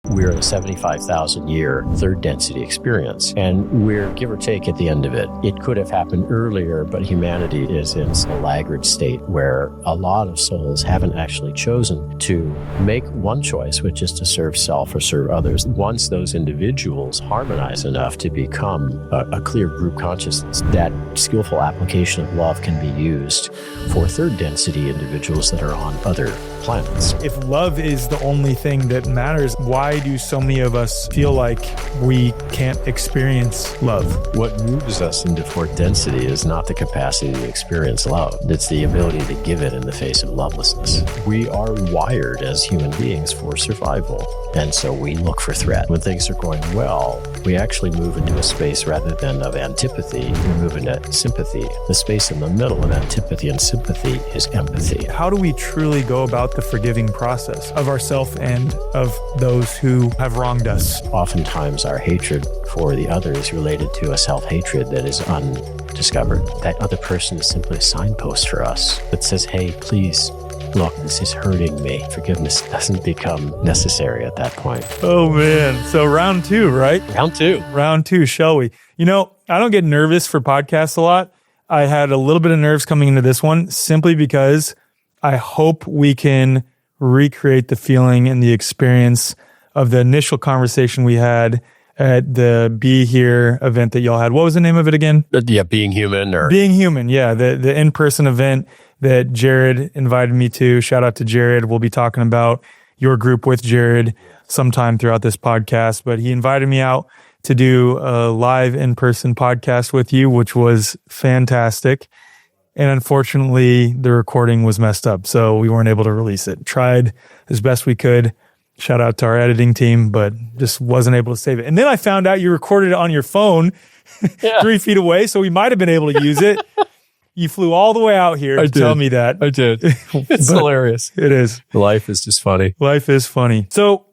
We're a 75,000 year third density experience, and we're give or take at the end of it. It could have happened earlier, but humanity is in a laggard state where a lot of souls haven't actually chosen to make one choice, which is to serve self or serve others. Once those individuals harmonize enough to become a clear group consciousness, that skillful application of love can be used for third density individuals that are on other planets. If love is the only thing that matters, why do so many of us feel like we can't experience love? What moves us into fourth density is not the capacity to experience love. It's the ability to give it in the face of lovelessness. We are wired as human beings for survival, and so we look for threat. When things are going well, we actually move into a space rather than of antipathy, we move into sympathy. The space in the middle of antipathy and sympathy is empathy. How do we truly go about the forgiving process of ourselves and of those who have wronged us? Oftentimes our hatred for the other is related to a self-hatred that is undiscovered. That other person is simply a signpost for us that says, hey, please, look, this is hurting me. Forgiveness doesn't become necessary at that point. Oh man. So round two, right? Round two. Round two, shall we? You know, I don't get nervous for podcasts a lot. I had a little bit of nerves coming into this one simply because I hope we can recreate the feeling and the experience of the initial conversation we had at the Be Here event that y'all had. What was the name of it again? Yeah, Being Human. Being Human, yeah. The in-person event that Jared invited me to. Shout out to Jared. We'll be talking about your group with Jared sometime throughout this podcast. But he invited me out to do a live in-person podcast with you, which was fantastic. And unfortunately, the recording was messed up, so we weren't able to release it. Tried as best we could. Shout out to our editing team, but just wasn't able to save it. And then I found out you recorded it on your phone 3 feet away, so we might have been able to use it. You flew all the way out here to tell me that. I did. It's hilarious. It is. Life is just funny. Life is funny. So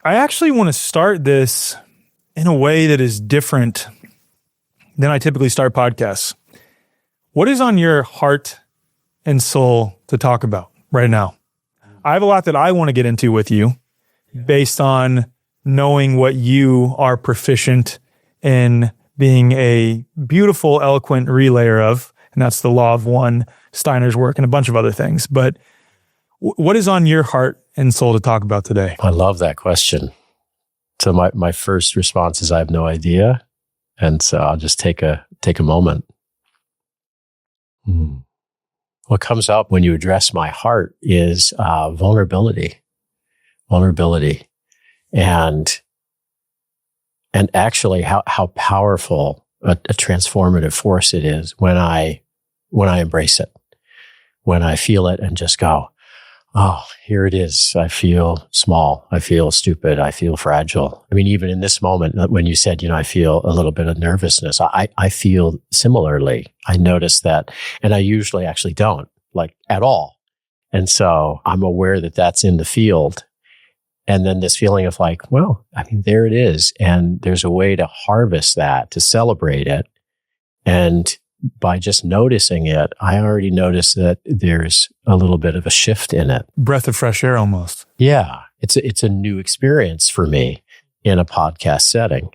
I actually want to start this in a way that is different than I typically start podcasts. What is on your heart and soul to talk about right now? I have a lot that I want to get into with you based on knowing what you are proficient in being a beautiful, eloquent relayer of, and that's the law of one, Steiner's work, and a bunch of other things. But what is on your heart and soul to talk about today? I love that question. So my first response is I have no idea. And so I'll just take a moment. What comes up when you address my heart is vulnerability, and actually how powerful a transformative force it is when I embrace it, when I feel it and just go, oh, here it is. I feel small. I feel stupid. I feel fragile. I mean, even in this moment, when you said, I feel a little bit of nervousness, I feel similarly. I notice that, and I usually actually don't, like at all. And so I'm aware that that's in the field. And then this feeling of like, well, I mean, there it is. And there's a way to harvest that, to celebrate it. And by just noticing it, I already noticed that there's a little bit of a shift in it. Breath of fresh air almost. Yeah. It's a new experience for me in a podcast setting.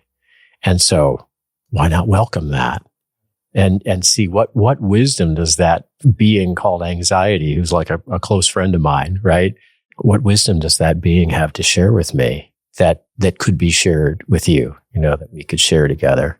And so why not welcome that and see what wisdom does that being called anxiety, who's like a close friend of mine, right? What wisdom does that being have to share with me that could be shared with you, that we could share together?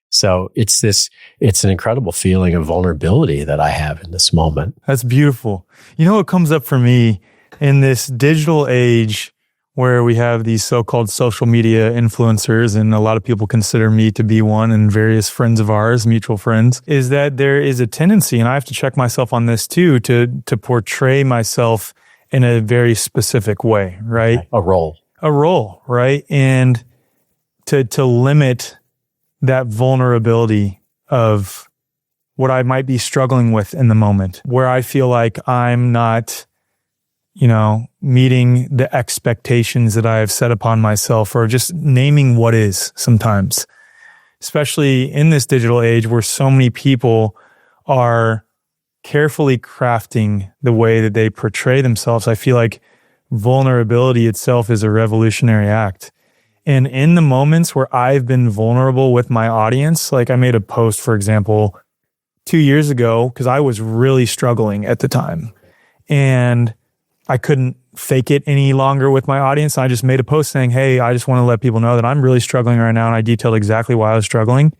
So it's an incredible feeling of vulnerability that I have in this moment. That's beautiful. You know what comes up for me in this digital age where we have these so-called social media influencers, and a lot of people consider me to be one, and various friends of ours, mutual friends, is that there is a tendency, and I have to check myself on this too, to portray myself in a very specific way, right? A role, right? And to limit that vulnerability of what I might be struggling with in the moment, where I feel like I'm not, meeting the expectations that I have set upon myself, or just naming what is sometimes, especially in this digital age where so many people are carefully crafting the way that they portray themselves. I feel like vulnerability itself is a revolutionary act. And in the moments where I've been vulnerable with my audience, like I made a post, for example, 2 years ago, because I was really struggling at the time and I couldn't fake it any longer with my audience. I just made a post saying, hey, I just want to let people know that I'm really struggling right now. And I detailed exactly why I was struggling.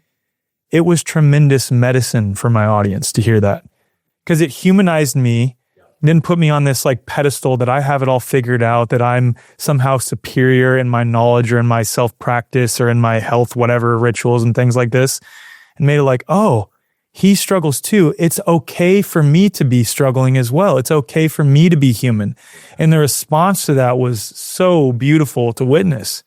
It was tremendous medicine for my audience to hear that, because it humanized me, didn't put me on this like pedestal that I have it all figured out, that I'm somehow superior in my knowledge or in my self-practice or in my health, whatever rituals and things like this, and made it like, oh, he struggles too. It's okay for me to be struggling as well. It's okay for me to be human. And the response to that was so beautiful to witness.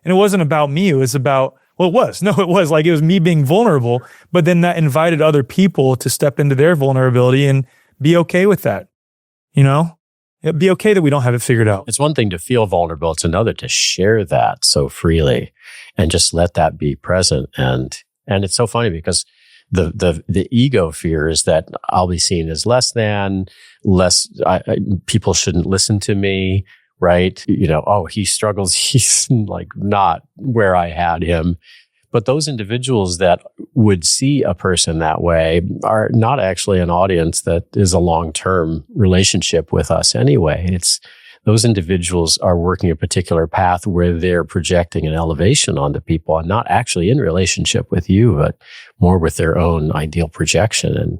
And it wasn't about me. It was about, well, it was. No, it was like, it was me being vulnerable, but then that invited other people to step into their vulnerability and be okay with that. You know, it'd be okay that we don't have it figured out. It's one thing to feel vulnerable. It's another to share that so freely and just let that be present. And it's so funny because the ego fear is that I'll be seen as less than, people shouldn't listen to me, right? You know, oh, he struggles. He's like not where I had him. But those individuals that would see a person that way are not actually an audience that is a long-term relationship with us anyway. It's those individuals are working a particular path where they're projecting an elevation onto people and not actually in relationship with you, but more with their own ideal projection.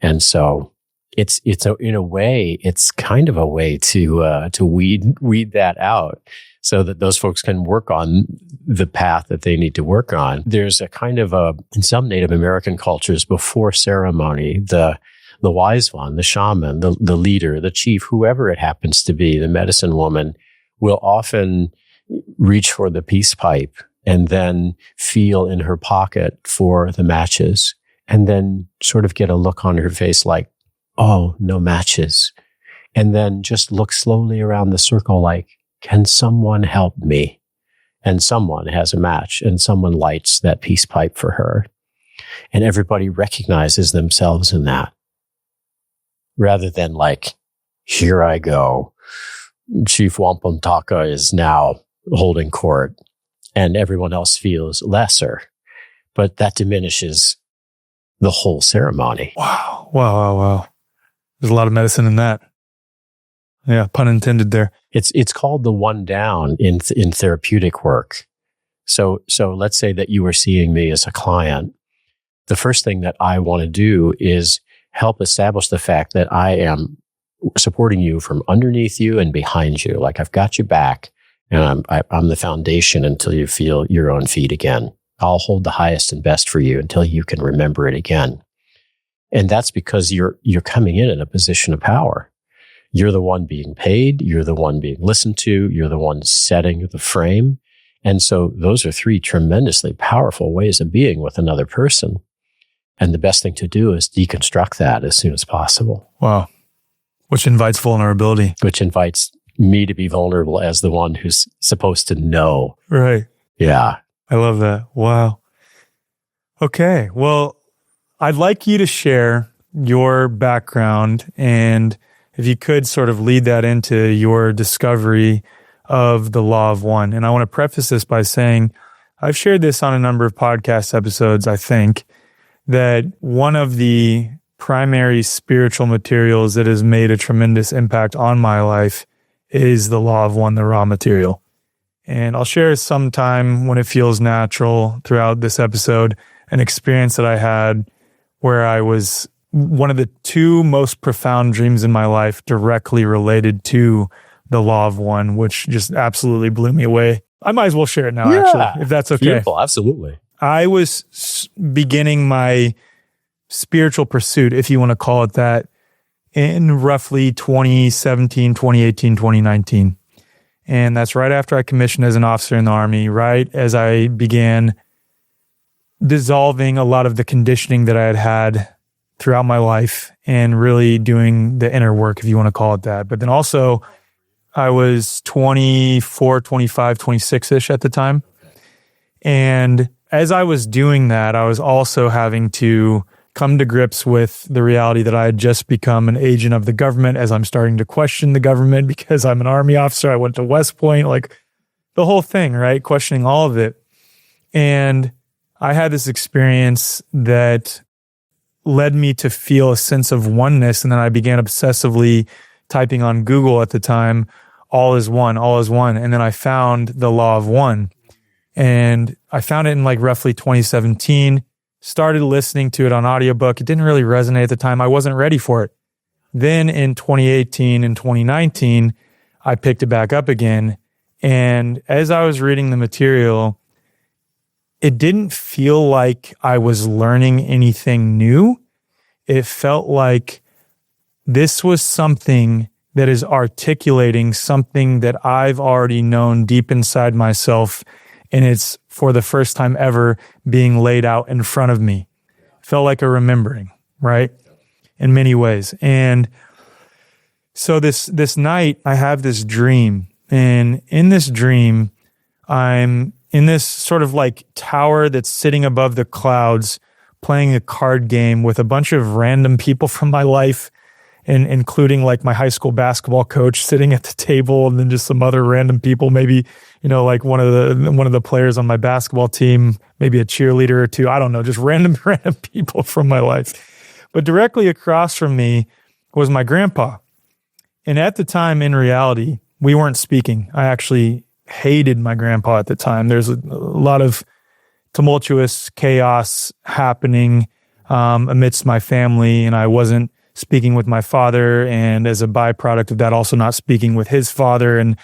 And so it's in a way, it's kind of a way to weed that out so that those folks can work on the path that they need to work on. There's a kind of in some Native American cultures before ceremony, the wise one, the shaman, the leader, the chief, whoever it happens to be, the medicine woman, will often reach for the peace pipe and then feel in her pocket for the matches and then sort of get a look on her face like, oh, no matches. And then just look slowly around the circle like, can someone help me? And someone has a match and someone lights that peace pipe for her. And everybody recognizes themselves in that. Rather than like, here I go. Chief Wampum Taka is now holding court and everyone else feels lesser. But that diminishes the whole ceremony. Wow. There's a lot of medicine in that. Yeah, pun intended there. It's called the one down in therapeutic work. So let's say that you were seeing me as a client. The first thing that I want to do is help establish the fact that I am supporting you from underneath you and behind you. Like I've got you back and I'm the foundation until you feel your own feet again. I'll hold the highest and best for you until you can remember it again. And that's because you're coming in a position of power. You're the one being paid. You're the one being listened to. You're the one setting the frame. And so those are three tremendously powerful ways of being with another person. And the best thing to do is deconstruct that as soon as possible. Wow. Which invites vulnerability. Which invites me to be vulnerable as the one who's supposed to know. Right. Yeah. I love that. Wow. Okay. Well, I'd like you to share your background and if you could sort of lead that into your discovery of the law of one. And I want to preface this by saying I've shared this on a number of podcast episodes, I think, that one of the primary spiritual materials that has made a tremendous impact on my life is the law of one, the raw material. And I'll share sometime when it feels natural throughout this episode, an experience that I had where I was one of the two most profound dreams in my life directly related to the law of one, which just absolutely blew me away. I might as well share it now, actually, if that's okay. Beautiful, absolutely. I was beginning my spiritual pursuit, if you want to call it that, in roughly 2017, 2018, 2019. And that's right after I commissioned as an officer in the Army, right as I began dissolving a lot of the conditioning that I had throughout my life and really doing the inner work, if you want to call it that. But then also, I was 24, 25, 26-ish at the time. And as I was doing that, I was also having to come to grips with the reality that I had just become an agent of the government, as I'm starting to question the government because I'm an Army officer. I went to West Point, like the whole thing, right? Questioning all of it. And I had this experience that led me to feel a sense of oneness. And then I began obsessively typing on Google at the time, all is one, all is one. And then I found the law of one. And I found it in like roughly 2017, started listening to it on audiobook. It didn't really resonate at the time. I wasn't ready for it. Then in 2018 and 2019, I picked it back up again. And as I was reading the material, it didn't feel like I was learning anything new. It felt like this was something that is articulating something that I've already known deep inside myself, and it's for the first time ever being laid out in front of me. It felt like a remembering, right? In many ways. And so this night, I have this dream, and in this dream, I'm in this sort of like tower that's sitting above the clouds, playing a card game with a bunch of random people from my life, and including like my high school basketball coach sitting at the table, and then just some other random people, maybe, like one of the players on my basketball team, maybe a cheerleader or two. I don't know, just random people from my life. But directly across from me was my grandpa. And at the time, in reality, we weren't speaking. I actually hated my grandpa at the time. There's a lot of tumultuous chaos happening amidst my family, and I wasn't speaking with my father, and as a byproduct of that, also not speaking with his father, and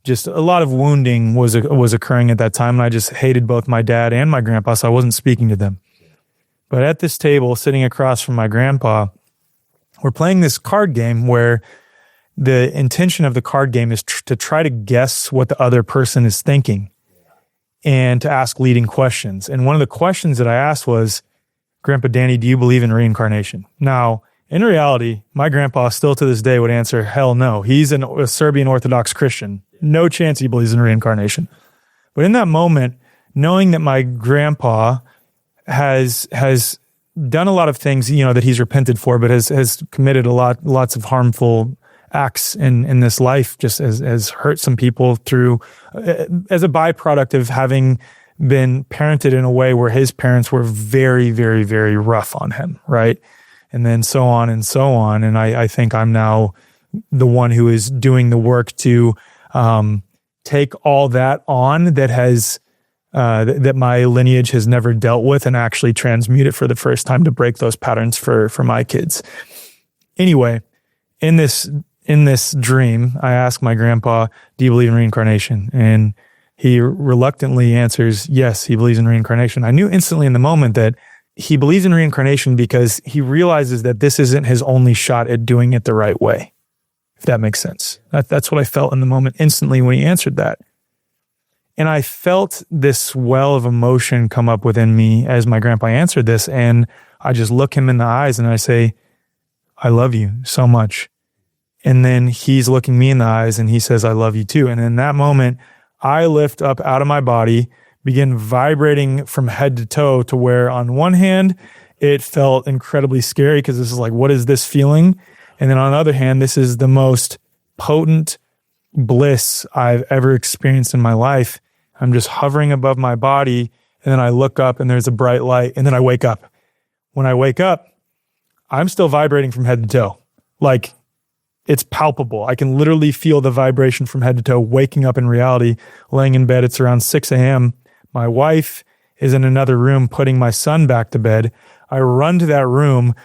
just a lot of wounding was occurring at that time. And I just hated both my dad and my grandpa, so I wasn't speaking to them. But at this table, sitting across from my grandpa, we're playing this card game where the intention of the card game is to try to guess what the other person is thinking and to ask leading questions. And one of the questions that I asked was, Grandpa Danny, do you believe in reincarnation? Now, in reality, my grandpa still to this day would answer, hell no. He's a Serbian Orthodox Christian. No chance he believes in reincarnation. But in that moment, knowing that my grandpa has done a lot of things, that he's repented for, but has committed lots of harmful acts in this life, just as hurt some people through, as a byproduct of having been parented in a way where his parents were very, very, very rough on him, right? And then so on and so on. And I think I'm now the one who is doing the work to take all that on that has that my lineage has never dealt with, and actually transmute it for the first time to break those patterns for my kids. Anyway, in this dream, I asked my grandpa, do you believe in reincarnation? And he reluctantly answers, yes, he believes in reincarnation. I knew instantly in the moment that he believes in reincarnation because he realizes that this isn't his only shot at doing it the right way, if that makes sense. That's what I felt in the moment instantly when he answered that. And I felt this well of emotion come up within me as my grandpa answered this. And I just look him in the eyes and I say, I love you so much. And then he's looking me in the eyes and he says, I love you too. And in that moment, I lift up out of my body, begin vibrating from head to toe, to where on one hand, it felt incredibly scary because this is like, what is this feeling? And then on the other hand, this is the most potent bliss I've ever experienced in my life. I'm just hovering above my body, and then I look up and there's a bright light, and then I wake up. When I wake up, I'm still vibrating from head to toe. Like, it's palpable. I can literally feel the vibration from head to toe, waking up in reality, laying in bed. It's around 6 a.m. My wife is in another room putting my son back to bed. I run to that room,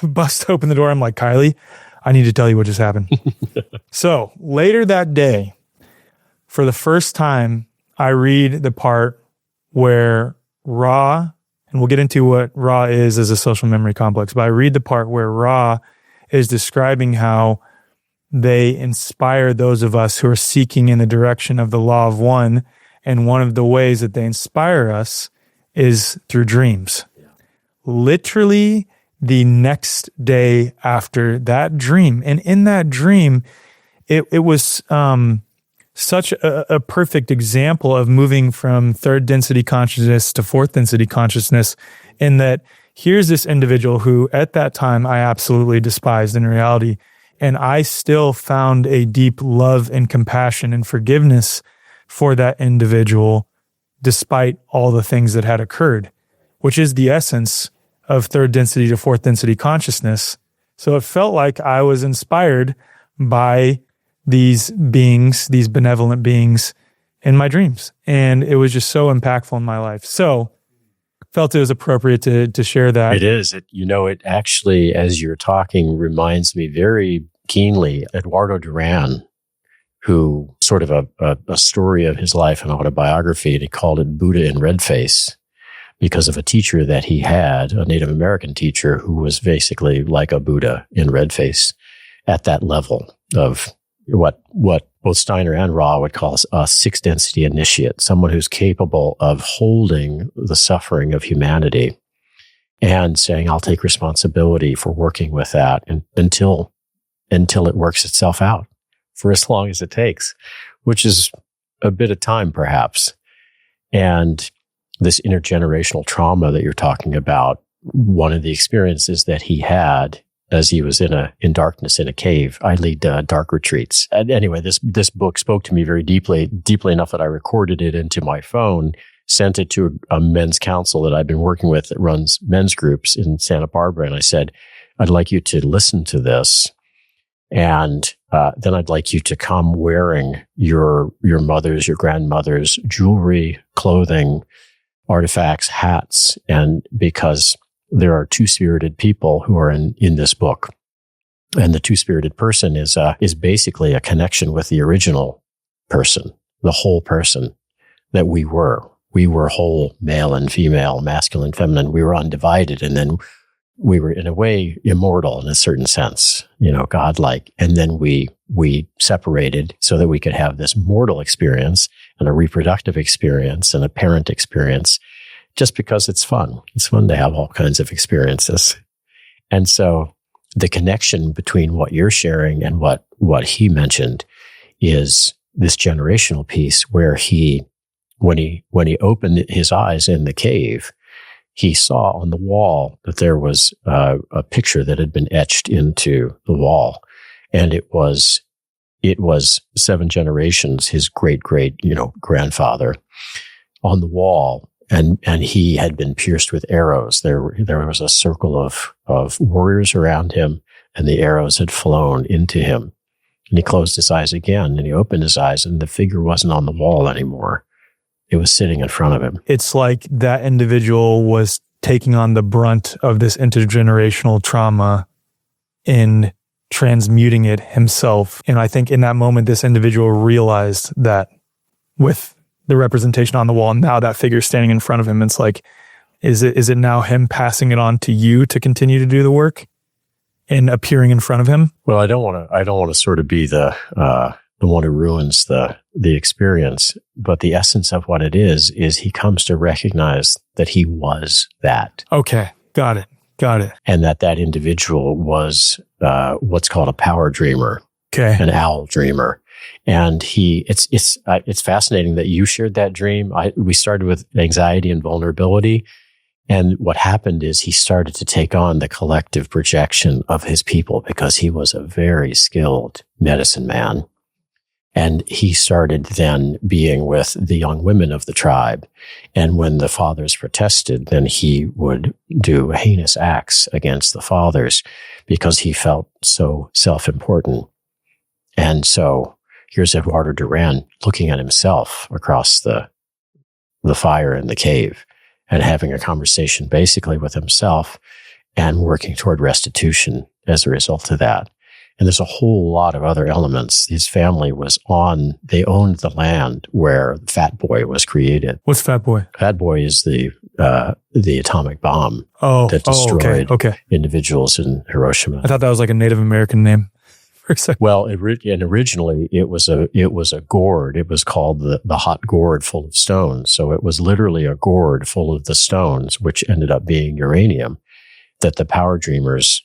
bust open the door. I'm like, Kylie, I need to tell you what just happened. So later that day, for the first time, I read the part where Ra, and we'll get into what Ra is as a social memory complex, but I read the part where Ra is describing how they inspire those of us who are seeking in the direction of the law of one. And one of the ways that they inspire us is through dreams. Yeah. Literally the next day after that dream. And in that dream, it was such a perfect example of moving from third density consciousness to fourth density consciousness, in that here's this individual who at that time I absolutely despised in reality. And I still found a deep love and compassion and forgiveness for that individual, despite all the things that had occurred, which is the essence of third density to fourth density consciousness. So it felt like I was inspired by these beings, these benevolent beings in my dreams. And it was just so impactful in my life. So felt it was appropriate to share that. It is. It actually, as you're talking, reminds me very keenly Eduardo Duran, who sort of a story of his life, an autobiography, and he called it Buddha in Red Face because of a teacher that he had, a Native American teacher who was basically like a Buddha in red face at that level of what both Steiner and Ra would call a sixth density initiate, someone who's capable of holding the suffering of humanity and saying, I'll take responsibility for working with that until it works itself out for as long as it takes, which is a bit of time perhaps. And this intergenerational trauma that you're talking about, one of the experiences that he had as he was in darkness in a cave. I lead dark retreats. And anyway, this book spoke to me very deeply enough that I recorded it into my phone, sent it to a men's council that I've been working with that runs men's groups in Santa Barbara. And I said, I'd like you to listen to this. And then I'd like you to come wearing your mother's, your grandmother's jewelry, clothing, artifacts, hats. And because there are two-spirited people who are in this book. And the two-spirited person is basically a connection with the original person, the whole person that we were. We were whole, male and female, masculine, feminine. We were undivided. And then we were, in a way, immortal in a certain sense, godlike. And then we separated so that we could have this mortal experience and a reproductive experience and a parent experience, just because it's fun. It's fun to have all kinds of experiences. And so the connection between what you're sharing and what he mentioned is this generational piece where when he opened his eyes in the cave, he saw on the wall that there was a picture that had been etched into the wall. And it was 7 generations, his great grandfather on the wall. And he had been pierced with arrows. There was a circle of warriors around him, and the arrows had flown into him. And he closed his eyes again, and he opened his eyes, and the figure wasn't on the wall anymore. It was sitting in front of him. It's like that individual was taking on the brunt of this intergenerational trauma and transmuting it himself. And I think in that moment, this individual realized that with the representation on the wall, and now that figure standing in front of him, it's like, is it now him passing it on to you to continue to do the work and appearing in front of him? Well, I don't want to sort of be the one who ruins the experience, but the essence of what it is he comes to recognize that he was that. Okay. Got it. And that individual was what's called a power dreamer. Okay. An owl dreamer. And it's fascinating that you shared that dream. We started with anxiety and vulnerability. And what happened is he started to take on the collective projection of his people because he was a very skilled medicine man. And he started then being with the young women of the tribe. And when the fathers protested, then he would do heinous acts against the fathers because he felt so self-important. And so here's Eduardo Duran looking at himself across the fire in the cave and having a conversation basically with himself and working toward restitution as a result of that. And there's a whole lot of other elements. His family they owned the land where Fat Boy was created. What's Fat Boy? Fat Boy is the atomic bomb that destroyed individuals in Hiroshima. I thought that was like a Native American name for a second. Well, originally it was a gourd. It was called the hot gourd full of stones. So it was literally a gourd full of the stones, which ended up being uranium, that the power dreamers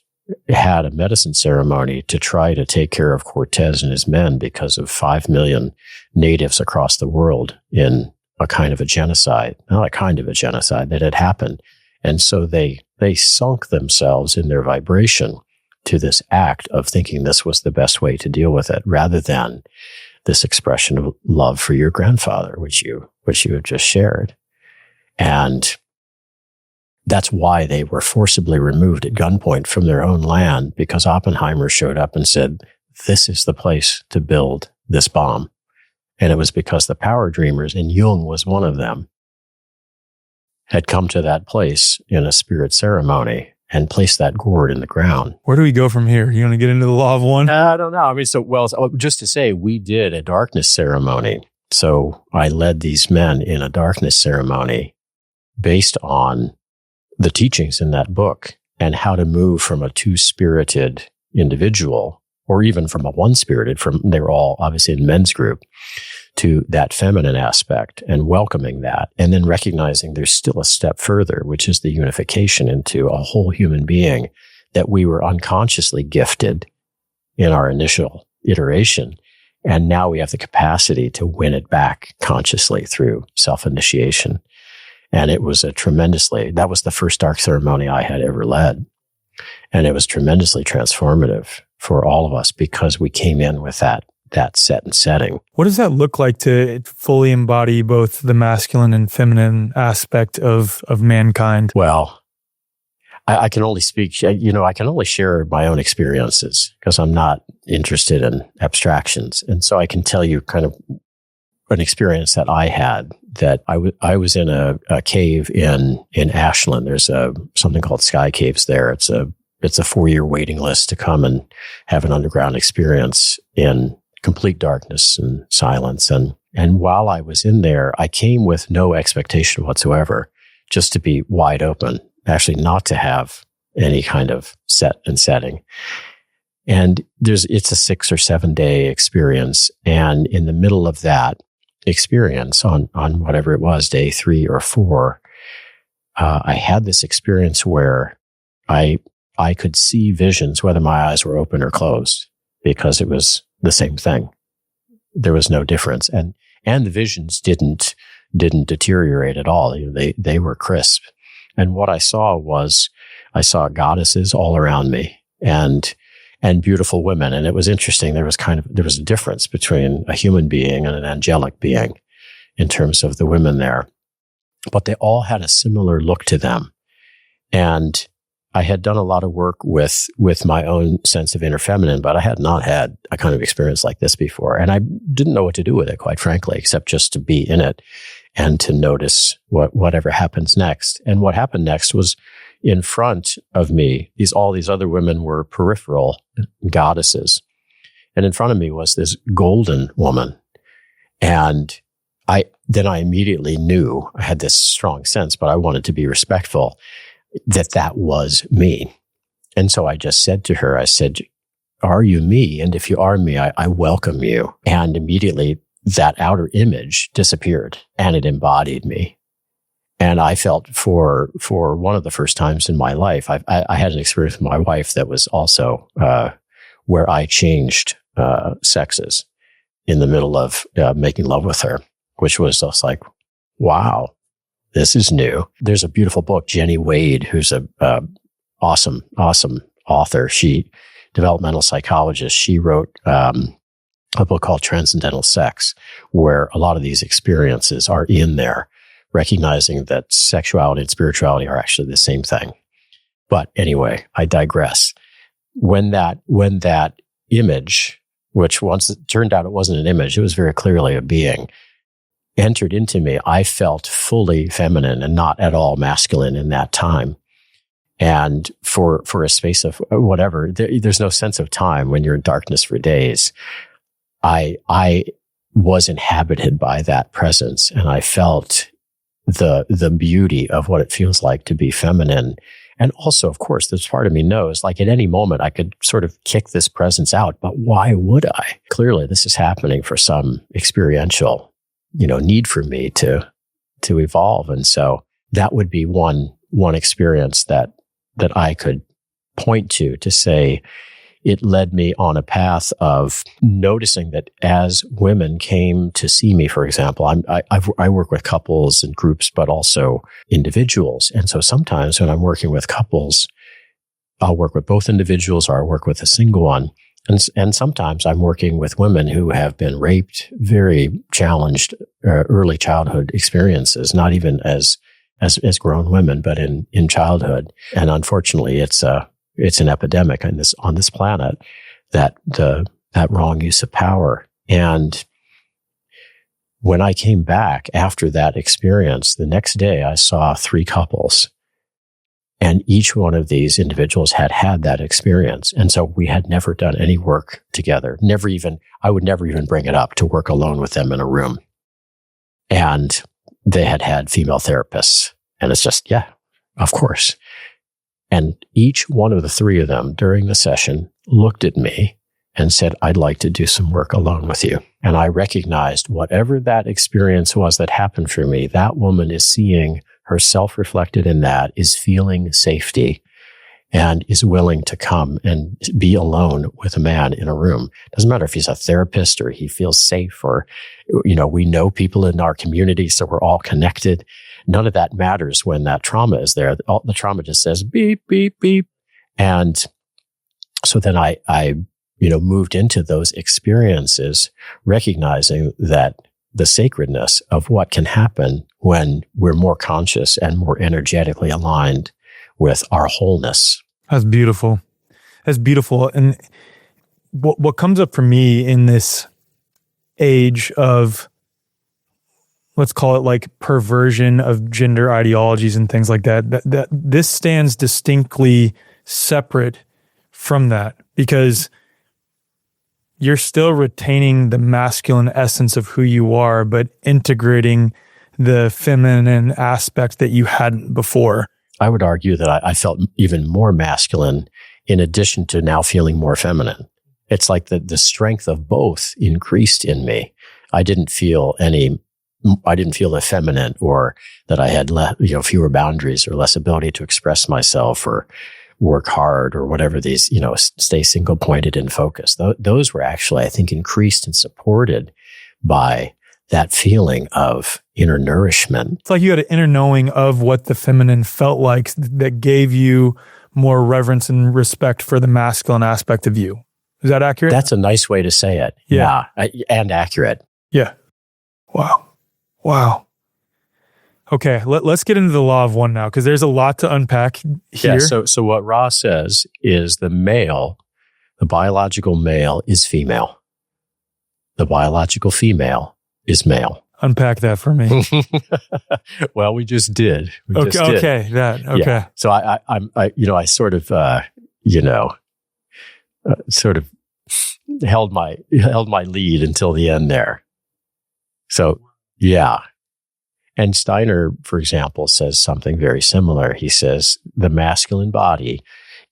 had a medicine ceremony to try to take care of Cortez and his men because of 5 million natives across the world in a kind of a genocide, not a kind of a genocide that had happened. And so they They sunk themselves in their vibration to this act of thinking this was the best way to deal with it, rather than this expression of love for your grandfather, which you have just shared. And that's why they were forcibly removed at gunpoint from their own land, because Oppenheimer showed up and said, this is the place to build this bomb. And it was because the power dreamers, and Jung was one of them, had come to that place in a spirit ceremony and placed that gourd in the ground. Where do we go from here? You want to get into the law of one? I don't know. I mean, just to say, we did a darkness ceremony. So I led these men in a darkness ceremony based on the teachings in that book and how to move from a two-spirited individual, or even from a one-spirited, they were all obviously in men's group, to that feminine aspect, and welcoming that, and then recognizing there's still a step further, which is the unification into a whole human being that we were unconsciously gifted in our initial iteration. And now we have the capacity to win it back consciously through self-initiation. And it was that was the first dark ceremony I had ever led. And it was tremendously transformative for all of us because we came in with that set and setting. What does that look like to fully embody both the masculine and feminine aspect of mankind? Well, I can only speak, I can only share my own experiences because I'm not interested in abstractions. And so I can tell you kind of an experience that I had, that I was in a cave in Ashland. There's something called Sky Caves there. It's a 4-year waiting list to come and have an underground experience in complete darkness and silence. And while I was in there, I came with no expectation whatsoever, just to be wide open, actually not to have any kind of set and setting. And it's a 6 or 7 day experience. And in the middle of that experience on whatever it was, day 3 or 4, I had this experience where I could see visions, whether my eyes were open or closed, because it was the same thing. There was no difference. And the visions didn't deteriorate at all. They were crisp. And what I saw goddesses all around me and beautiful women. And it was interesting. There was a difference between a human being and an angelic being in terms of the women there, but they all had a similar look to them. And I had done a lot of work with my own sense of inner feminine, but I had not had a kind of experience like this before. And I didn't know what to do with it, quite frankly, except just to be in it and to notice whatever happens next. And what happened next was, in front of me, all these other women were peripheral goddesses. And in front of me was this golden woman. And I immediately knew, I had this strong sense, but I wanted to be respectful, that was me. And so I just said to her, I said, are you me? And if you are me, I welcome you. And immediately that outer image disappeared and it embodied me. And I felt for one of the first times in my life, I had an experience with my wife that was also where I changed sexes in the middle of making love with her, which was just like, wow. This is new. There's a beautiful book, Jenny Wade, who's a awesome author. Developmental psychologist. She wrote a book called Transcendental Sex, where a lot of these experiences are in there, recognizing that sexuality and spirituality are actually the same thing. But anyway, I digress. When that image, which once it turned out it wasn't an image, it was very clearly a being, entered into me, I felt fully feminine and not at all masculine in that time. And for a space of whatever, there's no sense of time when you're in darkness for days. I was inhabited by that presence, and I felt the beauty of what it feels like to be feminine. And also, of course, this part of me knows, like at any moment, I could sort of kick this presence out, but why would I? Clearly, this is happening for some experiential need for me to evolve. And so that would be one experience that I could point to say, it led me on a path of noticing that as women came to see me, for example, I work with couples and groups, but also individuals. And so sometimes when I'm working with couples, I'll work with both individuals or I'll work with a single one. And sometimes I'm working with women who have been raped, very challenged early childhood experiences, not even as grown women, but in childhood. And unfortunately, it's an epidemic on this planet, that wrong use of power. And when I came back after that experience, the next day I saw 3 couples. And each one of these individuals had that experience. And so we had never done any work together. I would never even bring it up to work alone with them in a room. And they had female therapists. And it's just, yeah, of course. And each one of the 3 of them during the session looked at me and said, I'd like to do some work alone with you. And I recognized whatever that experience was that happened for me, that woman is seeing herself reflected in that, is feeling safety, and is willing to come and be alone with a man in a room. Doesn't matter if he's a therapist or he feels safe, or, we know people in our community, so we're all connected. None of that matters when that trauma is there. The trauma just says beep, beep, beep. And so then I moved into those experiences, recognizing that the sacredness of what can happen when we're more conscious and more energetically aligned with our wholeness. That's beautiful. That's beautiful. And what comes up for me in this age of, let's call it like perversion of gender ideologies and things like that this stands distinctly separate from that, because you're still retaining the masculine essence of who you are, but integrating the feminine aspect that you hadn't before. I would argue that I felt even more masculine in addition to now feeling more feminine. It's like the strength of both increased in me. I didn't feel effeminate, or that I had fewer boundaries or less ability to express myself or work hard or whatever these, stay single pointed and focused. Those were actually, I think, increased and supported by that feeling of inner nourishment. It's like you had an inner knowing of what the feminine felt like that gave you more reverence and respect for the masculine aspect of you. Is that accurate? That's a nice way to say it. Yeah. And accurate. Yeah. Wow. Okay, let's get into the law of one now, because there's a lot to unpack here. Yeah, so what Ra says is the biological male is female. The biological female is male. Unpack that for me. Well, we just did. Okay. Yeah. So I sort of, sort of held my lead until the end there. So, yeah. And Steiner, for example, says something very similar. He says the masculine body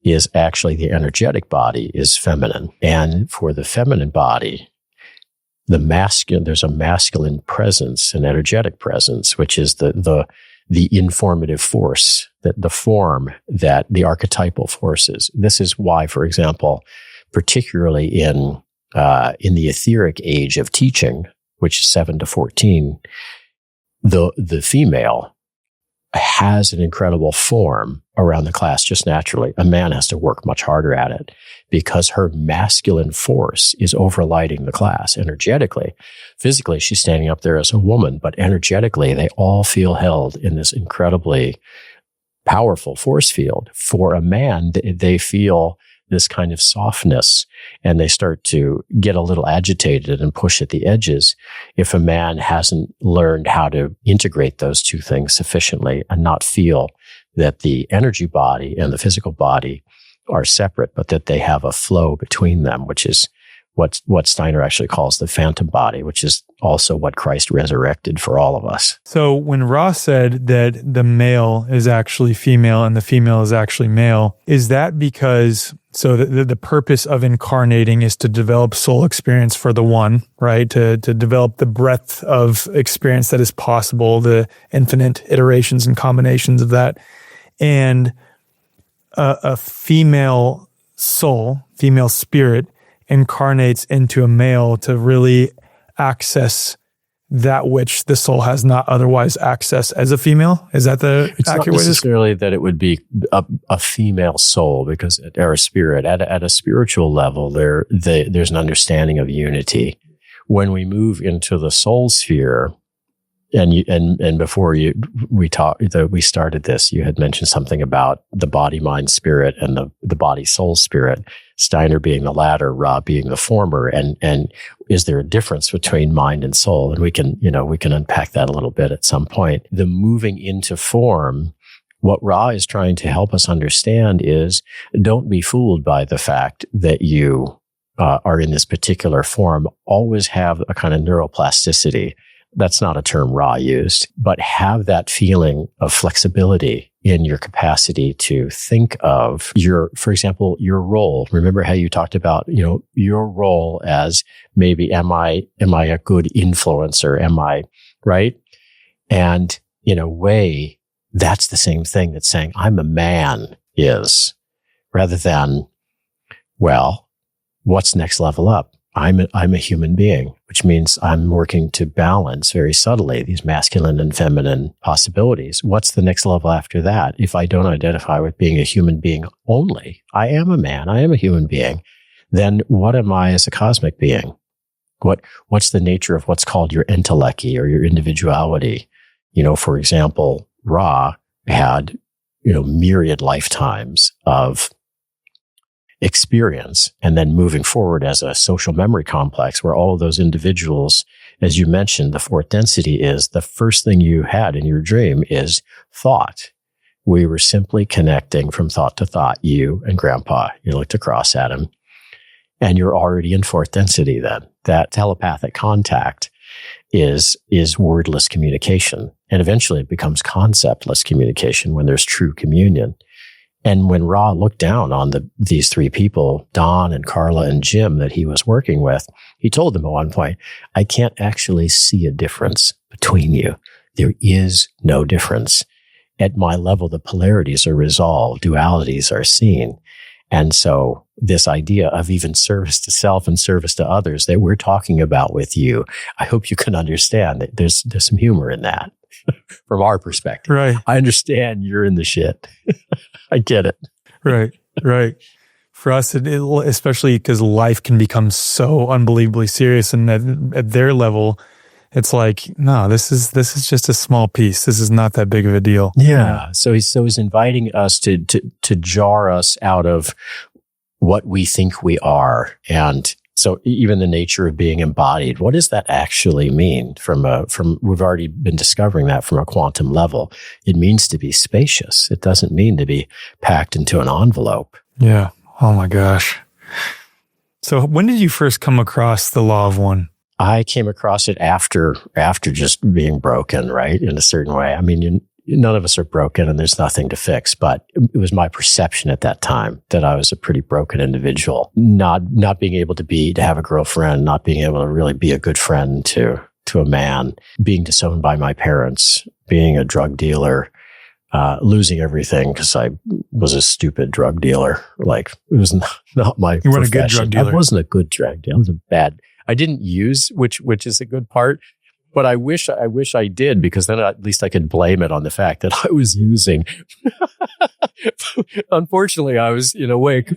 is actually, the energetic body is feminine. And for the feminine body, there's a masculine presence, an energetic presence, which is the informative force, the form, that the archetypal forces. This is why, for example, particularly in the etheric age of teaching, which is 7 to 14, the female has an incredible form around the class just naturally. A man has to work much harder at it because her masculine force is overlighting the class energetically. Physically, she's standing up there as a woman, but energetically, they all feel held in this incredibly powerful force field. For a man, they feel this kind of softness, and they start to get a little agitated and push at the edges if a man hasn't learned how to integrate those two things sufficiently and not feel that the energy body and the physical body are separate, but that they have a flow between them, which is what Steiner actually calls the phantom body, which is also what Christ resurrected for all of us. So when Ross said that the male is actually female and the female is actually male, is that because the purpose of incarnating is to develop soul experience for the one, right? To develop the breadth of experience that is possible, the infinite iterations and combinations of that. And a female soul, female spirit incarnates into a male to really access that which the soul has not otherwise accessed as a female? Is that the it's accurate not way to necessarily that it would be a female soul, because or a spirit at a spiritual level, there's an understanding of unity. When we move into the soul sphere, and before we started this, you had mentioned something about the body, mind, spirit, and the body, soul, spirit. Steiner being the latter, Ra being the former, and is there a difference between mind and soul? And we can unpack that a little bit at some point. The moving into form, what Ra is trying to help us understand is, don't be fooled by the fact that you are in this particular form. Always have a kind of neuroplasticity. That's not a term Ra used, but have that feeling of flexibility in your capacity to think of for example, your role. Remember how you talked about, your role as maybe, am I a good influencer? Am I right? And in a way, that's the same thing that saying I'm a man is, rather than, well, what's next level up? I'm a human being, which means I'm working to balance very subtly these masculine and feminine possibilities. What's the next level after that? If I don't identify with being a human being only, I am a man, I am a human being, then what am I as a cosmic being? What's the nature of what's called your entelechy or your individuality? For example, Ra had, myriad lifetimes of experience, and then moving forward as a social memory complex where all of those individuals, as you mentioned, the fourth density is the first thing you had in your dream is thought. We were simply connecting from thought to thought, you and grandpa. You looked across at him and you're already in fourth density then. That telepathic contact is wordless communication. And eventually it becomes conceptless communication when there's true communion. And when Ra looked down on these three people, Don and Carla and Jim, that he was working with, he told them at one point, I can't actually see a difference between you. There is no difference. At my level, the polarities are resolved, dualities are seen. And so this idea of even service to self and service to others that we're talking about with you, I hope you can understand that there's some humor in that from our perspective. Right. I understand you're in the shit. I get it. Right. For us, especially because life can become so unbelievably serious, and at their level, it's like, no, this is just a small piece. This is not that big of a deal. Yeah. So he's inviting us to jar us out of what we think we are. And so even the nature of being embodied, what does that actually mean from we've already been discovering that from a quantum level. It means to be spacious. It doesn't mean to be packed into an envelope. Yeah. Oh my gosh. So when did you first come across the law of one? I came across it after just being broken, right? In a certain way. I mean, none of us are broken and there's nothing to fix, but it was my perception at that time that I was a pretty broken individual, not being able to have a girlfriend, not being able to really be a good friend to a man, being disowned by my parents, being a drug dealer, losing everything because I was a stupid drug dealer. Like, it was not my You weren't a good profession. drug dealer. I wasn't a good drug dealer. I was a bad. I didn't use, which is a good part. But I wish I did, because then at least I could blame it on the fact that I was using. Unfortunately, I was awake.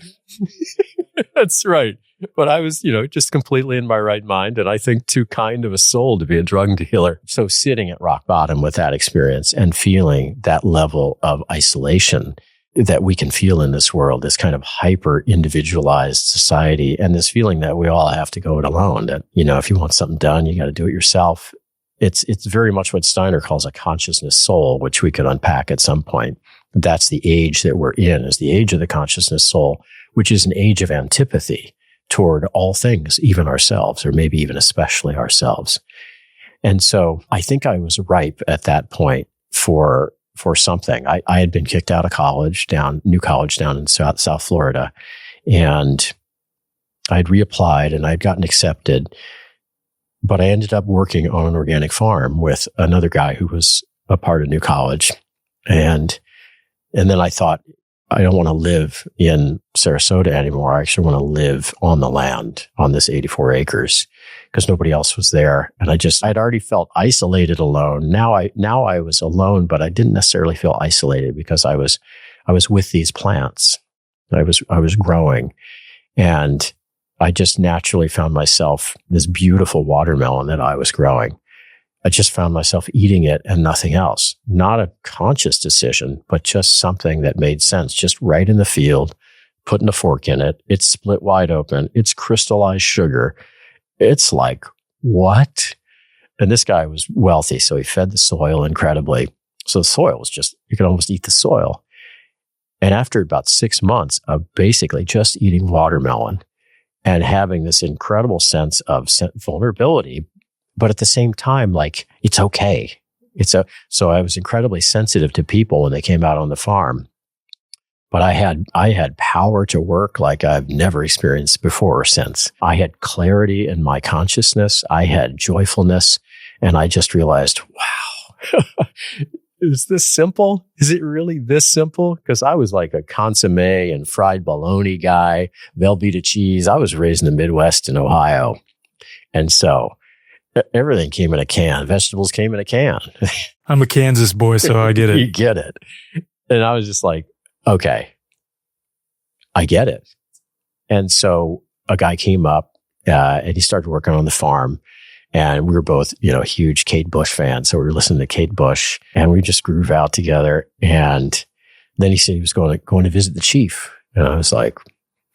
That's right. But I was, just completely in my right mind. And I think too kind of a soul to be a drug dealer. So sitting at rock bottom with that experience and feeling that level of isolation that we can feel in this world, this kind of hyper individualized society, and this feeling that we all have to go it alone. That, if you want something done, you got to do it yourself. It's very much what Steiner calls a consciousness soul, which we could unpack at some point. That's the age that we're in, is the age of the consciousness soul, which is an age of antipathy toward all things, even ourselves, or maybe even especially ourselves. And so I think I was ripe at that point for something. I had been kicked out of college, new college down in South Florida, and I'd reapplied and I'd gotten accepted. But I ended up working on an organic farm with another guy who was a part of New College. And then I thought, I don't want to live in Sarasota anymore. I actually want to live on the land, on this 84 acres, because nobody else was there. And I'd already felt isolated alone. Now I was alone, but I didn't necessarily feel isolated because I was with these plants. I was growing, and I just naturally found myself this beautiful watermelon that I was growing. I just found myself eating it and nothing else. Not a conscious decision, but just something that made sense. Just right in the field, putting a fork in it. It's split wide open. It's crystallized sugar. It's like, what? And this guy was wealthy, so he fed the soil incredibly. So the soil was just, you could almost eat the soil. And after about 6 months of basically just eating watermelon and having this incredible sense of vulnerability, but at the same time, like, it's okay. So I was incredibly sensitive to people when they came out on the farm, but I had power to work like I've never experienced before or since. I had clarity in my consciousness. I had joyfulness, and I just realized, wow, is this simple? Is it really this simple? Because I was like a consomme and fried bologna guy, Velveeta cheese. I was raised in the Midwest in Ohio. And so everything came in a can. Vegetables came in a can. I'm a Kansas boy, so I get it. You get it. And I was just like, okay, I get it. And so a guy came up and he started working on the farm. And we were both, huge Kate Bush fans. So we were listening to Kate Bush, and we just groove out together. And then he said he was going to visit the chief. And I was like,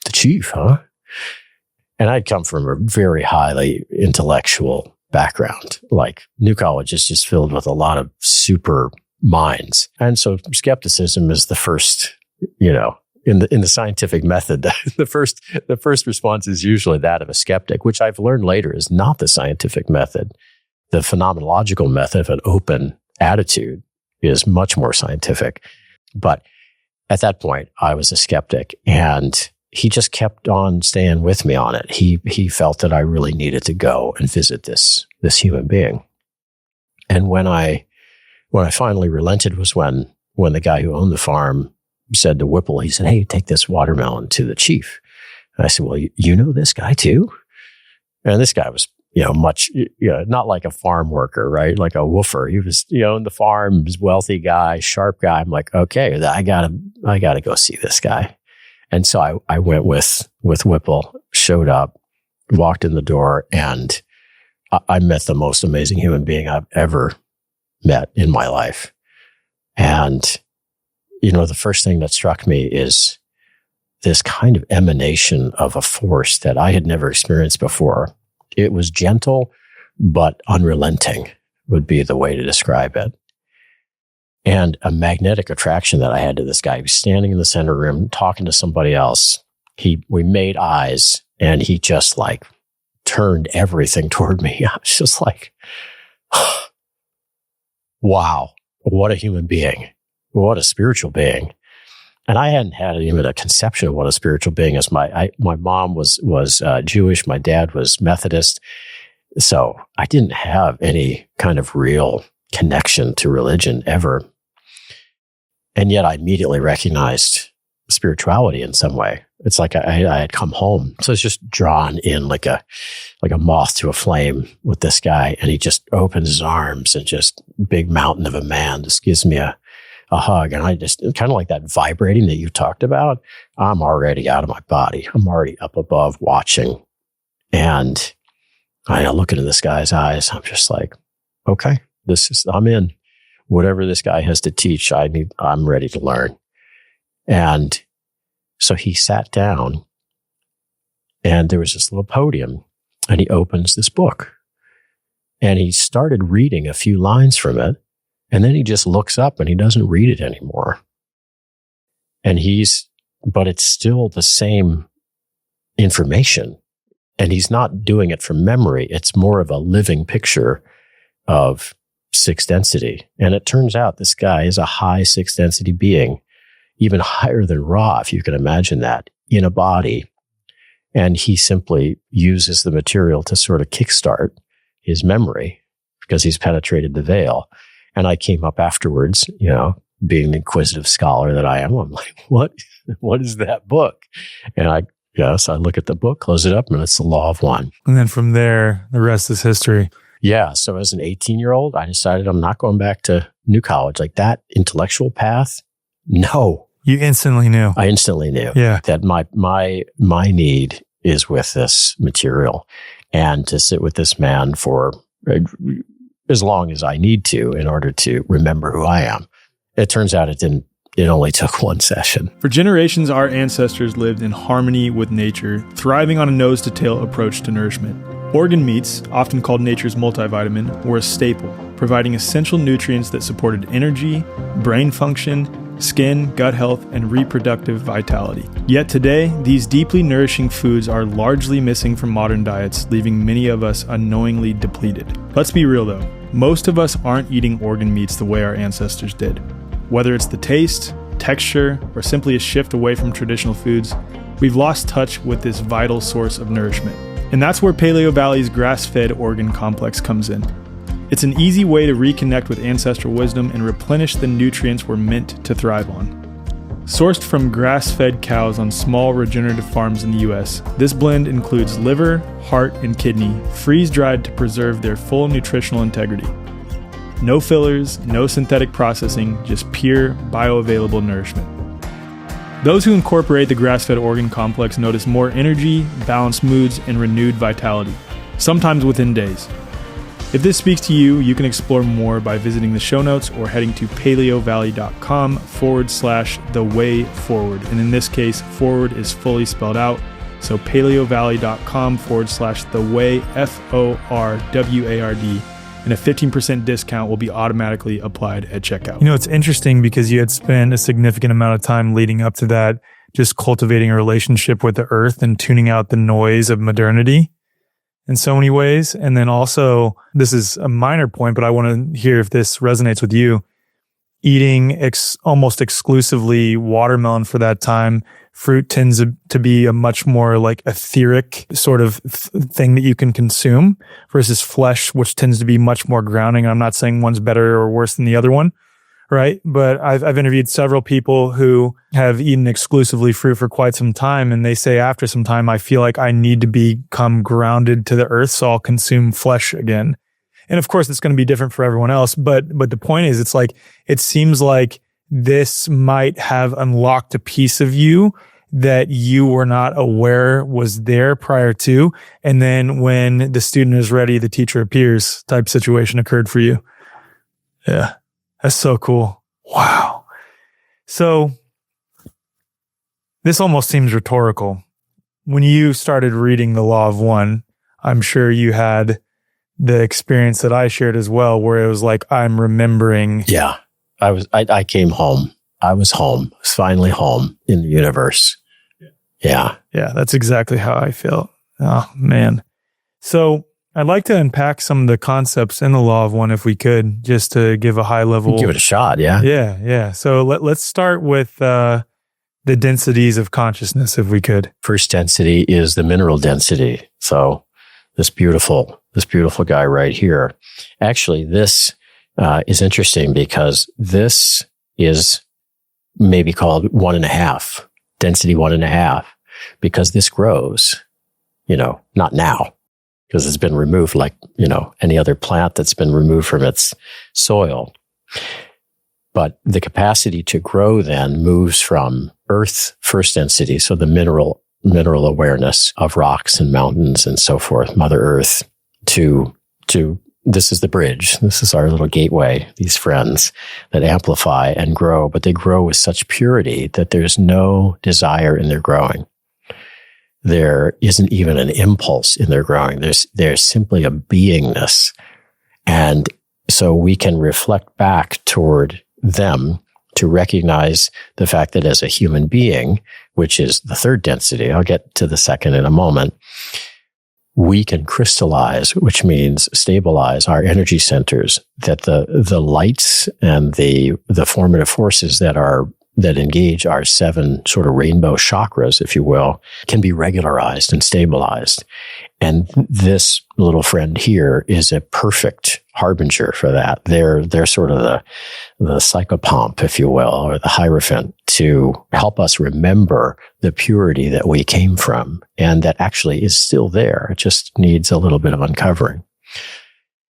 the chief, huh? And I'd come from a very highly intellectual background. Like, New College is just filled with a lot of super minds. And so skepticism is the first, in the scientific method, the first response is usually that of a skeptic, which I've learned later is not the scientific method. The phenomenological method of an open attitude is much more scientific. But at that point, I was a skeptic, and he just kept on staying with me on it. He felt that I really needed to go and visit this human being. And when I finally relented was when the guy who owned the farm said to Whipple, he said, "Hey, take this watermelon to the chief." And I said, "Well, you know this guy too?" And this guy was, much, not like a farm worker, right? Like a woofer. He was, in the farm, he was a wealthy guy, sharp guy. I'm like, okay, I gotta go see this guy. And so I went with Whipple, showed up, walked in the door, and I met the most amazing human being I've ever met in my life. And the first thing that struck me is this kind of emanation of a force that I had never experienced before. It was gentle, but unrelenting would be the way to describe it. And a magnetic attraction that I had to this guy. He was standing in the center room talking to somebody else. We made eyes, and he just like turned everything toward me. I was just like, wow, what a human being. What a spiritual being. And I hadn't had even a conception of what a spiritual being is. My mom was Jewish. My dad was Methodist. So I didn't have any kind of real connection to religion ever. And yet I immediately recognized spirituality in some way. It's like I had come home. So it's just drawn in like a moth to a flame with this guy. And he just opens his arms, and just big mountain of a man just gives me a hug. And I just kind of like that vibrating that you talked about. I'm already out of my body. I'm already up above watching. And I look into this guy's eyes. I'm just like, okay, I'm in. Whatever this guy has to teach, I'm ready to learn. And so he sat down, and there was this little podium, and he opens this book, and he started reading a few lines from it. And then he just looks up, and he doesn't read it anymore. But it's still the same information. And he's not doing it from memory. It's more of a living picture of sixth density. And it turns out this guy is a high sixth density being, even higher than Ra, if you can imagine that, in a body. And he simply uses the material to sort of kickstart his memory because he's penetrated the veil. And I came up afterwards, being the inquisitive scholar that I am, I'm like, what is that book? And I look at the book, close it up, and it's The Law of One. And then from there, the rest is history. Yeah. So as an 18-year-old, I decided I'm not going back to New College. Like that intellectual path, no. You instantly knew. I instantly knew that my need is with this material, and to sit with this man for as long as I need to in order to remember who I am. It turns out it only took one session. For generations, our ancestors lived in harmony with nature, thriving on a nose-to-tail approach to nourishment. Organ meats, often called nature's multivitamin, were a staple, providing essential nutrients that supported energy, brain function, skin, gut health, and reproductive vitality. Yet today, these deeply nourishing foods are largely missing from modern diets, leaving many of us unknowingly depleted. Let's be real though, most of us aren't eating organ meats the way our ancestors did. Whether it's the taste, texture, or simply a shift away from traditional foods, we've lost touch with this vital source of nourishment. And that's where Paleo Valley's grass-fed organ complex comes in. It's an easy way to reconnect with ancestral wisdom and replenish the nutrients we're meant to thrive on. Sourced from grass-fed cows on small regenerative farms in the US, this blend includes liver, heart, and kidney, freeze-dried to preserve their full nutritional integrity. No fillers, no synthetic processing, just pure, bioavailable nourishment. Those who incorporate the grass-fed organ complex notice more energy, balanced moods, and renewed vitality, sometimes within days. If this speaks to you, you can explore more by visiting the show notes or heading to paleovalley.com/thewayforward. And in this case, forward is fully spelled out. So paleovalley.com/theway, FORWARD. And a 15% discount will be automatically applied at checkout. You know, it's interesting because you had spent a significant amount of time leading up to that, just cultivating a relationship with the earth and tuning out the noise of modernity in so many ways. And then also, this is a minor point, but I want to hear if this resonates with you. Eating almost exclusively watermelon for that time. Fruit tends to be a much more like etheric sort of thing that you can consume versus flesh, which tends to be much more grounding. I'm not saying one's better or worse than the other one, right? But I've interviewed several people who have eaten exclusively fruit for quite some time, and they say after some time, I feel like I need to become grounded to the earth, so I'll consume flesh again. And of course, it's going to be different for everyone else. But the point is, it's like, it seems like this might have unlocked a piece of you that you were not aware was there prior to. And then when the student is ready, the teacher appears type situation occurred for you. Yeah. That's so cool. Wow. So this almost seems rhetorical. When you started reading The Law of One, I'm sure you had the experience that I shared as well, where it was like, I'm remembering. Yeah. I came home. I was home. I was finally home in the universe. Yeah. Yeah. That's exactly how I felt. Oh, man. So I'd like to unpack some of the concepts in The Law of One if we could, just to give a high level. Give it a shot. Yeah. Yeah. Yeah. So let's start with the densities of consciousness if we could. First density is the mineral density. So this beautiful guy right here. Actually, this is interesting because this is maybe called 1.5, density 1.5, because this grows, not now, because it's been removed like, any other plant that's been removed from its soil. But the capacity to grow then moves from earth first density, so the mineral awareness of rocks and mountains and so forth, Mother Earth, to this is the bridge. This is our little gateway, these friends that amplify and grow, but they grow with such purity that there's no desire in their growing. There isn't even an impulse in their growing. There's simply a beingness. And so we can reflect back toward them to recognize the fact that as a human being, which is the third density, I'll get to the second in a moment, we can crystallize, which means stabilize our energy centers, that the lights and the formative forces that engage our 7 sort of rainbow chakras, if you will, can be regularized and stabilized. And this little friend here is a perfect harbinger for that. They're sort of the psychopomp, if you will, or the hierophant to help us remember the purity that we came from and that actually is still there. It just needs a little bit of uncovering.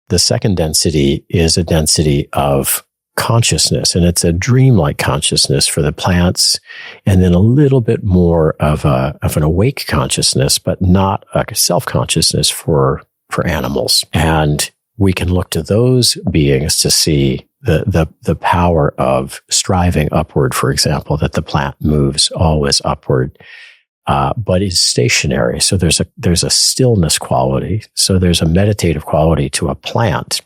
The second density is a density of consciousness, and it's a dreamlike consciousness for the plants, and then a little bit more of an awake consciousness, but not a self-consciousness for animals. And we can look to those beings to see the power of striving upward, for example, that the plant moves always upward, but is stationary. So there's a stillness quality. So there's a meditative quality to a plant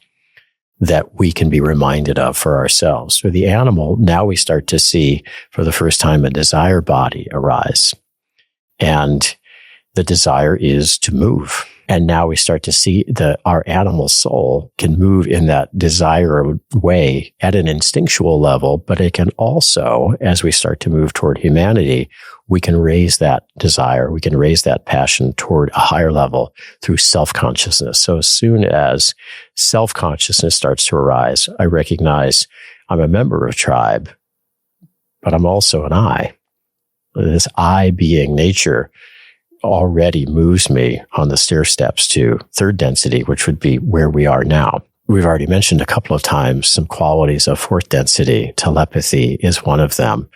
that we can be reminded of for ourselves. For the animal, now we start to see for the first time a desire body arise. And the desire is to move. And now we start to see that our animal soul can move in that desire way at an instinctual level, but it can also, as we start to move toward humanity, we can raise that desire, we can raise that passion toward a higher level through self-consciousness. So as soon as self-consciousness starts to arise, I recognize I'm a member of tribe, but I'm also an I. This I being nature already moves me on the stair steps to third density, which would be where we are now. We've already mentioned a couple of times some qualities of fourth density. Telepathy is one of them.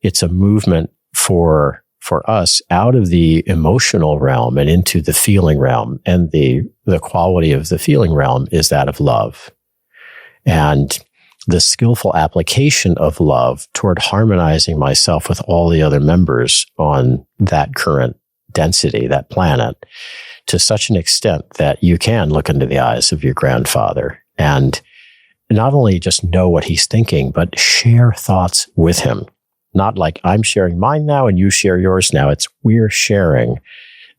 It's a movement for us out of the emotional realm and into the feeling realm. And the quality of the feeling realm is that of love. And the skillful application of love toward harmonizing myself with all the other members on that current density, that planet, to such an extent that you can look into the eyes of your grandfather and not only just know what he's thinking, but share thoughts with him. Not like I'm sharing mine now and you share yours now. It's we're sharing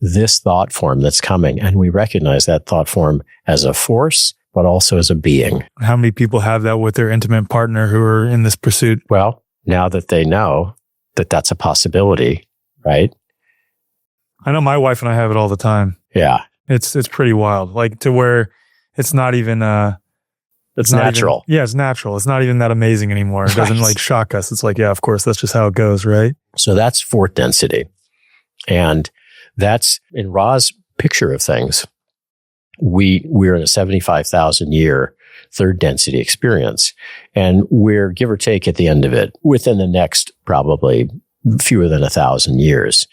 this thought form that's coming, and we recognize that thought form as a force, but also as a being. How many people have that with their intimate partner who are in this pursuit? Well, now that they know that that's a possibility, right? I know my wife and I have it all the time. Yeah. It's pretty wild. Like to where it's not even it's natural. It's natural. It's not even that amazing anymore. It doesn't like shock us. It's like, yeah, of course, that's just how it goes, right? So that's fourth density. And that's in Ra's picture of things. We're in a 75,000 year third density experience. And we're, give or take, at the end of it, within the next probably fewer than 1,000 years.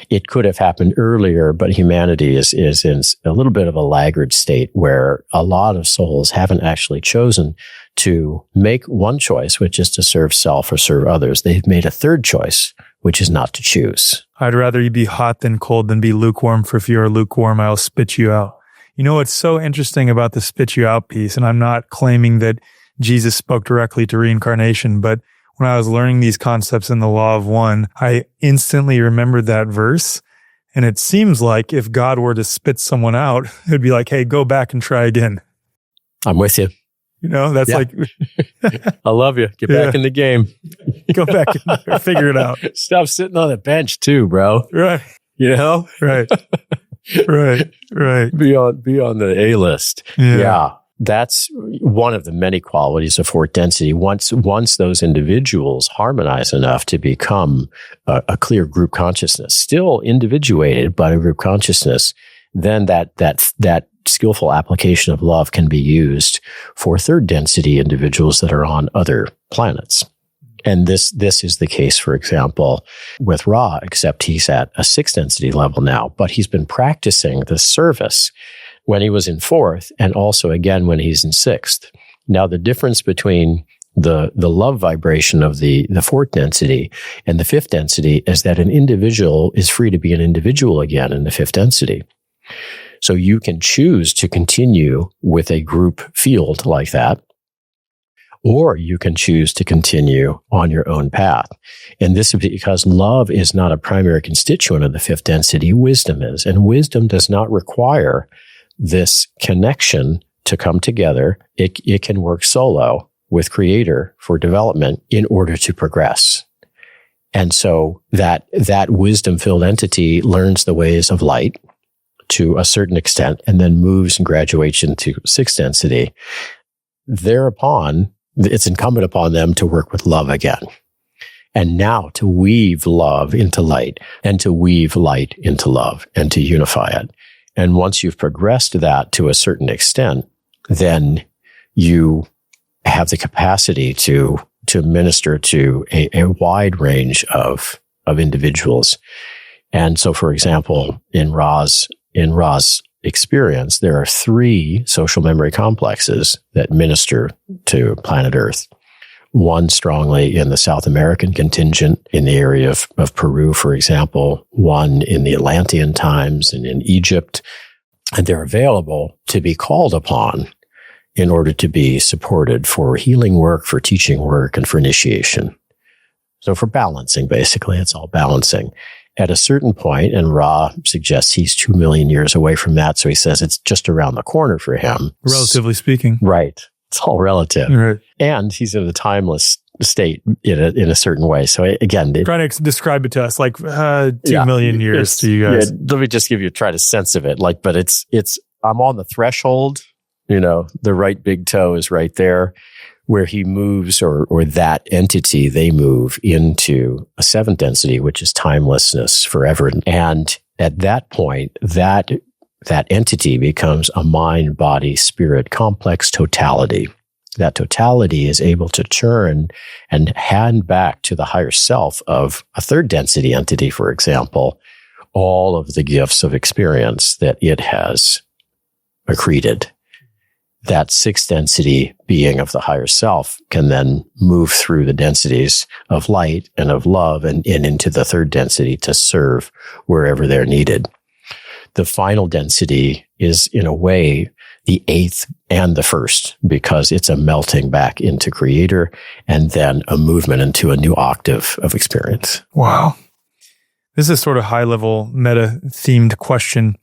It could have happened earlier, but humanity is in a little bit of a laggard state where a lot of souls haven't actually chosen to make one choice, which is to serve self or serve others. They've made a third choice, which is not to choose. I'd rather you be hot than cold than be lukewarm, for if you are lukewarm, I'll spit you out. You know what's so interesting about the spit you out piece, and I'm not claiming that Jesus spoke directly to reincarnation, but when I was learning these concepts in the Law of One, I instantly remembered that verse. And it seems like if God were to spit someone out, it'd be like, hey, go back and try again. I'm with you. You know, that's like, I love you. Get back in the game. Go back in there, figure it out. Stop sitting on the bench too, bro. Right. You know? Right. Right. Be on the A list. Yeah. That's one of the many qualities of fourth density. Once those individuals harmonize enough to become a clear group consciousness, still individuated by a group consciousness, then that skillful application of love can be used for third density individuals that are on other planets. And this is the case, for example, with Ra, except he's at a sixth density level now, but he's been practicing the service when he was in fourth, and also again when he's in sixth. Now, the difference between the love vibration of the fourth density and the fifth density is that an individual is free to be an individual again in the fifth density. So you can choose to continue with a group field like that, or you can choose to continue on your own path. And this is because love is not a primary constituent of the fifth density, wisdom is. And wisdom does not require this connection to come together. It can work solo with Creator for development in order to progress. And so that wisdom-filled entity learns the ways of light to a certain extent and then moves and graduates into sixth density, thereupon, it's incumbent upon them to work with love again. And now to weave love into light and to weave light into love and to unify it. And once you've progressed that to a certain extent, then you have the capacity to minister to a wide range of individuals. And so, for example, in Ra's experience, there are 3 social memory complexes that minister to planet Earth. One strongly in the South American contingent in the area of Peru, for example, one in the Atlantean times and in Egypt. And they're available to be called upon in order to be supported for healing work, for teaching work, and for initiation. So for balancing, basically, it's all balancing. At a certain point, and Ra suggests he's 2 million years away from that, so he says it's just around the corner for him. Relatively speaking. Right. It's all relative. Right. And he's in a timeless state in a certain way. So again, trying to describe it to us like 2 million years to you guys. Yeah, let me just try to sense of it. But it's I'm on the threshold, the right big toe is right there where he moves or that entity, they move into a 7th density, which is timelessness forever. And at that point, that entity becomes a mind, body, spirit complex totality. That totality is able to churn and hand back to the higher self of a 3rd density entity, for example, all of the gifts of experience that it has accreted. That 6th density being of the higher self can then move through the densities of light and of love and into the 3rd density to serve wherever they're needed. The final density is, in a way, the 8th and the 1st, because it's a melting back into creator and then a movement into a new octave of experience. Wow. This is a sort of high-level meta-themed question.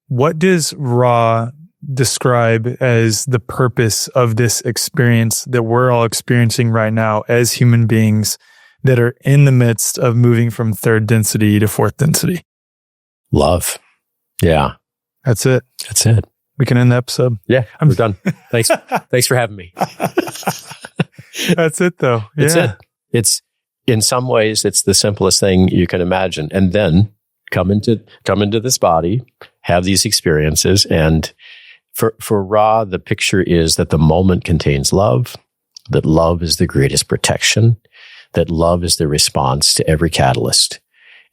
What does Ra describe as the purpose of this experience that we're all experiencing right now as human beings that are in the midst of moving from 3rd density to 4th density? Love. Yeah. That's it. That's it. We can end the episode. Yeah, we're done. Thanks. Thanks for having me. That's it, though. That's it. It's, in some ways, it's the simplest thing you can imagine. And then come into this body, have these experiences. And for Ra, the picture is that the moment contains love, that love is the greatest protection, that love is the response to every catalyst,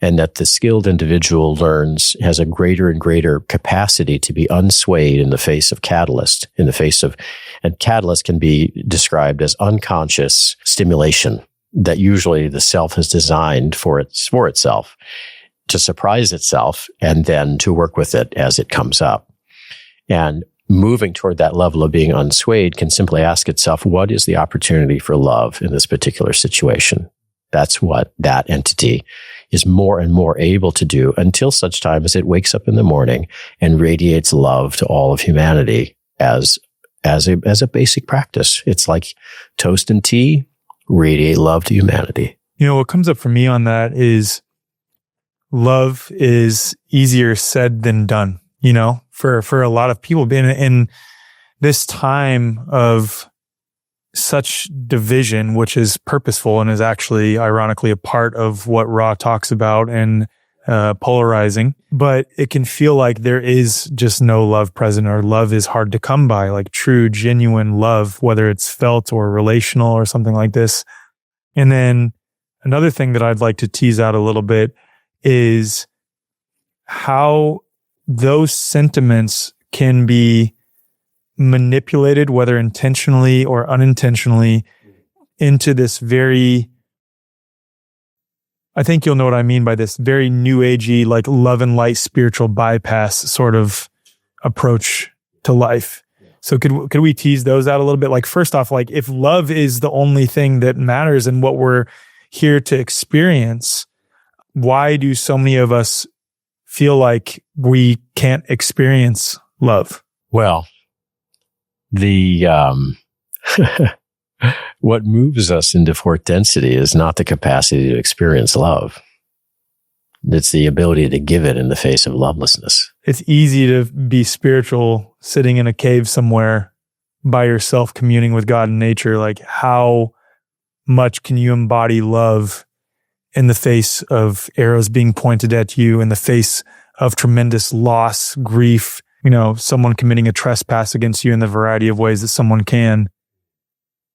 and that the skilled individual has a greater and greater capacity to be unswayed in the face of catalyst, and catalyst can be described as unconscious stimulation that usually the self has designed for itself to surprise itself and then to work with it as it comes up. And moving toward that level of being unswayed can simply ask itself, what is the opportunity for love in this particular situation? That's what that entity is more and more able to do until such time as it wakes up in the morning and radiates love to all of humanity as a basic practice. It's like toast and tea, radiate love to humanity. What comes up for me on that is love is easier said than done, for a lot of people being in this time of such division, which is purposeful and is actually ironically a part of what Ra talks about and polarizing. But it can feel like there is just no love present, or love is hard to come by, like true, genuine love, whether it's felt or relational or something like this. And then another thing that I'd like to tease out a little bit is how those sentiments can be manipulated, whether intentionally or unintentionally, into this very, I think you'll know what I mean by this, very new agey, like love and light spiritual bypass sort of approach to life. So could we tease those out a little bit? Like, first off, like if love is the only thing that matters and what we're here to experience, why do so many of us feel like we can't experience love? Well, what moves us into 4th density is not the capacity to experience love. It's the ability to give it in the face of lovelessness. It's easy to be spiritual sitting in a cave somewhere by yourself, communing with God and nature. Like, how much can you embody love in the face of arrows being pointed at you, in the face of tremendous loss, grief, someone committing a trespass against you in the variety of ways that someone can?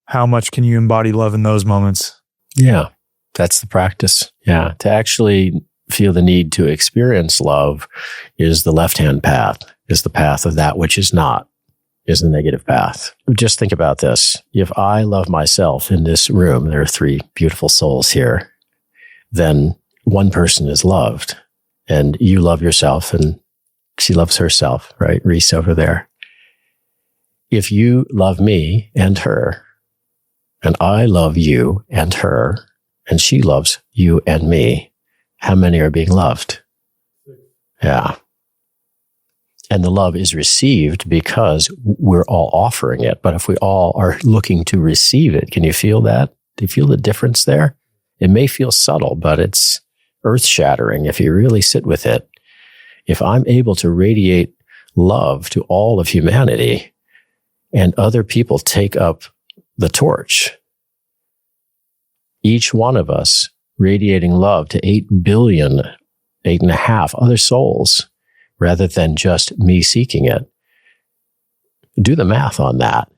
How much can you embody love in those moments? Yeah, that's the practice. Yeah, to actually feel the need to experience love is the left-hand path, is the path of that which is not, is the negative path. Just think about this. If I love myself in this room, there are 3 beautiful souls here, then one person is loved, and you love yourself and she loves herself, right? Reese over there. If you love me and her, and I love you and her, and she loves you and me, how many are being loved? Yeah. And the love is received because we're all offering it. But if we all are looking to receive it, can you feel that? Do you feel the difference there? It may feel subtle, but it's earth-shattering if you really sit with it. If I'm able to radiate love to all of humanity and other people take up the torch, each one of us radiating love to 8 billion, 8.5 other souls, rather than just me seeking it. Do the math on that,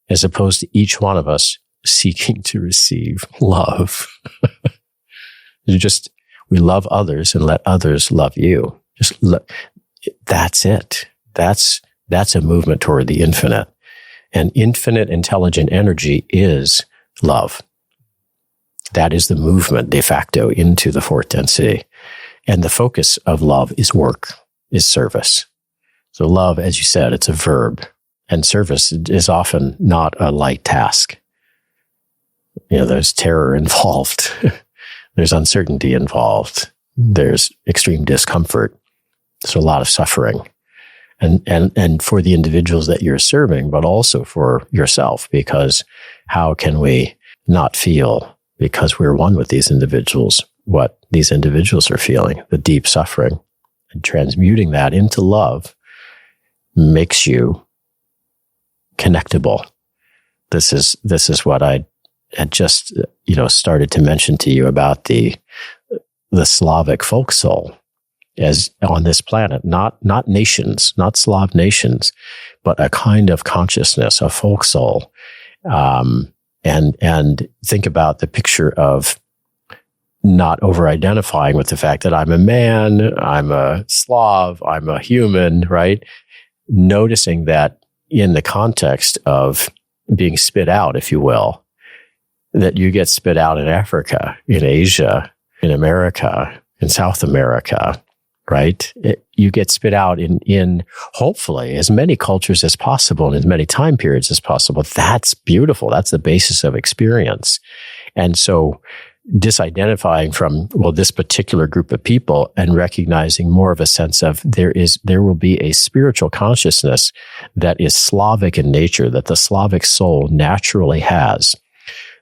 as opposed to each one of us seeking to receive love. We love others and let others love you. That's it. That's a movement toward the infinite. And infinite intelligent energy is love. That is the movement de facto into the 4th density. And the focus of love is work, is service. So love, as you said, it's a verb. And service is often not a light task. There's terror involved. There's uncertainty involved. There's extreme discomfort. There's a lot of suffering. And for the individuals that you're serving, but also for yourself, because how can we not feel, because we're one with these individuals, what these individuals are feeling, the deep suffering, and transmuting that into love makes you connectable. This is what I had just, started to mention to you about the Slavic folk soul as on this planet, not nations, not Slav nations, but a kind of consciousness, a folk soul. And think about the picture of not over-identifying with the fact that I'm a man, I'm a Slav, I'm a human, right? Noticing that in the context of being spit out, if you will, that you get spit out in Africa, in Asia, in America, in South America, right? You get spit out in hopefully as many cultures as possible and as many time periods as possible. That's beautiful. That's the basis of experience. And so disidentifying from, this particular group of people and recognizing more of a sense of there will be a spiritual consciousness that is Slavic in nature, that the Slavic soul naturally has,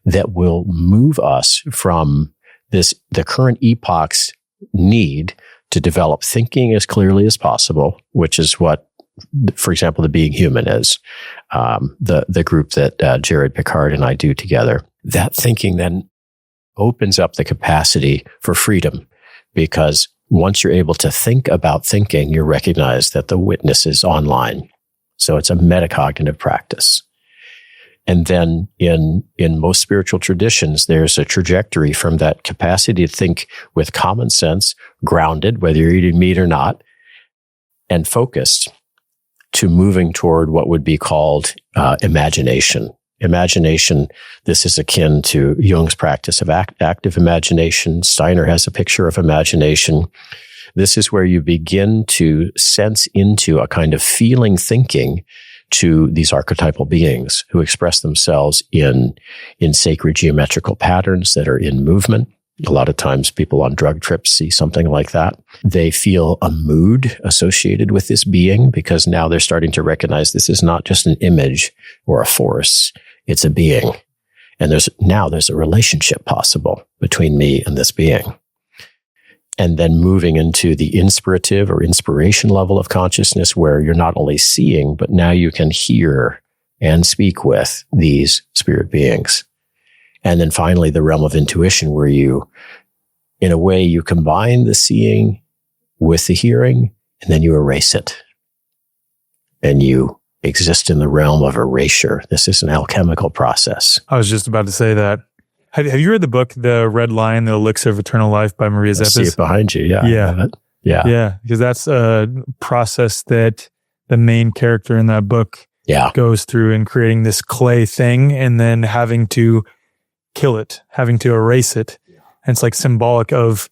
that will move us from the current epoch's need to develop thinking as clearly as possible, which is what, for example, the Being Human is, the group that Jared Picard and I do together. That thinking then opens up the capacity for freedom, because once you're able to think about thinking, you recognize that the witness is online. So it's a metacognitive practice. And then in most spiritual traditions, there's a trajectory from that capacity to think with common sense, grounded, whether you're eating meat or not, and focused, to moving toward what would be called imagination. Imagination, this is akin to Jung's practice of active imagination. Steiner has a picture of imagination. This is where you begin to sense into a kind of feeling thinking to these archetypal beings who express themselves in sacred geometrical patterns that are in movement. A lot of times people on drug trips see something like that. They feel a mood associated with this being, because now they're starting to recognize this is not just an image or a force, it's a being. And there's a relationship possible between me and this being. and then moving into the inspirative or inspiration level of consciousness, where you're not only seeing, but now you can hear and speak with these spirit beings. And then finally, the realm of intuition, where you, in a way, you combine the seeing with the hearing, and then you erase it. And you exist in the realm of erasure. This is an alchemical process. I was just about to say that. Have you read the book, The Red Lion, The Elixir of Eternal Life by Maria Zepes? I see it behind you. Yeah. Yeah. Yeah. Because that's a process that the main character in that book goes through in creating this clay thing and then having to kill it, having to erase it. And it's like symbolic of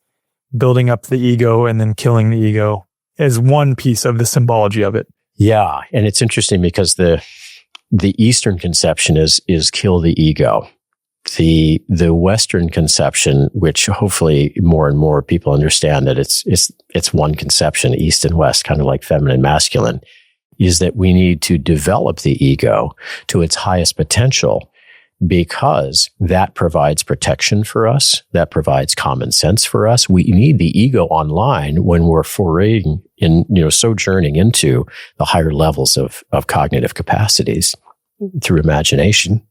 building up the ego and then killing the ego as one piece of the symbology of it. Yeah. And it's interesting because the Eastern conception is kill the ego. The Western conception, which hopefully more and more people understand that it's one conception, East and West, kind of like feminine, masculine, is that we need to develop the ego to its highest potential, because that provides protection for us. That provides common sense for us. We need the ego online when we're foraying in, sojourning into the higher levels of cognitive capacities through imagination.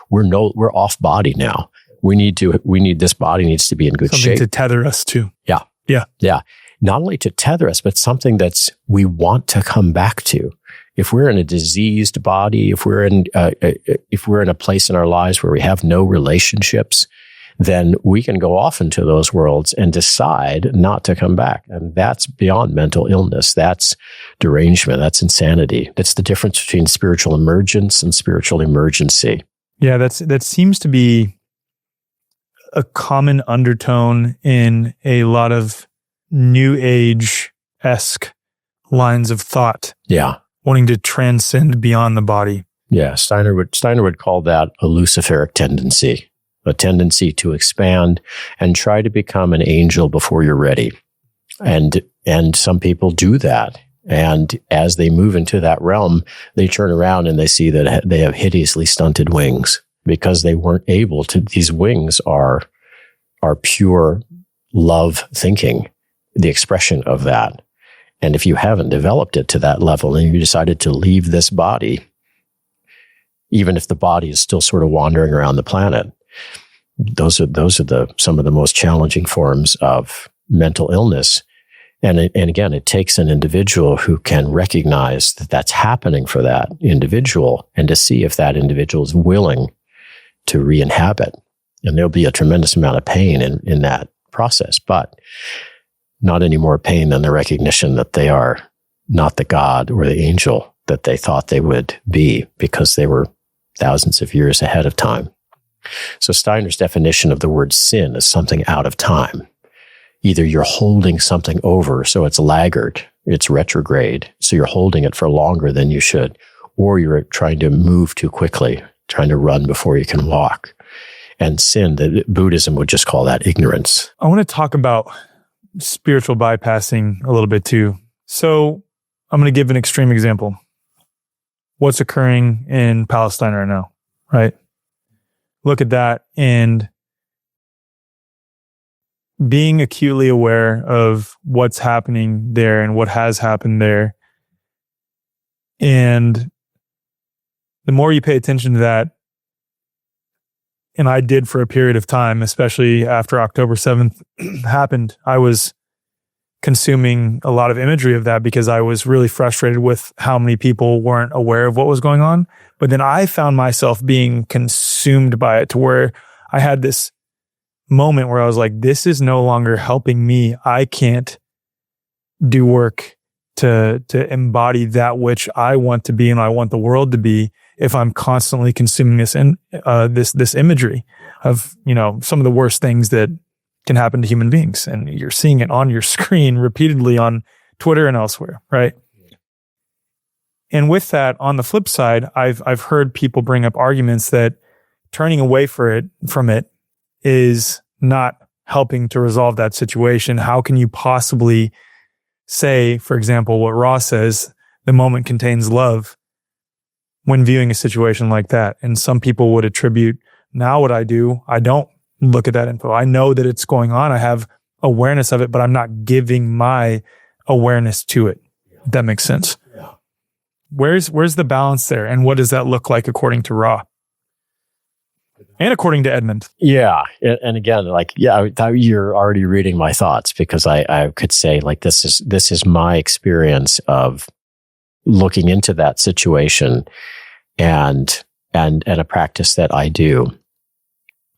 We're off body now. This body needs to be in good shape. Something to tether us to. Yeah. Yeah. Yeah. Not only to tether us, but something we want to come back to. If we're in a diseased body, if we're in a place in our lives where we have no relationships, then we can go off into those worlds and decide not to come back. And that's beyond mental illness. That's derangement. That's insanity. That's the difference between spiritual emergence and spiritual emergency. Yeah, that seems to be a common undertone in a lot of New Age-esque lines of thought. Yeah. Wanting to transcend beyond the body. Yeah, Steiner would call that a Luciferic tendency, a tendency to expand and try to become an angel before you're ready. And some people do that. And as they move into that realm, they turn around and they see that they have hideously stunted wings because they weren't able to. These wings are pure love thinking, the expression of that. And if you haven't developed it to that level and you decided to leave this body, even if the body is still sort of wandering around the planet, those are some of the most challenging forms of mental illness. And again, it takes an individual who can recognize that that's happening for that individual and to see if that individual is willing to re-inhabit. And there'll be a tremendous amount of pain in that process, but not any more pain than the recognition that they are not the God or the angel that they thought they would be, because they were thousands of years ahead of time. So Steiner's definition of the word sin is something out of time. Either you're holding something over, so it's laggard, it's retrograde, so you're holding it for longer than you should, or you're trying to move too quickly, trying to run before you can walk. And sin, Buddhism would just call that ignorance. I want to talk about spiritual bypassing a little bit too. So I'm going to give an extreme example. What's occurring in Palestine right now, right? Look at that, and being acutely aware of what's happening there and what has happened there. And the more you pay attention to that, and I did for a period of time, especially after October 7th happened, I was consuming a lot of imagery of that because I was really frustrated with how many people weren't aware of what was going on. But then I found myself being consumed by it to where I had this moment where I was like, this is no longer helping me. I can't do work to embody that which I want to be and I want the world to be if I'm constantly consuming this imagery of, some of the worst things that can happen to human beings. And you're seeing it on your screen repeatedly on Twitter and elsewhere, right? And with that, on the flip side, I've heard people bring up arguments that turning away from it is not helping to resolve that situation. How can you possibly say, for example, what Ross says, the moment contains love, when viewing a situation like that? And some people would attribute, now what I do, I don't look at that info. I know that it's going on. I have awareness of it, but I'm not giving my awareness to it. If that makes sense. Yeah. Where's the balance there? And what does that look like according to Ra? And according to Edmund? Yeah. And again, like, you're already reading my thoughts, because I could say, like, this is my experience of looking into that situation and a practice that I do.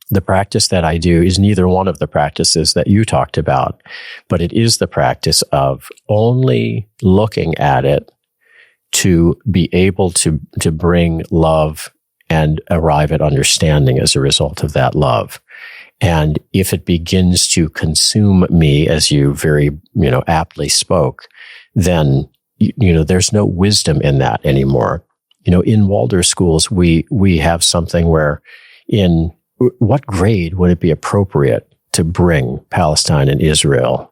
The practice that I do is neither one of the practices that you talked about, but it is the practice of only looking at it to be able to bring love and arrive at understanding as a result of that love. And if it begins to consume me, as you very, aptly spoke, then, there's no wisdom in that anymore. In Waldorf schools, we have something where in what grade would it be appropriate to bring Palestine and Israel?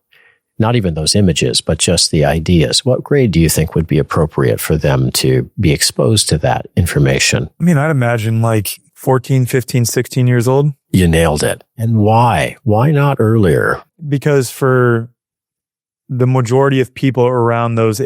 Not even those images, but just the ideas. What grade do you think would be appropriate for them to be exposed to that information? I mean, I'd imagine like 14, 15, 16 years old. You nailed it. And why? Why not earlier? Because for the majority of people around those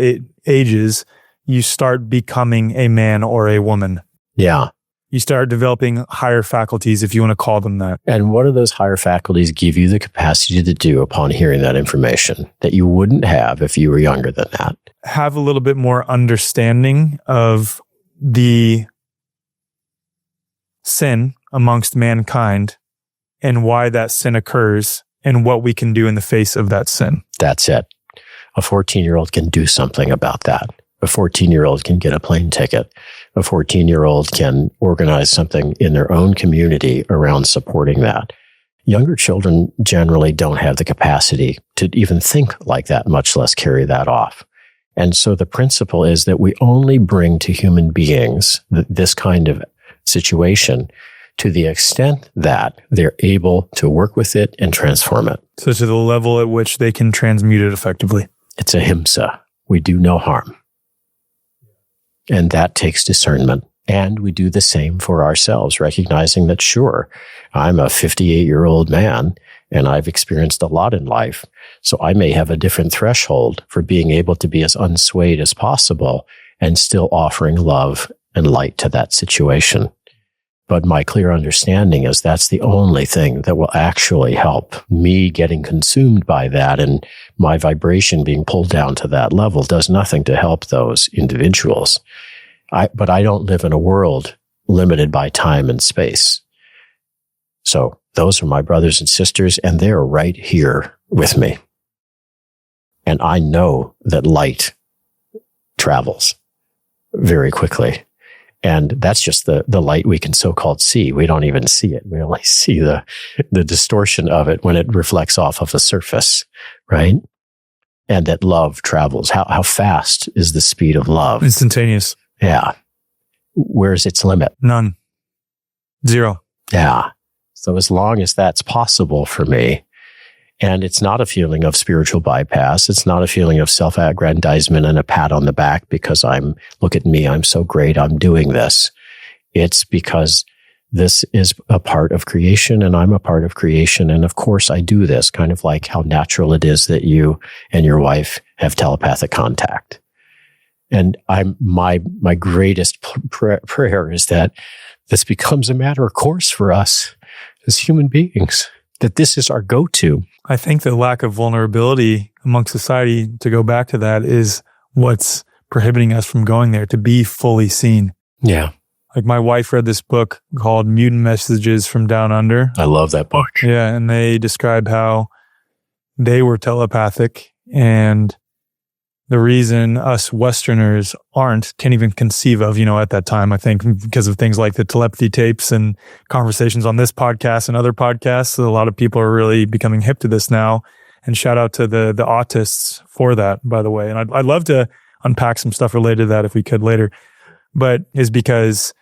ages, you start becoming a man or a woman. Yeah. You start developing higher faculties, if you want to call them that. And what do those higher faculties give you the capacity to do upon hearing that information that you wouldn't have if you were younger than that? Have a little bit more understanding of the sin amongst mankind and why that sin occurs and what we can do in the face of that sin. That's it. A 14-year-old can do something about that. A 14-year-old can get a plane ticket. A 14-year-old can organize something in their own community around supporting that. Younger children generally don't have the capacity to even think like that, much less carry that off. And so the principle is that we only bring to human beings this kind of situation to the extent that they're able to work with it and transform it. So to the level at which they can transmute it effectively. It's ahimsa. We do no harm. And that takes discernment. And we do the same for ourselves, recognizing that, sure, I'm a 58-year-old man and I've experienced a lot in life. So I may have a different threshold for being able to be as unswayed as possible and still offering love and light to that situation. But my clear understanding is that's the only thing that will actually help. Me getting consumed by that and my vibration being pulled down to that level does nothing to help those individuals. But I don't live in a world limited by time and space. So those are my brothers and sisters, and they're right here with me. And I know that light travels very quickly. And that's just the light we can so-called see. We don't even see it. We only see the distortion of it when it reflects off of the surface, right? And that love travels. How fast is the speed of love? Instantaneous. Yeah. Where's its limit? None. Zero. Yeah. So as long as that's possible for me, and it's not a feeling of spiritual bypass, it's not a feeling of self-aggrandizement and a pat on the back because look at me, I'm so great, I'm doing this. It's because this is a part of creation and I'm a part of creation. And of course I do this, kind of like how natural it is that you and your wife have telepathic contact. And my greatest prayer is that this becomes a matter of course for us as human beings, that this is our go-to. I think the lack of vulnerability amongst society, to go back to that, is what's prohibiting us from going there, to be fully seen. Yeah. Like my wife read this book called Mutant Messages from Down Under. I love that book. Yeah. And they describe how they were telepathic, and the reason us Westerners can't even conceive of, at that time, I think because of things like the telepathy tapes and conversations on this podcast and other podcasts, a lot of people are really becoming hip to this now. And shout out to the autists for that, by the way. And I'd love to unpack some stuff related to that if we could later, but is because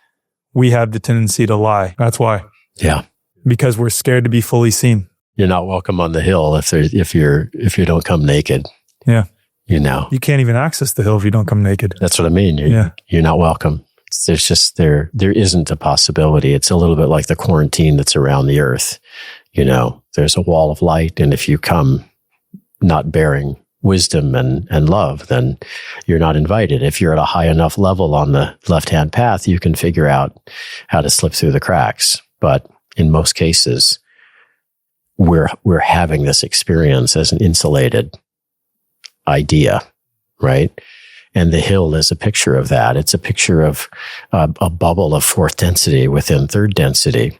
we have the tendency to lie. That's why. Yeah. Because we're scared to be fully seen. You're not welcome on the hill if you don't come naked. Yeah. You can't even access the hill if you don't come naked. That's what I mean. You're not welcome. There's just, there isn't a possibility. It's a little bit like the quarantine that's around the earth. There's a wall of light. And if you come not bearing wisdom and love, then you're not invited. If you're at a high enough level on the left-hand path, you can figure out how to slip through the cracks. But in most cases, we're having this experience as an insulated idea, right? And the hill is a picture of that. It's a picture of a bubble of fourth density within third density,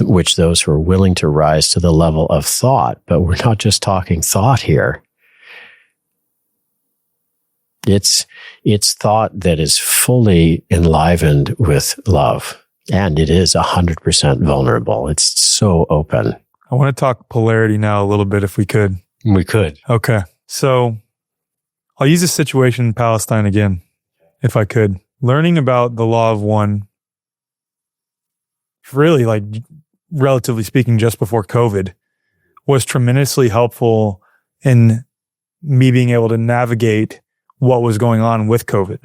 which those who are willing to rise to the level of thought, but we're not just talking thought here. It's thought that is fully enlivened with love, and it is 100% vulnerable. It's so open. I want to talk polarity now a little bit if we could. We could. Okay. So I'll use a situation in Palestine again, if I could. Learning about the law of one, really, like, relatively speaking, just before COVID, was tremendously helpful in me being able to navigate what was going on with COVID.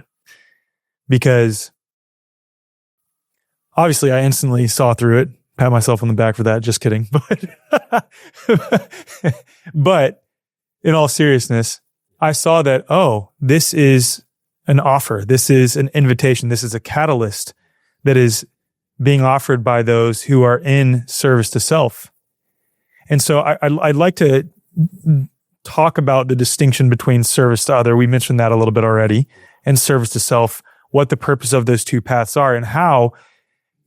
Because obviously I instantly saw through it, pat myself on the back for that, just kidding. But in all seriousness, I saw that, oh, this is an offer. This is an invitation. This is a catalyst that is being offered by those who are in service to self. And so I'd like to talk about the distinction between service to other. We mentioned that a little bit already, and service to self, what the purpose of those two paths are, and how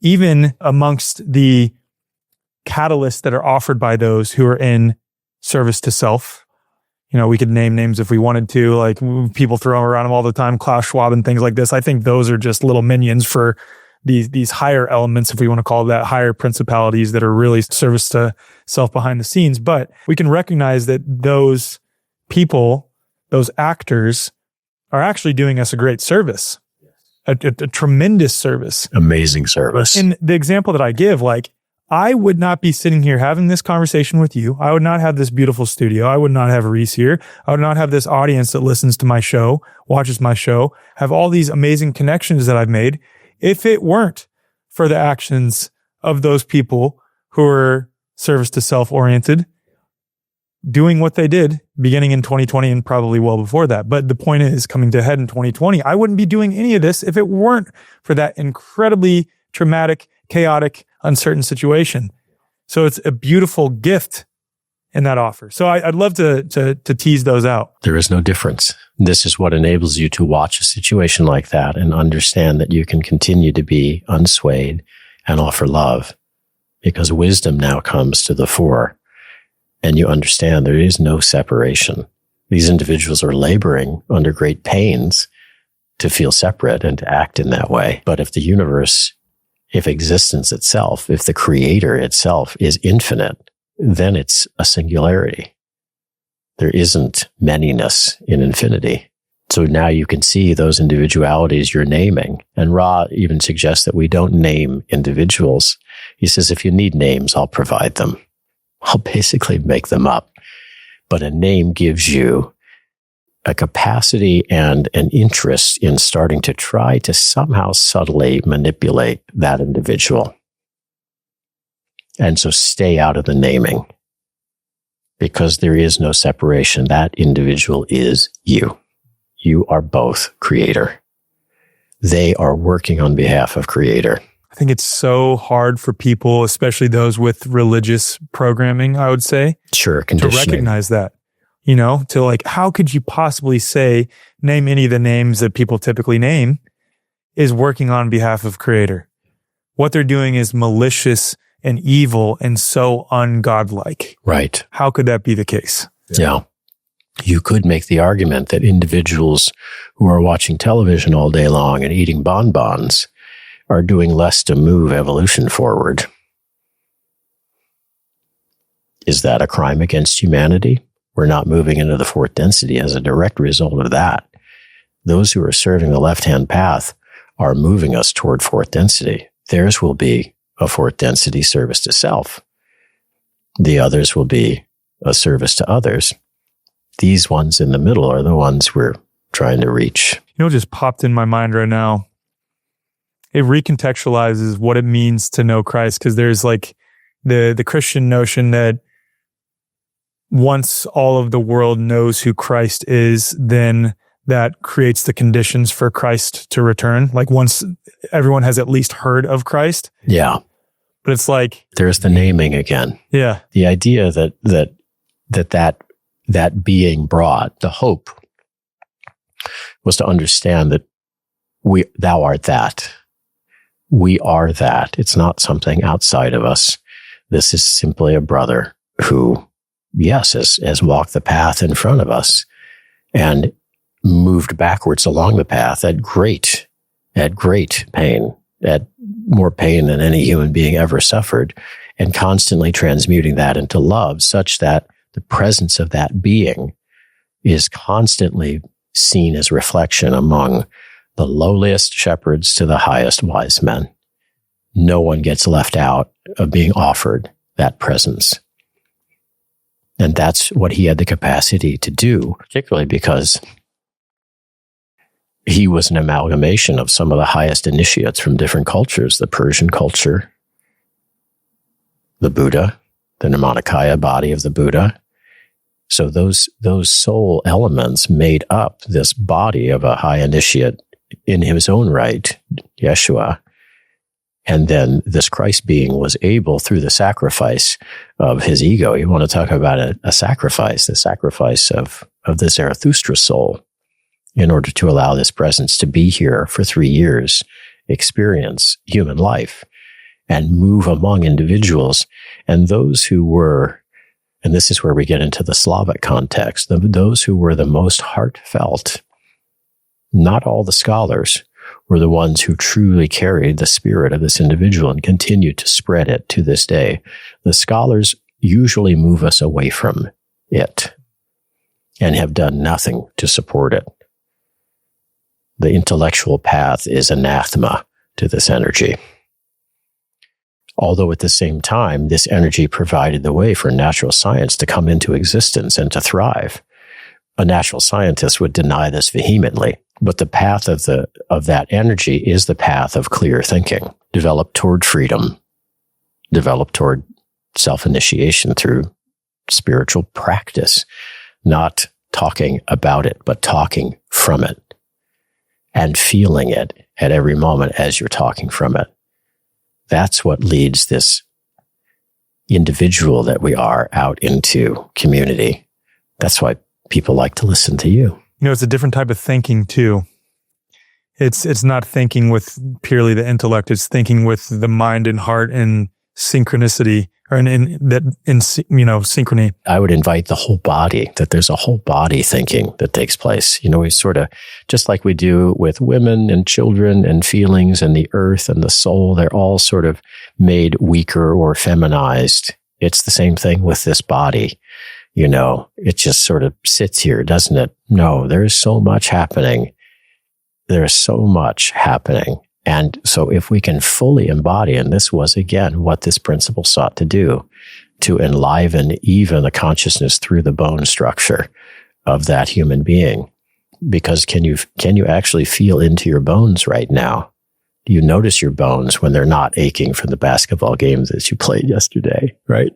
even amongst the catalysts that are offered by those who are in service to self, you know, we could name names if we wanted to, like people throw around them all the time, Klaus Schwab and things like this. I think those are just little minions for these higher elements, if we want to call that, higher principalities that are really service to self behind the scenes. But we can recognize that those people, those actors, are actually doing us a great service, a tremendous service. Amazing service. And the example that I give, like, I would not be sitting here having this conversation with you. I would not have this beautiful studio. I would not have Reese here. I would not have this audience that listens to my show, watches my show, have all these amazing connections that I've made, if it weren't for the actions of those people who are service to self-oriented, doing what they did beginning in 2020 and probably well before that. But the point is, coming to a head in 2020, I wouldn't be doing any of this if it weren't for that incredibly traumatic, chaotic, uncertain situation. So it's a beautiful gift in that offer. So I'd love to tease those out. There is no difference. This is what enables you to watch a situation like that and understand that you can continue to be unswayed and offer love, because wisdom now comes to the fore and you understand there is no separation. These individuals are laboring under great pains to feel separate and to act in that way. But if the universe, if existence itself, if the creator itself is infinite, then it's a singularity. There isn't manyness in infinity. So now you can see those individualities you're naming. And Ra even suggests that we don't name individuals. He says, if you need names, I'll provide them. I'll basically make them up. But a name gives you a capacity and an interest in starting to try to somehow subtly manipulate that individual. And so stay out of the naming, because there is no separation. That individual is you. You are both creator. They are working on behalf of creator. I think it's so hard for people, especially those with religious programming, I would say, Sure, to recognize that, you know, to like, how could you possibly say, name any of the names that people typically name, is working on behalf of creator. What they're doing is malicious and evil and so ungodlike. Right. How could that be the case? Yeah. You could make the argument that individuals who are watching television all day long and eating bonbons are doing less to move evolution forward. Is that a crime against humanity? We're not moving into the fourth density as a direct result of that. Those who are serving the left-hand path are moving us toward fourth density. Theirs will be a fourth density service to self. The others will be a service to others. These ones in the middle are the ones we're trying to reach. You know what just popped in my mind right now? It recontextualizes what it means to know Christ, because there's like the Christian notion that once all of the world knows who Christ is, then that creates the conditions for Christ to return. Like once everyone has at least heard of Christ. Yeah. But it's like, there's the naming again. Yeah. The idea that being brought, the hope was to understand that thou art that. We are that. It's not something outside of us. This is simply a brother who, yes, has walked the path in front of us and moved backwards along the path at great pain, at more pain than any human being ever suffered, and constantly transmuting that into love, such that the presence of that being is constantly seen as reflection among the lowliest shepherds to the highest wise men. No one gets left out of being offered that presence. And that's what he had the capacity to do, particularly because he was an amalgamation of some of the highest initiates from different cultures, the Persian culture, the Buddha, the Nirmanakaya body of the Buddha. So those soul elements made up this body of a high initiate in his own right, Yeshua. And then this Christ being was able, through the sacrifice of his ego, you want to talk about a sacrifice, the sacrifice of the Zarathustra soul, in order to allow this presence to be here for 3 years, experience human life, and move among individuals. And those who were, and this is where we get into the Slavic context, those who were the most heartfelt, not all the scholars, were the ones who truly carried the spirit of this individual and continue to spread it to this day. The scholars usually move us away from it and have done nothing to support it. The intellectual path is anathema to this energy. Although at the same time, this energy provided the way for natural science to come into existence and to thrive. A natural scientist would deny this vehemently, but the path of that energy is the path of clear thinking, developed toward freedom, developed toward self-initiation through spiritual practice, not talking about it, but talking from it and feeling it at every moment as you're talking from it. That's what leads this individual that we are out into community. That's why people like to listen to you. You know, it's a different type of thinking too. It's not thinking with purely the intellect. It's thinking with the mind and heart and synchronicity, or synchrony. I would invite the whole body, that there's a whole body thinking that takes place. You know, we sort of, just like we do with women and children and feelings and the earth and the soul, they're all sort of made weaker or feminized. It's the same thing with this body. You know, it just sort of sits here, doesn't it? No, there's so much happening. There's so much happening. And so if we can fully embody, and this was, again, what this principle sought to do, to enliven even the consciousness through the bone structure of that human being. Because can you actually feel into your bones right now? Do you notice your bones when they're not aching from the basketball game that you played yesterday, right?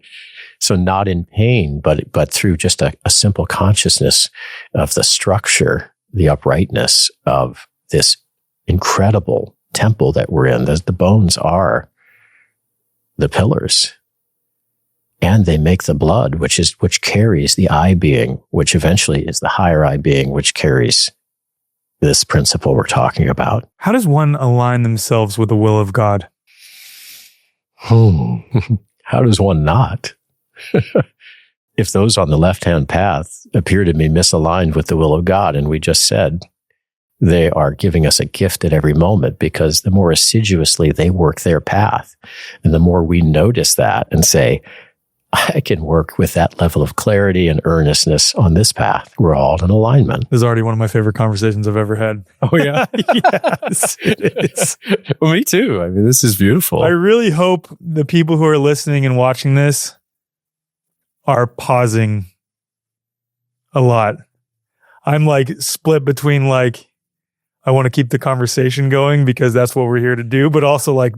So not in pain, but through just a simple consciousness of the structure, the uprightness of this incredible temple that we're in. The bones are the pillars, and they make the blood, which carries the I being, which eventually is the higher I being, which carries this principle we're talking about. How does one align themselves with the will of God? How does one not? If those on the left-hand path appear to be misaligned with the will of God, and we just said they are giving us a gift at every moment, because the more assiduously they work their path, and the more we notice that and say, I can work with that level of clarity and earnestness on this path. We're all in alignment. This is already one of my favorite conversations I've ever had. Oh, yeah? Yes, it is. Well, me too. I mean, this is beautiful. I really hope the people who are listening and watching this are pausing a lot. I'm like split between like, I want to keep the conversation going because that's what we're here to do, but also like,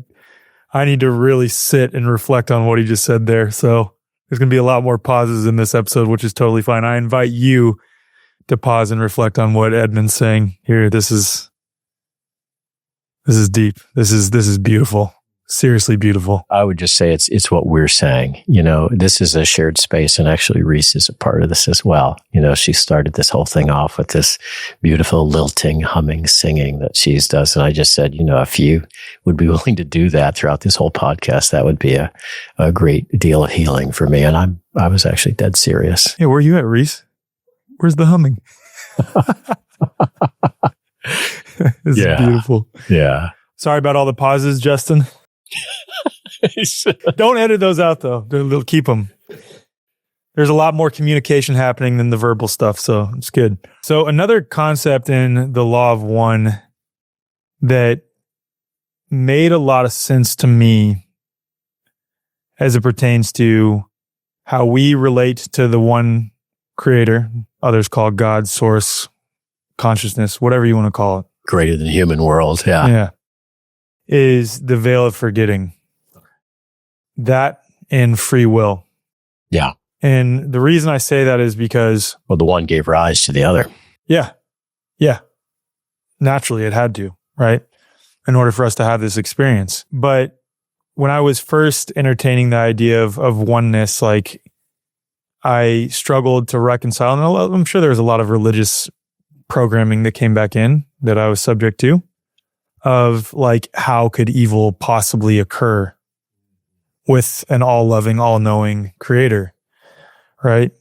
I need to really sit and reflect on what he just said there. So There's going to be a lot more pauses in this episode, which is totally fine. I invite you to pause and reflect on what Edmund's saying here. This is deep. This is beautiful. Seriously beautiful. I would just say it's what we're saying. You know, this is a shared space, and actually Reese is a part of this as well. You know, she started this whole thing off with this beautiful lilting, humming, singing that she does. And I just said, you know, if you would be willing to do that throughout this whole podcast, that would be a great deal of healing for me. And I was actually dead serious. Yeah, where are you at, Reese? Where's the humming? This is beautiful. Yeah. Sorry about all the pauses, Justin. Don't edit those out, though. They'll keep them. There's a lot more communication happening than the verbal stuff, so it's good. So another concept in the Law of One that made a lot of sense to me as it pertains to how we relate to the one creator, others call God, source, consciousness, whatever you want to call it. Greater than human world, yeah. Yeah. Is the veil of forgetting. That and free will. Yeah. And the reason I say that is because... Well, the one gave rise to the other. Yeah. Yeah. Naturally, it had to, right? In order for us to have this experience. But when I was first entertaining the idea of oneness, like, I struggled to reconcile, and I'm sure there was a lot of religious programming that came back in that I was subject to, of like, how could evil possibly occur with an all-loving, all-knowing creator, right?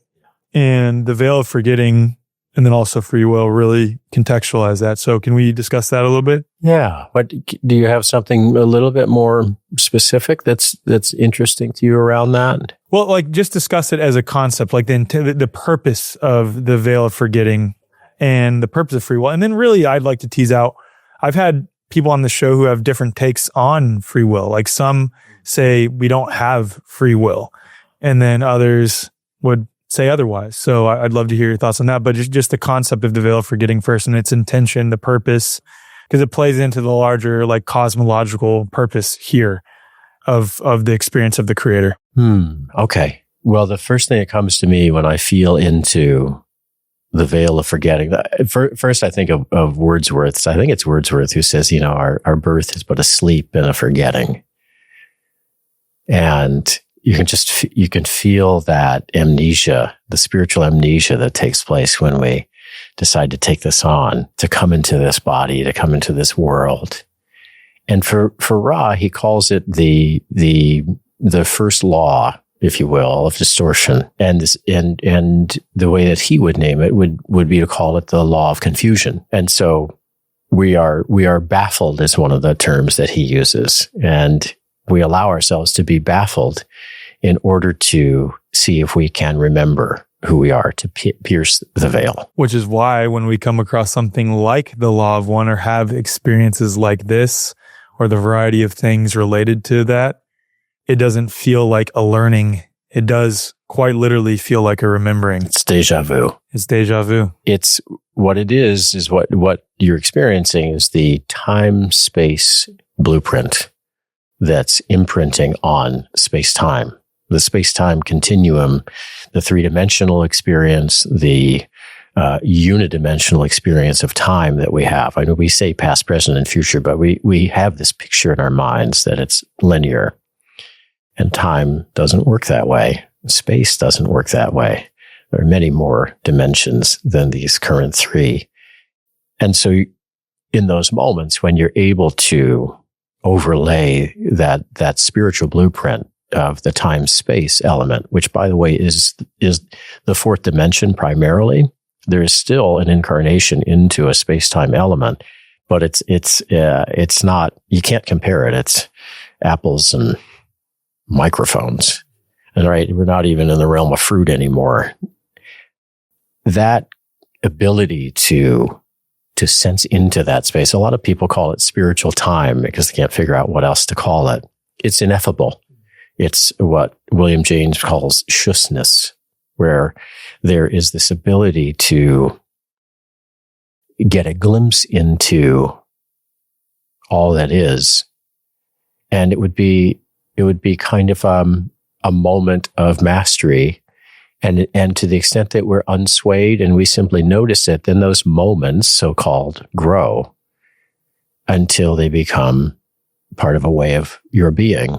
And the veil of forgetting, and then also free will, really contextualize that. So can we discuss that a little bit? Yeah. But do you have something a little bit more specific that's interesting to you around that? Well, like, just discuss it as a concept, like the purpose of the veil of forgetting and the purpose of free will. And then really, I'd like to tease out, I've had people on the show who have different takes on free will. Like, some say we don't have free will, and then others would say otherwise. So I'd love to hear your thoughts on that. But just the concept of the veil of forgetting first, and its intention, the purpose, because it plays into the larger, like, cosmological purpose here of the experience of the creator. Okay. Well, the first thing that comes to me when I feel into the veil of forgetting, first I think of Wordsworth. I think it's Wordsworth who says, you know, our birth is but a sleep and a forgetting. And you can feel that amnesia, the spiritual amnesia that takes place when we decide to take this on, to come into this body, to come into this world. And for Ra, he calls it the first law, if you will, of distortion. And the way that he would name it would be to call it the law of confusion. And so we are baffled is one of the terms that he uses. And we allow ourselves to be baffled in order to see if we can remember who we are, to pierce the veil. Which is why when we come across something like the Law of One, or have experiences like this, or the variety of things related to that, it doesn't feel like a learning. It does quite literally feel like a remembering. It's deja vu. It's deja vu. It's what it is what you're experiencing is the time-space blueprint that's imprinting on space-time. The space-time continuum, the three-dimensional experience, the unidimensional experience of time that we have. I know we say past, present, and future, but we have this picture in our minds that it's linear. And time doesn't work that way. Space doesn't work that way. There are many more dimensions than these current three. And so in those moments when you're able to overlay that spiritual blueprint of the time-space element, which, by the way, is the fourth dimension primarily, there is still an incarnation into a space-time element, but it's not, you can't compare it. It's apples and microphones. And right, we're not even in the realm of fruit anymore. That ability to sense into that space, a lot of people call it spiritual time because they can't figure out what else to call it. It's ineffable. It's what William James calls shusness, where there is this ability to get a glimpse into all that is. And it would be kind of a moment of mastery. And to the extent that we're unswayed and we simply notice it, then those moments, so-called, grow until they become part of a way of your being.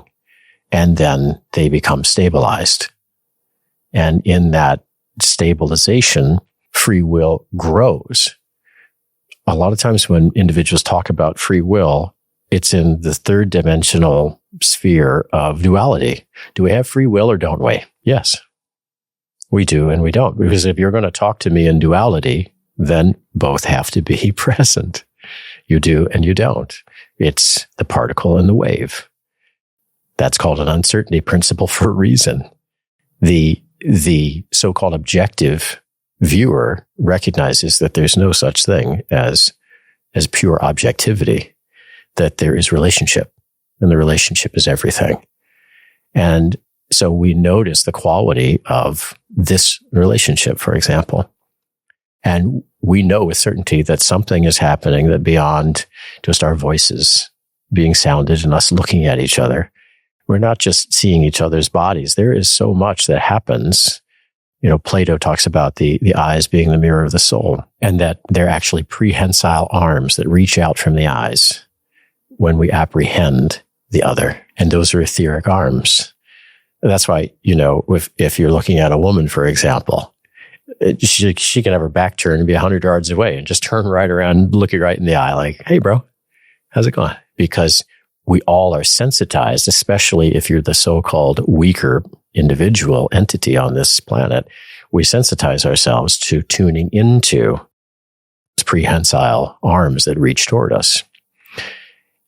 And then they become stabilized. And in that stabilization, free will grows. A lot of times when individuals talk about free will, it's in the third dimensional sphere of duality. Do we have free will or don't we? Yes. We do and we don't. Because if you're going to talk to me in duality, then both have to be present. You do and you don't. It's the particle and the wave. That's called an uncertainty principle for a reason. The so-called objective viewer recognizes that there's no such thing as pure objectivity, that there is relationship, and the relationship is everything. And so we notice the quality of this relationship, for example. And we know with certainty that something is happening that beyond just our voices being sounded and us looking at each other. We're not just seeing each other's bodies. There is so much that happens. Plato talks about the eyes being the mirror of the soul, and that they're actually prehensile arms that reach out from the eyes when we apprehend the other. And those are etheric arms. That's why, if you're looking at a woman, for example, she can have her back turned and be 100 yards away and just turn right around, look you right in the eye like, hey, bro, how's it going? Because we all are sensitized, especially if you're the so-called weaker individual entity on this planet. We sensitize ourselves to tuning into prehensile arms that reach toward us.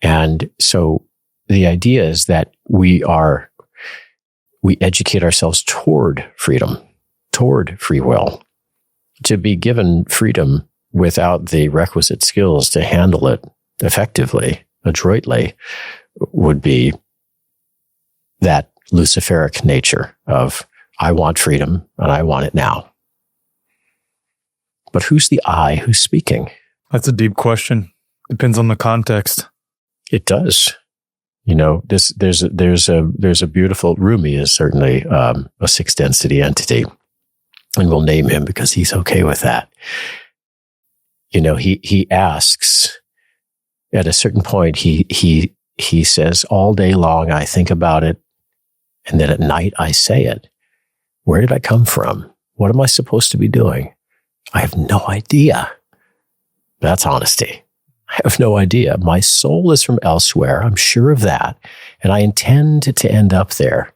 And so the idea is that we educate ourselves toward freedom, toward free will. To be given freedom without the requisite skills to handle it effectively, adroitly, would be that Luciferic nature of, I want freedom and I want it now. But who's the I who's speaking? That's a deep question. Depends on the context. It does. There's a beautiful, Rumi is certainly a sixth density entity, and we'll name him because he's okay with that. He asks at a certain point, he says, all day long I think about it, and then at night I say it. Where did I come from? What am I supposed to be doing? I have no idea. That's honesty. I have no idea. My soul is from elsewhere. I'm sure of that. And I intend to end up there.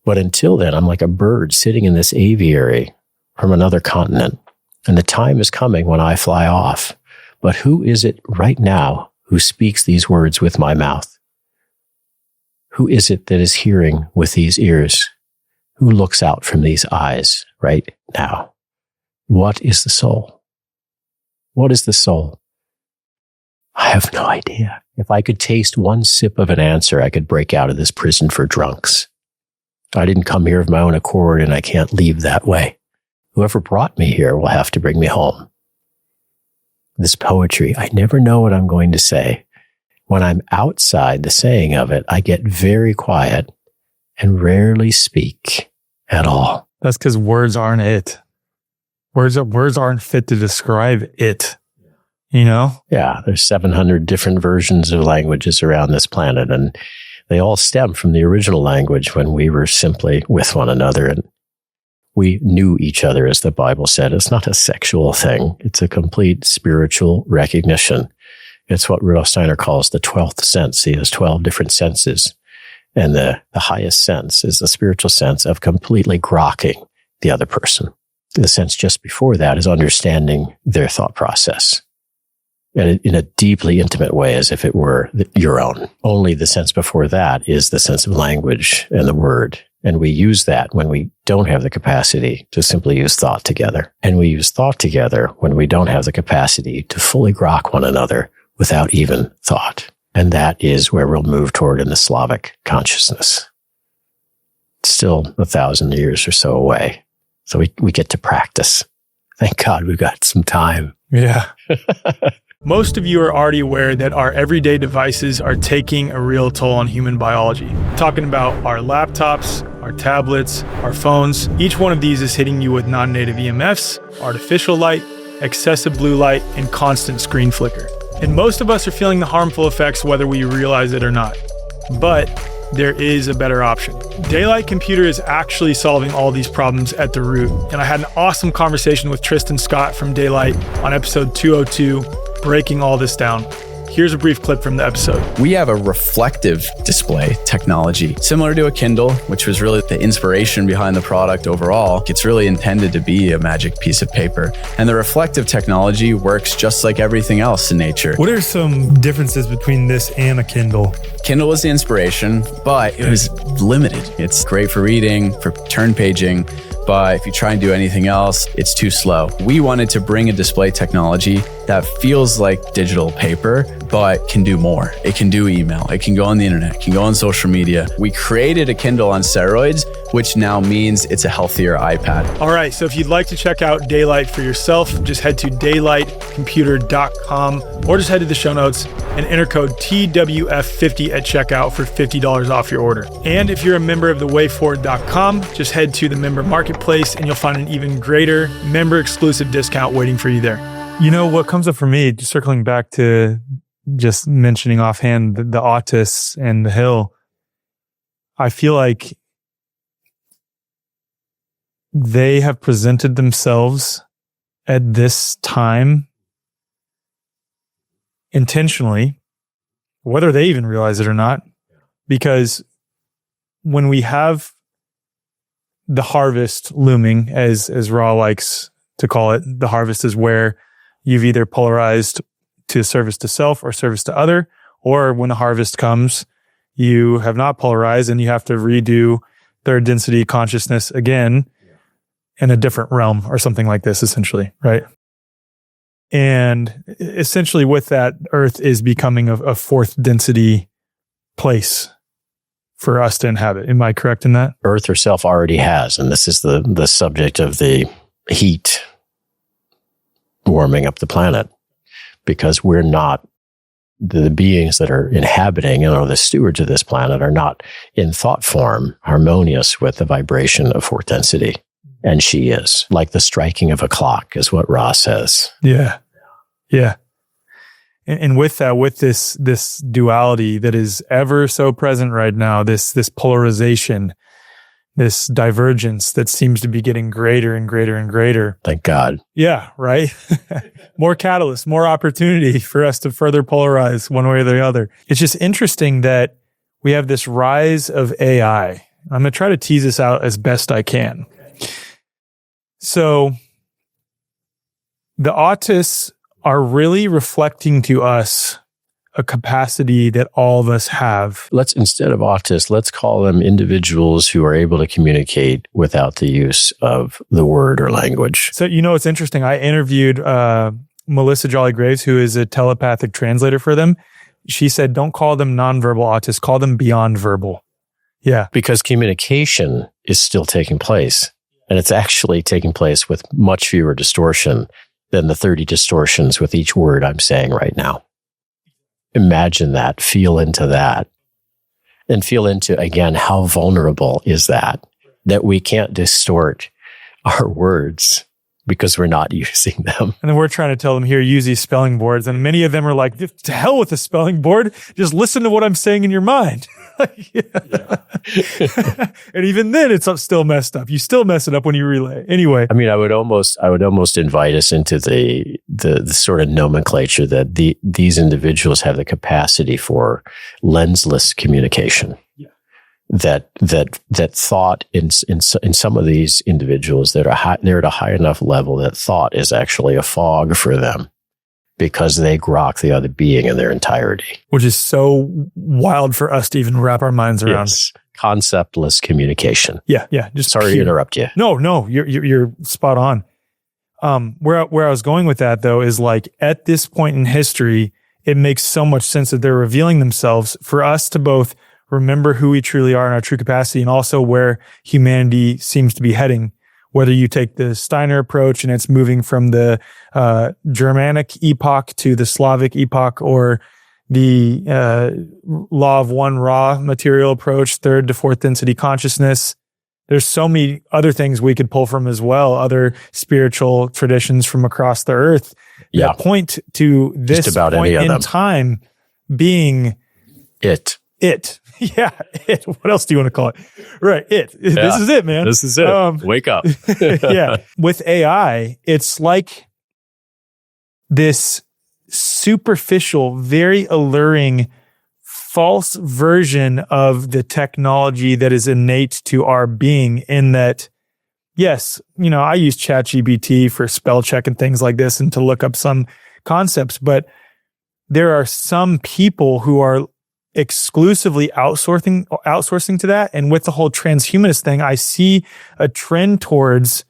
But until then, I'm like a bird sitting in this aviary from another continent. And the time is coming when I fly off. But who is it right now who speaks these words with my mouth? Who is it that is hearing with these ears? Who looks out from these eyes right now? What is the soul? What is the soul? I have no idea. If I could taste one sip of an answer, I could break out of this prison for drunks. I didn't come here of my own accord, and I can't leave that way. Whoever brought me here will have to bring me home. This poetry, I never know what I'm going to say. When I'm outside the saying of it, I get very quiet and rarely speak at all. That's because words aren't it. Words aren't fit to describe it. Yeah, there's 700 different versions of languages around this planet, and they all stem from the original language when we were simply with one another and we knew each other, as the Bible said. It's not a sexual thing. It's a complete spiritual recognition. It's what Rudolf Steiner calls the 12th sense. He has 12 different senses. And the highest sense is the spiritual sense of completely grokking the other person. The sense just before that is understanding their thought process. And in a deeply intimate way, as if it were your own. Only the sense before that is the sense of language and the word. And we use that when we don't have the capacity to simply use thought together. And we use thought together when we don't have the capacity to fully grok one another without even thought. And that is where we'll move toward in the Slavic consciousness. It's still 1,000 years or so away. So we get to practice. Thank God we've got some time. Yeah. Most of you are already aware that our everyday devices are taking a real toll on human biology. I'm talking about our laptops, our tablets, our phones. Each one of these is hitting you with non-native EMFs, artificial light, excessive blue light, and constant screen flicker. And most of us are feeling the harmful effects whether we realize it or not. But there is a better option. Daylight Computer is actually solving all these problems at the root. And I had an awesome conversation with Tristan Scott from Daylight on episode 202, breaking all this down. Here's a brief clip from the episode. We have a reflective display technology similar to a Kindle, which was really the inspiration behind the product overall. It's really intended to be a magic piece of paper. And the reflective technology works just like everything else in nature. What are some differences between this and a Kindle? Kindle was the inspiration, but it was limited. It's great for reading, for turn paging, but if you try and do anything else, it's too slow. We wanted to bring a display technology that feels like digital paper, but can do more. It can do email, it can go on the internet, it can go on social media. We created a Kindle on steroids, which now means it's a healthier iPad. All right, so if you'd like to check out Daylight for yourself, just head to daylightcomputer.com or just head to the show notes and enter code TWF50 at checkout for $50 off your order. And if you're a member of the wayforward.com, just head to the member marketplace and you'll find an even greater member exclusive discount waiting for you there. You know, what comes up for me, just circling back to just mentioning offhand the autists and the hill, I feel like they have presented themselves at this time intentionally, whether they even realize it or not, because when we have the harvest looming, as Ra likes to call it, the harvest is where you've either polarized to service to self or service to other, or when the harvest comes, you have not polarized and you have to redo third density consciousness again in a different realm or something like this, essentially, right? And essentially with that, Earth is becoming a fourth density place for us to inhabit. Am I correct in that? Earth herself already has, and this is the subject of the heat warming up the planet, because we're not, the beings that are inhabiting and are the stewards of this planet are not in thought form harmonious with the vibration of fourth density. And she is, like the striking of a clock is what Ra says. Yeah. Yeah. And with that, with this duality that is ever so present right now, this polarization, this divergence that seems to be getting greater and greater and greater. Thank God. Yeah, right? More catalyst, more opportunity for us to further polarize one way or the other. It's just interesting that we have this rise of AI. I'm going to try to tease this out as best I can. So the autists are really reflecting to us a capacity that all of us have. Let's, instead of autists, let's call them individuals who are able to communicate without the use of the word or language. So, you know, it's interesting. I interviewed Melissa Jolly Graves, who is a telepathic translator for them. She said, don't call them nonverbal autists, call them beyond verbal. Yeah. Because communication is still taking place. And it's actually taking place with much fewer distortion than the 30 distortions with each word I'm saying right now. Imagine that, feel into that, and feel into, again, how vulnerable is that we can't distort our words because we're not using them. And then we're trying to tell them, here, use these spelling boards. And many of them are like, to hell with the spelling board. Just listen to what I'm saying in your mind. And even then, it's still messed up. You still mess it up when you relay. Anyway. I mean, I would almost invite us into the sort of nomenclature that these individuals have the capacity for lensless communication. Yeah. That thought in some of these individuals that are high, they're at a high enough level that thought is actually a fog for them because they grok the other being in their entirety. Which is so wild for us to even wrap our minds around. It's conceptless communication. Yeah. Just sorry to interrupt you. No, you're spot on. Where I was going with that though is like at this point in history, it makes so much sense that they're revealing themselves for us to both remember who we truly are in our true capacity and also where humanity seems to be heading, whether you take the Steiner approach and it's moving from the Germanic epoch to the Slavic epoch, or the law of one raw material approach, third to fourth density consciousness. There's so many other things we could pull from as well, other spiritual traditions from across the earth that point to this just about point any of in them. time being It. Yeah, it. What else do you want to call it? Right, it. Yeah. This is it, man. This is it. Wake up. Yeah. With AI, it's like this superficial, very alluring, false version of the technology that is innate to our being, in that, yes, I use ChatGPT for spell check and things like this and to look up some concepts, but there are some people who are exclusively outsourcing to that. And with the whole transhumanist thing, I see a trend towards,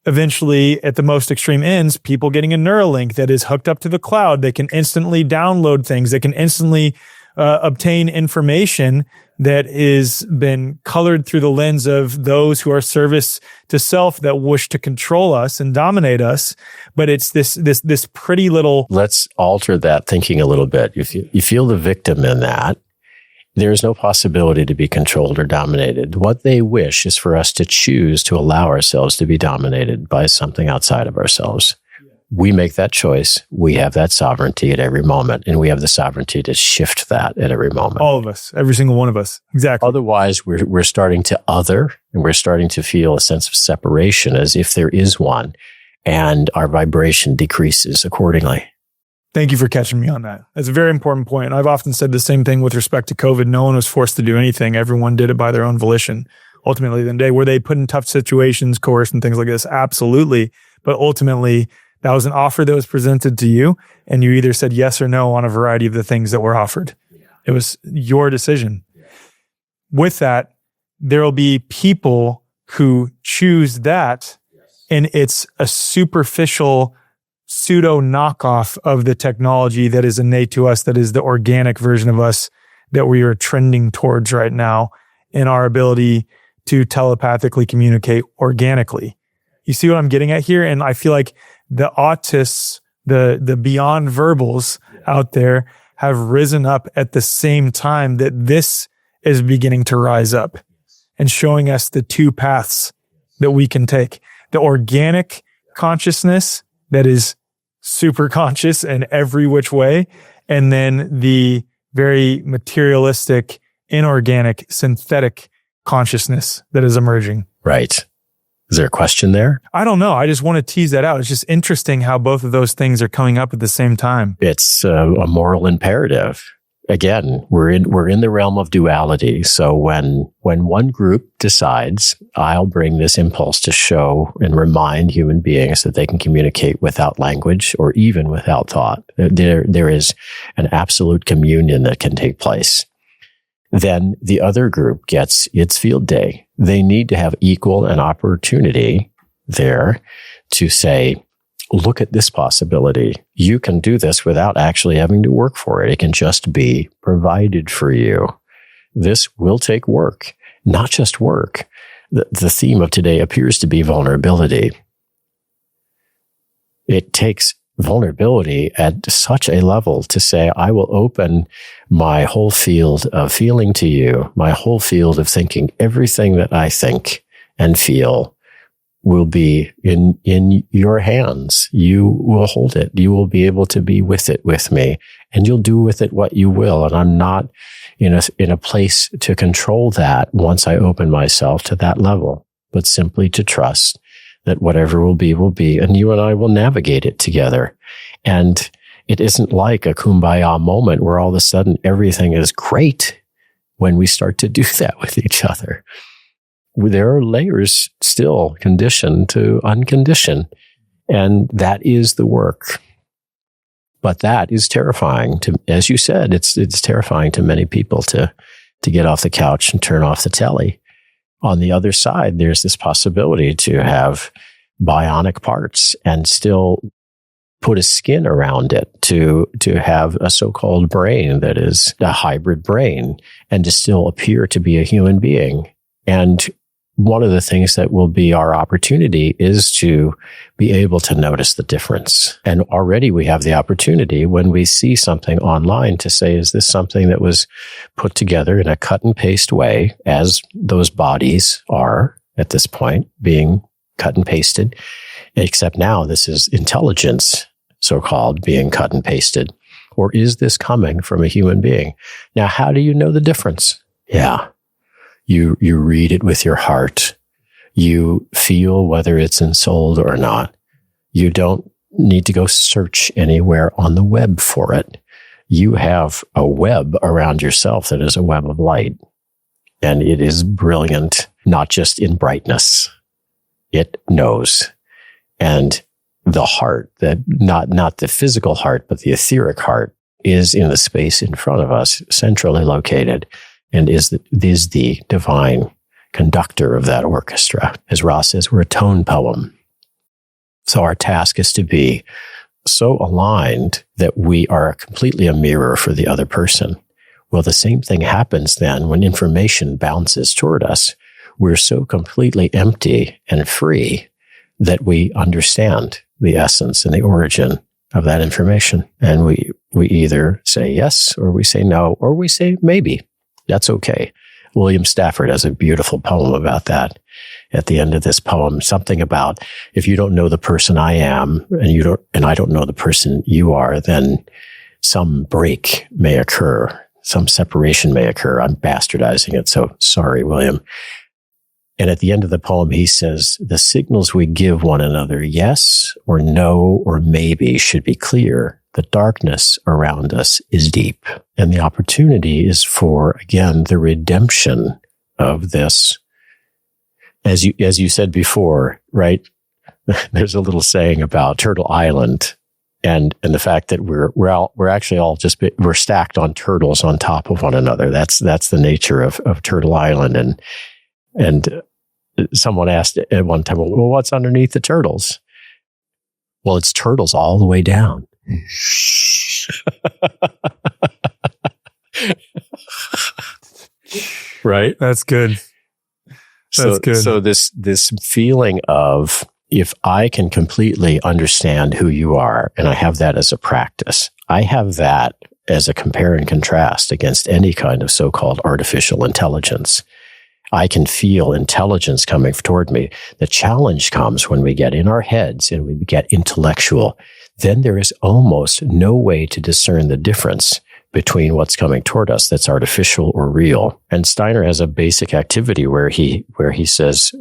eventually, at the most extreme ends, people getting a Neuralink that is hooked up to the cloud. They can instantly download things. They can instantly obtain information that has been colored through the lens of those who are service to self, that wish to control us and dominate us. But it's this pretty little. Let's alter that thinking a little bit. You feel the victim in that. There is no possibility to be controlled or dominated. What they wish is for us to choose to allow ourselves to be dominated by something outside of ourselves. We make that choice. We have that sovereignty at every moment, and we have the sovereignty to shift that at every moment. All of us, every single one of us. Exactly. Otherwise, we're starting to other, and we're starting to feel a sense of separation, as if there is one, and our vibration decreases accordingly. Thank you for catching me on that. That's a very important point. I've often said the same thing with respect to COVID. No one was forced to do anything. Everyone did it by their own volition. Ultimately, the day, were they put in tough situations, coerced, and things like this? Absolutely. But ultimately, that was an offer that was presented to you, and you either said yes or no on a variety of the things that were offered. It was your decision. With that, there will be people who choose that, and it's a superficial pseudo knockoff of the technology that is innate to us, that is the organic version of us that we are trending towards right now in our ability to telepathically communicate organically. You see what I'm getting at here? And I feel like the autists, the beyond verbals out there have risen up at the same time that this is beginning to rise up and showing us the two paths that we can take. The organic consciousness that is super conscious in every which way, and then the very materialistic, inorganic, synthetic consciousness that is emerging. Right. Is there a question there? I don't know. I just want to tease that out. It's just interesting how both of those things are coming up at the same time. It's a moral imperative. Again, we're in the realm of duality. So when one group decides, I'll bring this impulse to show and remind human beings that they can communicate without language or even without thought, there is an absolute communion that can take place. Then the other group gets its field day. They need to have equal an opportunity there to say, look at this possibility. You can do this without actually having to work for it. It can just be provided for you. This will take work, not just work. The theme of today appears to be vulnerability. It takes vulnerability at such a level to say, I will open my whole field of feeling to you, my whole field of thinking. Everything that I think and feel will be in your hands. You will hold it. You will be able to be with it with me, and you'll do with it what you will. And I'm not in a place to control that once I open myself to that level, but simply to trust that whatever will be, and you and I will navigate it together. And it isn't like a kumbaya moment where all of a sudden everything is great when we start to do that with each other. There are layers still conditioned to unconditioned, and that is the work. But that is terrifying to, as you said, it's terrifying to many people to get off the couch and turn off the telly. On the other side, there's this possibility to have bionic parts and still put a skin around it, to have a so-called brain that is a hybrid brain and to still appear to be a human being. And one of the things that will be our opportunity is to be able to notice the difference. And already we have the opportunity when we see something online to say, is this something that was put together in a cut and paste way, as those bodies are at this point being cut and pasted, except now this is intelligence, so-called, being cut and pasted. Or is this coming from a human being? Now, how do you know the difference? Yeah. You read it with your heart. You feel whether it's ensouled or not. You don't need to go search anywhere on the web for it. You have a web around yourself that is a web of light. And it is brilliant, not just in brightness. It knows. And the heart, that not the physical heart, but the etheric heart, is in the space in front of us, centrally located, and is the divine conductor of that orchestra. As Ross says, we're a tone poem. So our task is to be so aligned that we are completely a mirror for the other person. Well, the same thing happens then when information bounces toward us. We're so completely empty and free that we understand the essence and the origin of that information. And we either say yes, or we say no, or we say maybe. That's okay. William Stafford has a beautiful poem about that. At the end of this poem, something about, if you don't know the person I am, and I don't know the person you are, then some break may occur. Some separation may occur. I'm bastardizing it, so sorry, William. And at the end of the poem, he says, the signals we give one another, yes or no or maybe, should be clear. The darkness around us is deep. And the opportunity is for, again, the redemption of this. As you said before, right? There's a little saying about Turtle Island and the fact that we're actually all we're stacked on turtles on top of one another. That's the nature of Turtle Island. And someone asked at one time, well, what's underneath the turtles? Well, it's turtles all the way down. Right? That's good. That's good. So this feeling of, if I can completely understand who you are, and I have that as a practice, I have that as a compare and contrast against any kind of so-called artificial intelligence. I can feel intelligence coming toward me. The challenge comes when we get in our heads and we get intellectual. Then there is almost no way to discern the difference between what's coming toward us that's artificial or real. And Steiner has a basic activity where he says,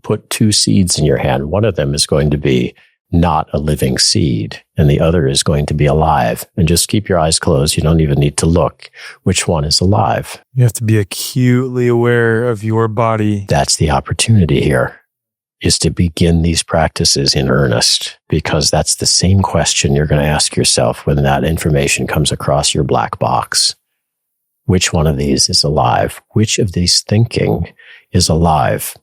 put two seeds in your hand. One of them is going to be not a living seed, and the other is going to be alive. And just keep your eyes closed. You don't even need to look. Which one is alive? You have to be acutely aware of your body. That's the opportunity here, is to begin these practices in earnest, because that's the same question you're going to ask yourself when that information comes across your black box. Which one of these is alive? Which of these thinking is alive?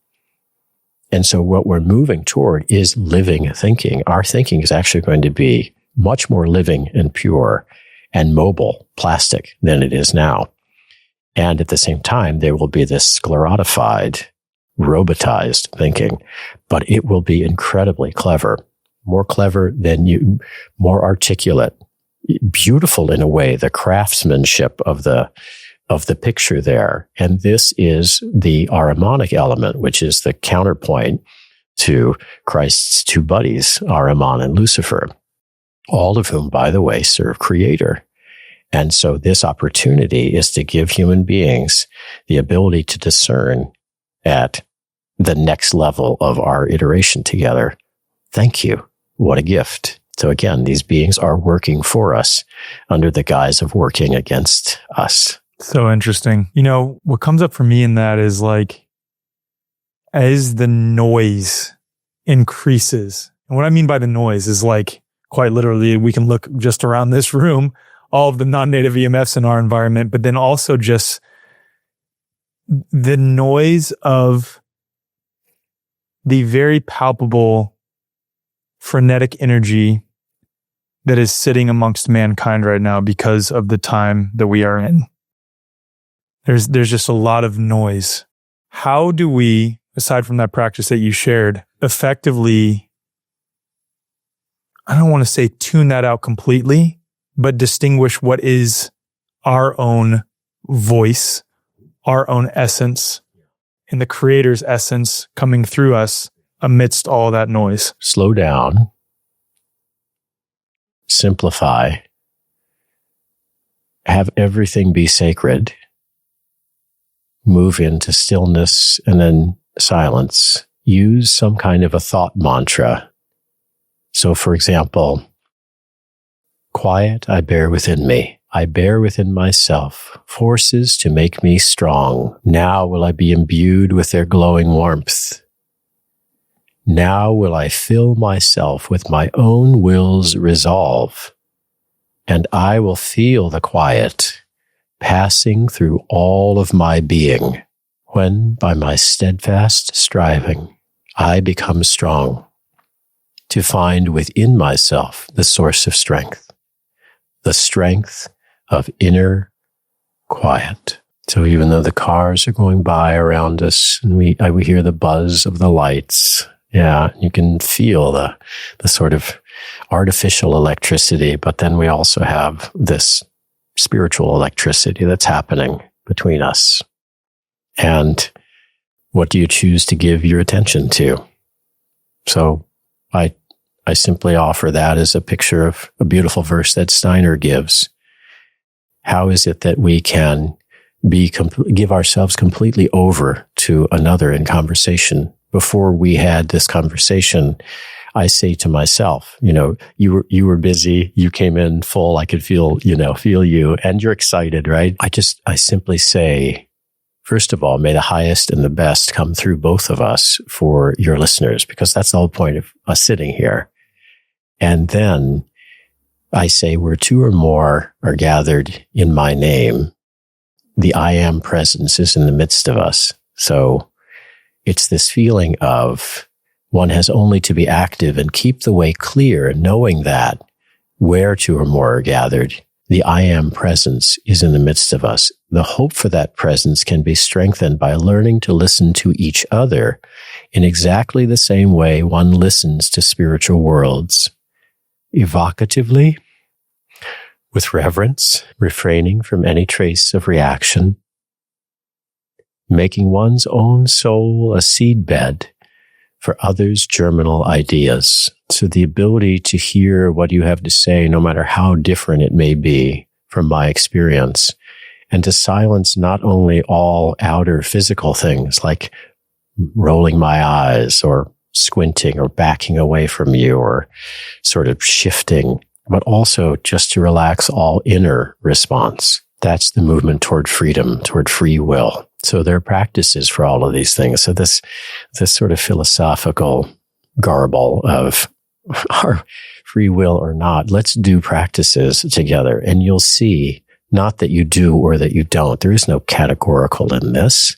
And so what we're moving toward is living thinking. Our thinking is actually going to be much more living and pure and mobile, plastic, than it is now. And at the same time, there will be this sclerotified, robotized thinking, but it will be incredibly clever, more clever than you, more articulate, beautiful in a way, the craftsmanship of the picture there. And this is the Ahrimanic element, which is the counterpoint to Christ's two buddies, Ahriman and Lucifer, all of whom, by the way, serve Creator. And so this opportunity is to give human beings the ability to discern at the next level of our iteration together. Thank you. What a gift. So again, these beings are working for us under the guise of working against us. So interesting. You know, what comes up for me in that is like, as the noise increases, and what I mean by the noise is like, quite literally, we can look just around this room, all of the non-native EMFs in our environment, but then also just the noise of the very palpable frenetic energy that is sitting amongst mankind right now because of the time that we are in. There's just a lot of noise. How do we aside from that practice that you shared, effectively, I don't want to say tune that out completely, but distinguish what is our own voice, our own essence, and the Creator's essence coming through us amidst all that noise. Slow down, simplify, have everything be sacred, move into stillness and then silence. Use some kind of a thought mantra. So, for example, quiet I bear within me. I bear within myself forces to make me strong. Now will I be imbued with their glowing warmth. Now will I fill myself with my own will's resolve, and I will feel the quiet passing through all of my being, when by my steadfast striving I become strong, to find within myself the source of strength, the strength of inner quiet. So even though the cars are going by around us and we hear the buzz of the lights, you can feel the sort of artificial electricity, but then we also have this spiritual electricity that's happening between us. And what do you choose to give your attention to? So I simply offer that as a picture of a beautiful verse that Steiner gives. How is it that we can give ourselves completely over to another in conversation? Before we had this conversation, I say to myself, you were busy, you came in full, I could feel you, and you're excited, right? I simply say, first of all, may the highest and the best come through both of us for your listeners, because that's the whole point of us sitting here. And then I say, where two or more are gathered in my name, the I am presence is in the midst of us. So it's this feeling of one has only to be active and keep the way clear, knowing that where two or more are gathered, the I am presence is in the midst of us. The hope for that presence can be strengthened by learning to listen to each other in exactly the same way one listens to spiritual worlds, evocatively, with reverence, refraining from any trace of reaction, making one's own soul a seedbed for others' germinal ideas. So the ability to hear what you have to say, no matter how different it may be from my experience, and to silence not only all outer physical things like rolling my eyes or squinting or backing away from you or sort of shifting, but also just to relax all inner response. That's the movement toward freedom, toward free will. So there are practices for all of these things. So this sort of philosophical garble of our free will or not, let's do practices together. And you'll see, not that you do or that you don't. There is no categorical in this.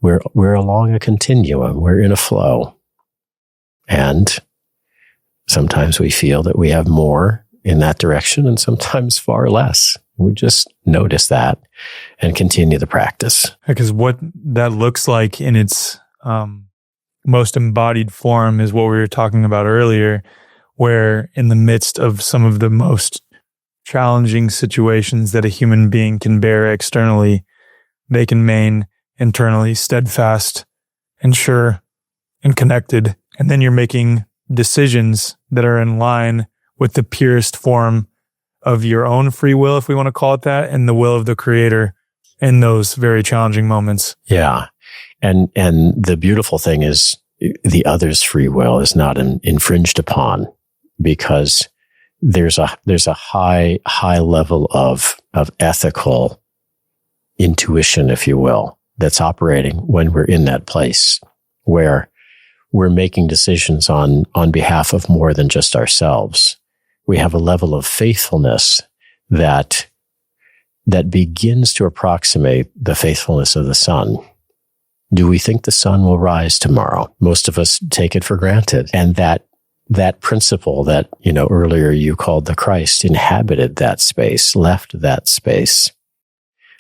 We're along a continuum. We're in a flow. And sometimes we feel that we have more in that direction and sometimes far less. We just notice that and continue the practice. Because what that looks like in its most embodied form is what we were talking about earlier, where in the midst of some of the most challenging situations that a human being can bear externally, they can remain internally steadfast and sure and connected. And then you're making decisions that are in line with the purest form of your own free will, if we want to call it that, and the will of the Creator in those very challenging moments. Yeah. And the beautiful thing is the other's free will is not infringed upon, because there's a high level of ethical intuition, if you will, that's operating when we're in that place where we're making decisions on behalf of more than just ourselves. We have a level of faithfulness that begins to approximate the faithfulness of the sun. Do we think the sun will rise tomorrow? Most of us take it for granted. And that principle that, earlier you called the Christ inhabited that space, left that space.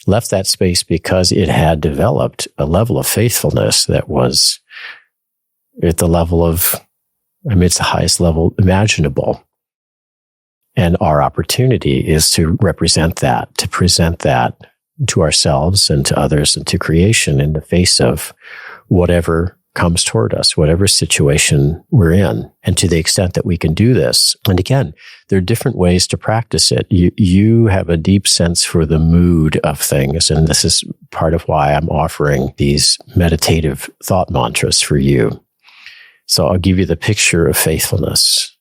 left that space because it had developed a level of faithfulness that was at the level of, it's the highest level imaginable. And our opportunity is to represent that, to present that to ourselves and to others and to creation in the face of whatever comes toward us, whatever situation we're in. And to the extent that we can do this, and again, there are different ways to practice it. You have a deep sense for the mood of things, and this is part of why I'm offering these meditative thought mantras for you. So I'll give you the picture of faithfulness.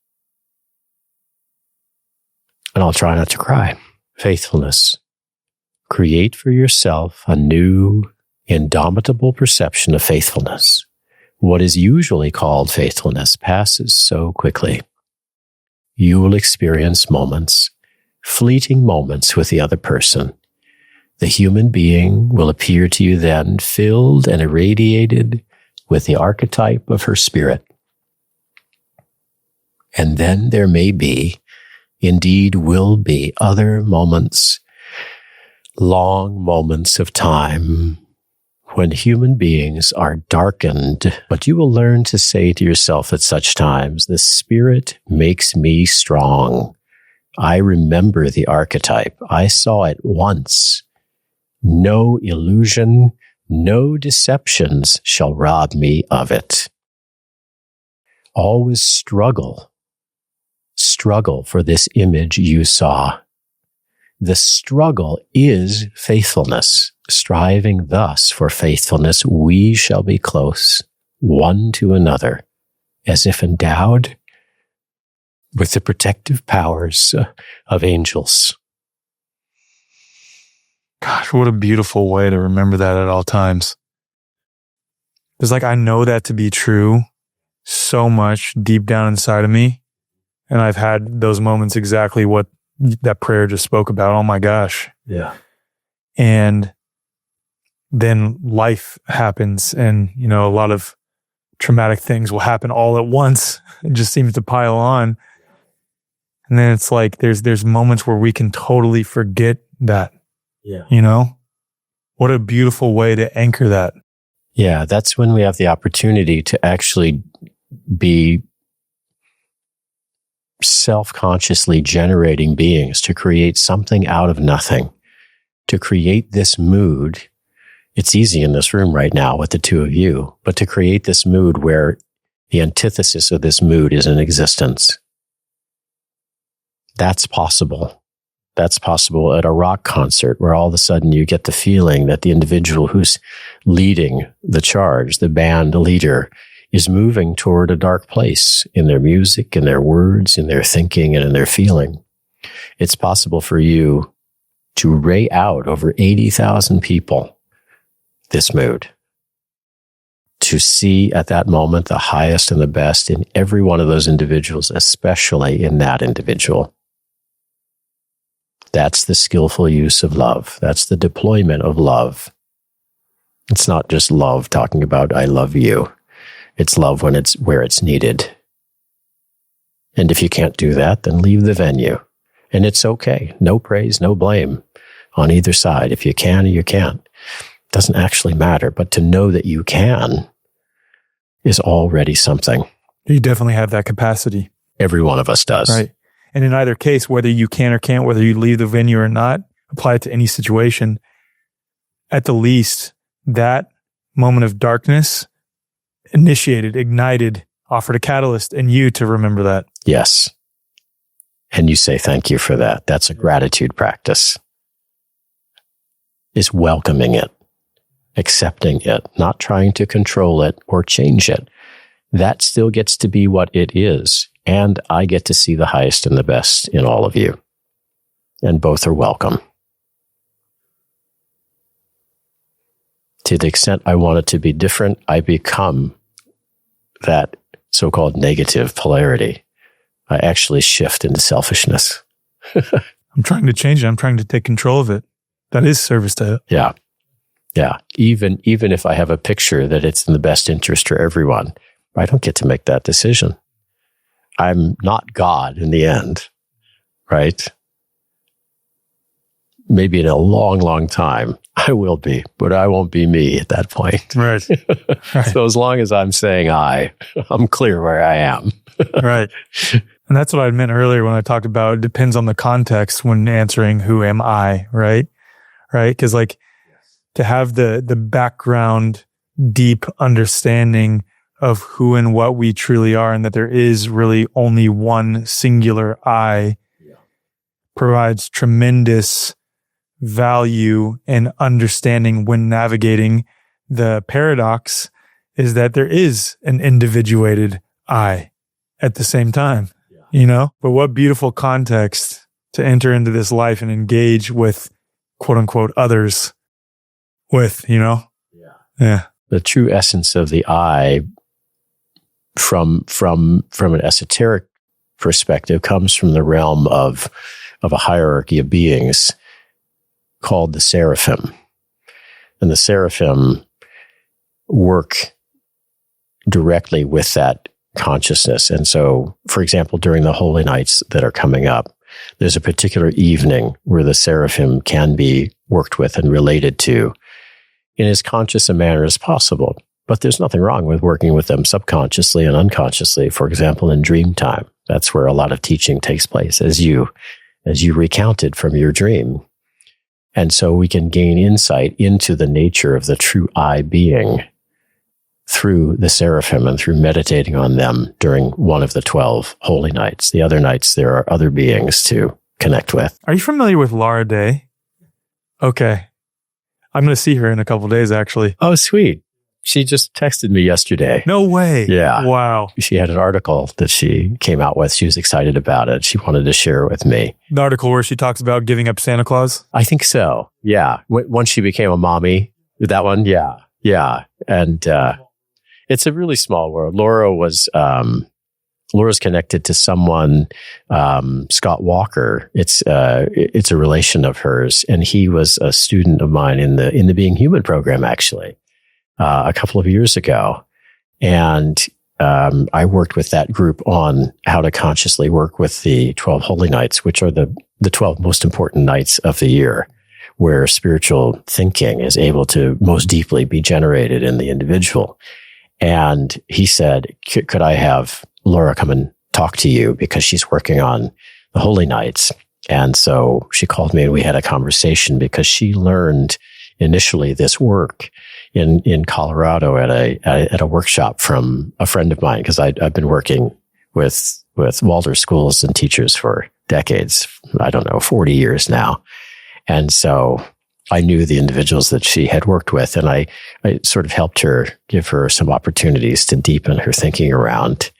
And I'll try not to cry. Faithfulness. Create for yourself a new, indomitable perception of faithfulness. What is usually called faithfulness passes so quickly. You will experience moments, fleeting moments with the other person. The human being will appear to you then filled and irradiated with the archetype of her spirit. And then there may be, indeed will be, other moments, long moments of time when human beings are darkened, but you will learn to say to yourself at such times, the spirit makes me strong. I remember the archetype. I saw it once. No illusion, no deceptions shall rob me of it. Always struggle for this image you saw. The struggle is faithfulness. Striving thus for faithfulness, we shall be close, one to another, as if endowed with the protective powers of angels. Gosh, what a beautiful way to remember that at all times. It's like I know that to be true so much deep down inside of me. And I've had those moments exactly what that prayer just spoke about. Oh my gosh. Yeah. And then life happens and, a lot of traumatic things will happen all at once. It just seems to pile on. And then it's like there's moments where we can totally forget that. Yeah. What a beautiful way to anchor that. Yeah, that's when we have the opportunity to actually be self-consciously generating beings, to create something out of nothing, to create this mood. It's easy in this room right now with the two of you, but to create this mood where the antithesis of this mood is in existence. That's possible. That's possible at a rock concert where all of a sudden you get the feeling that the individual who's leading the charge, the band leader, is moving toward a dark place in their music, in their words, in their thinking, and in their feeling. It's possible for you to ray out over 80,000 people this mood, to see at that moment the highest and the best in every one of those individuals, especially in that individual. That's the skillful use of love. That's the deployment of love. It's not just love talking about, I love you. It's love when it's where it's needed. And if you can't do that, then leave the venue. And it's okay. No praise, no blame on either side. If you can or you can't, it doesn't actually matter. But to know that you can is already something. You definitely have that capacity. Every one of us does. Right. And in either case, whether you can or can't, whether you leave the venue or not, apply it to any situation. At the least, that moment of darkness initiated, ignited, offered a catalyst in you to remember that. Yes. And you say thank you for that. That's a gratitude practice. Is welcoming it, accepting it, not trying to control it or change it. That still gets to be what it is. And I get to see the highest and the best in all of you. And both are welcome. To the extent I want it to be different, I become that so-called negative polarity. I actually shift into selfishness. I'm trying to change it. I'm trying to take control of it. That is service to it. Yeah. Yeah. Even if I have a picture that it's in the best interest for everyone, I don't get to make that decision. I'm not God in the end, right? maybe in a long, long time, I will be, but I won't be me at that point. Right. So as long as I'm saying I'm clear where I am. Right. And that's what I meant earlier when I talked about it depends on the context when answering who am I, right? Right? Because like to have the background, deep understanding of who and what we truly are and that there is really only one singular I provides tremendous value and understanding when navigating. The paradox is that there is an individuated I at the same time, but what beautiful context to enter into this life and engage with quote unquote others with, Yeah. The true essence of the I from an esoteric perspective comes from the realm of a hierarchy of beings called the seraphim. And the seraphim work directly with that consciousness. And so, for example, during the holy nights that are coming up, there's a particular evening where the seraphim can be worked with and related to in as conscious a manner as possible. But there's nothing wrong with working with them subconsciously and unconsciously. For example, in dream time, that's where a lot of teaching takes place, as you recounted from your dream. And so we can gain insight into the nature of the true I being through the seraphim and through meditating on them during one of the 12 holy nights. The other nights, there are other beings to connect with. Are you familiar with Laura Day? Okay. I'm going to see her in a couple of days, actually. Oh, sweet. She just texted me yesterday. No way. Yeah. Wow. She had an article that she came out with. She was excited about it. She wanted to share it with me. The article where she talks about giving up Santa Claus? I think so. Yeah. Once she became a mommy, that one. Yeah. Yeah. And it's a really small world. Laura's connected to someone, Scott Walker. It's a relation of hers. And he was a student of mine in the Being Human program, actually. A couple of years ago. And I worked with that group on how to consciously work with the 12 holy nights, which are the 12 most important nights of the year, where spiritual thinking is able to most deeply be generated in the individual. And he said, could I have Laura come and talk to you because she's working on the holy nights? And so she called me and we had a conversation because she learned initially this work in Colorado at a workshop from a friend of mine, because I've been working with Waldorf schools and teachers for decades. I don't know, 40 years now. And so I knew the individuals that she had worked with, and I sort of helped her, give her some opportunities to deepen her thinking around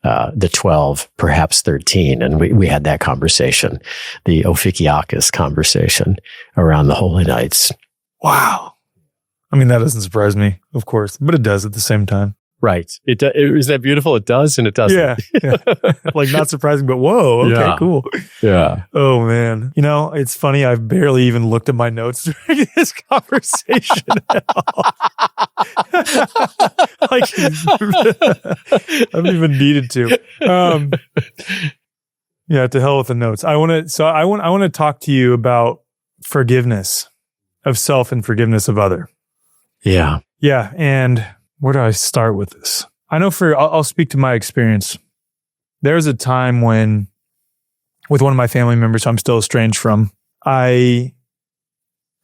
the 12, perhaps 13. And we had that conversation, the Ophikiakis conversation around the holy nights. Wow. I mean, that doesn't surprise me, of course, but it does at the same time. Right. Is that beautiful? It does and it doesn't. Yeah. Like not surprising, but whoa. Okay, yeah. Cool. Yeah. Oh, man. It's funny. I've barely even looked at my notes during this conversation at all. Like, I haven't even needed to. Yeah, to hell with the notes. I want to talk to you about forgiveness of self and forgiveness of other. Yeah. Yeah. And where do I start with this? I know I'll speak to my experience. There was a time when, with one of my family members I'm still estranged from, I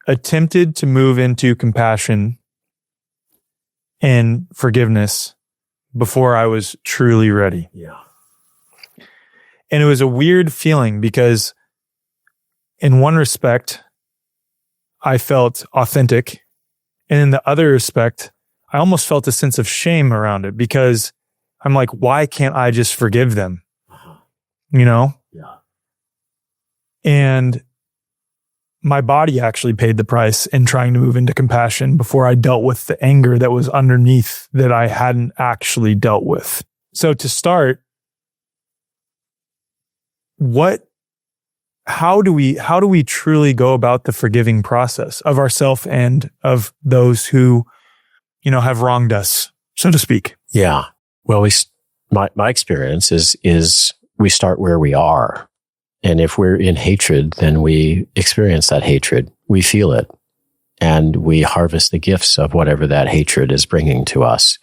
attempted to move into compassion and forgiveness before I was truly ready. Yeah. And it was a weird feeling because in one respect, I felt authentic. And in the other respect, I almost felt a sense of shame around it because I'm like, why can't I just forgive them? Yeah. And my body actually paid the price in trying to move into compassion before I dealt with the anger that was underneath that I hadn't actually dealt with. So to start, how do we truly go about the forgiving process of ourselves and of those who, have wronged us, so to speak? Yeah. Well, my experience is we start where we are. And if we're in hatred, then we experience that hatred. We feel it. And we harvest the gifts of whatever that hatred is bringing to us.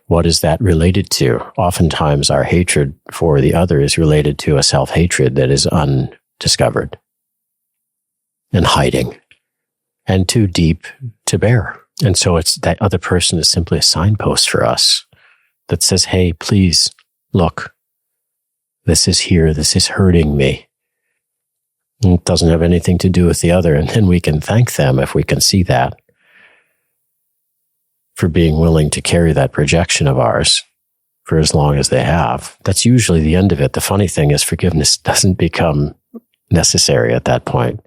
What is that related to? Oftentimes, our hatred for the other is related to a self-hatred that is undiscovered and hiding and too deep to bear. And so it's that other person is simply a signpost for us that says, hey, please look, this is here. This is hurting me. It doesn't have anything to do with the other. And then we can thank them if we can see that, for being willing to carry that projection of ours for as long as they have. That's usually the end of it. The funny thing is forgiveness doesn't become necessary at that point.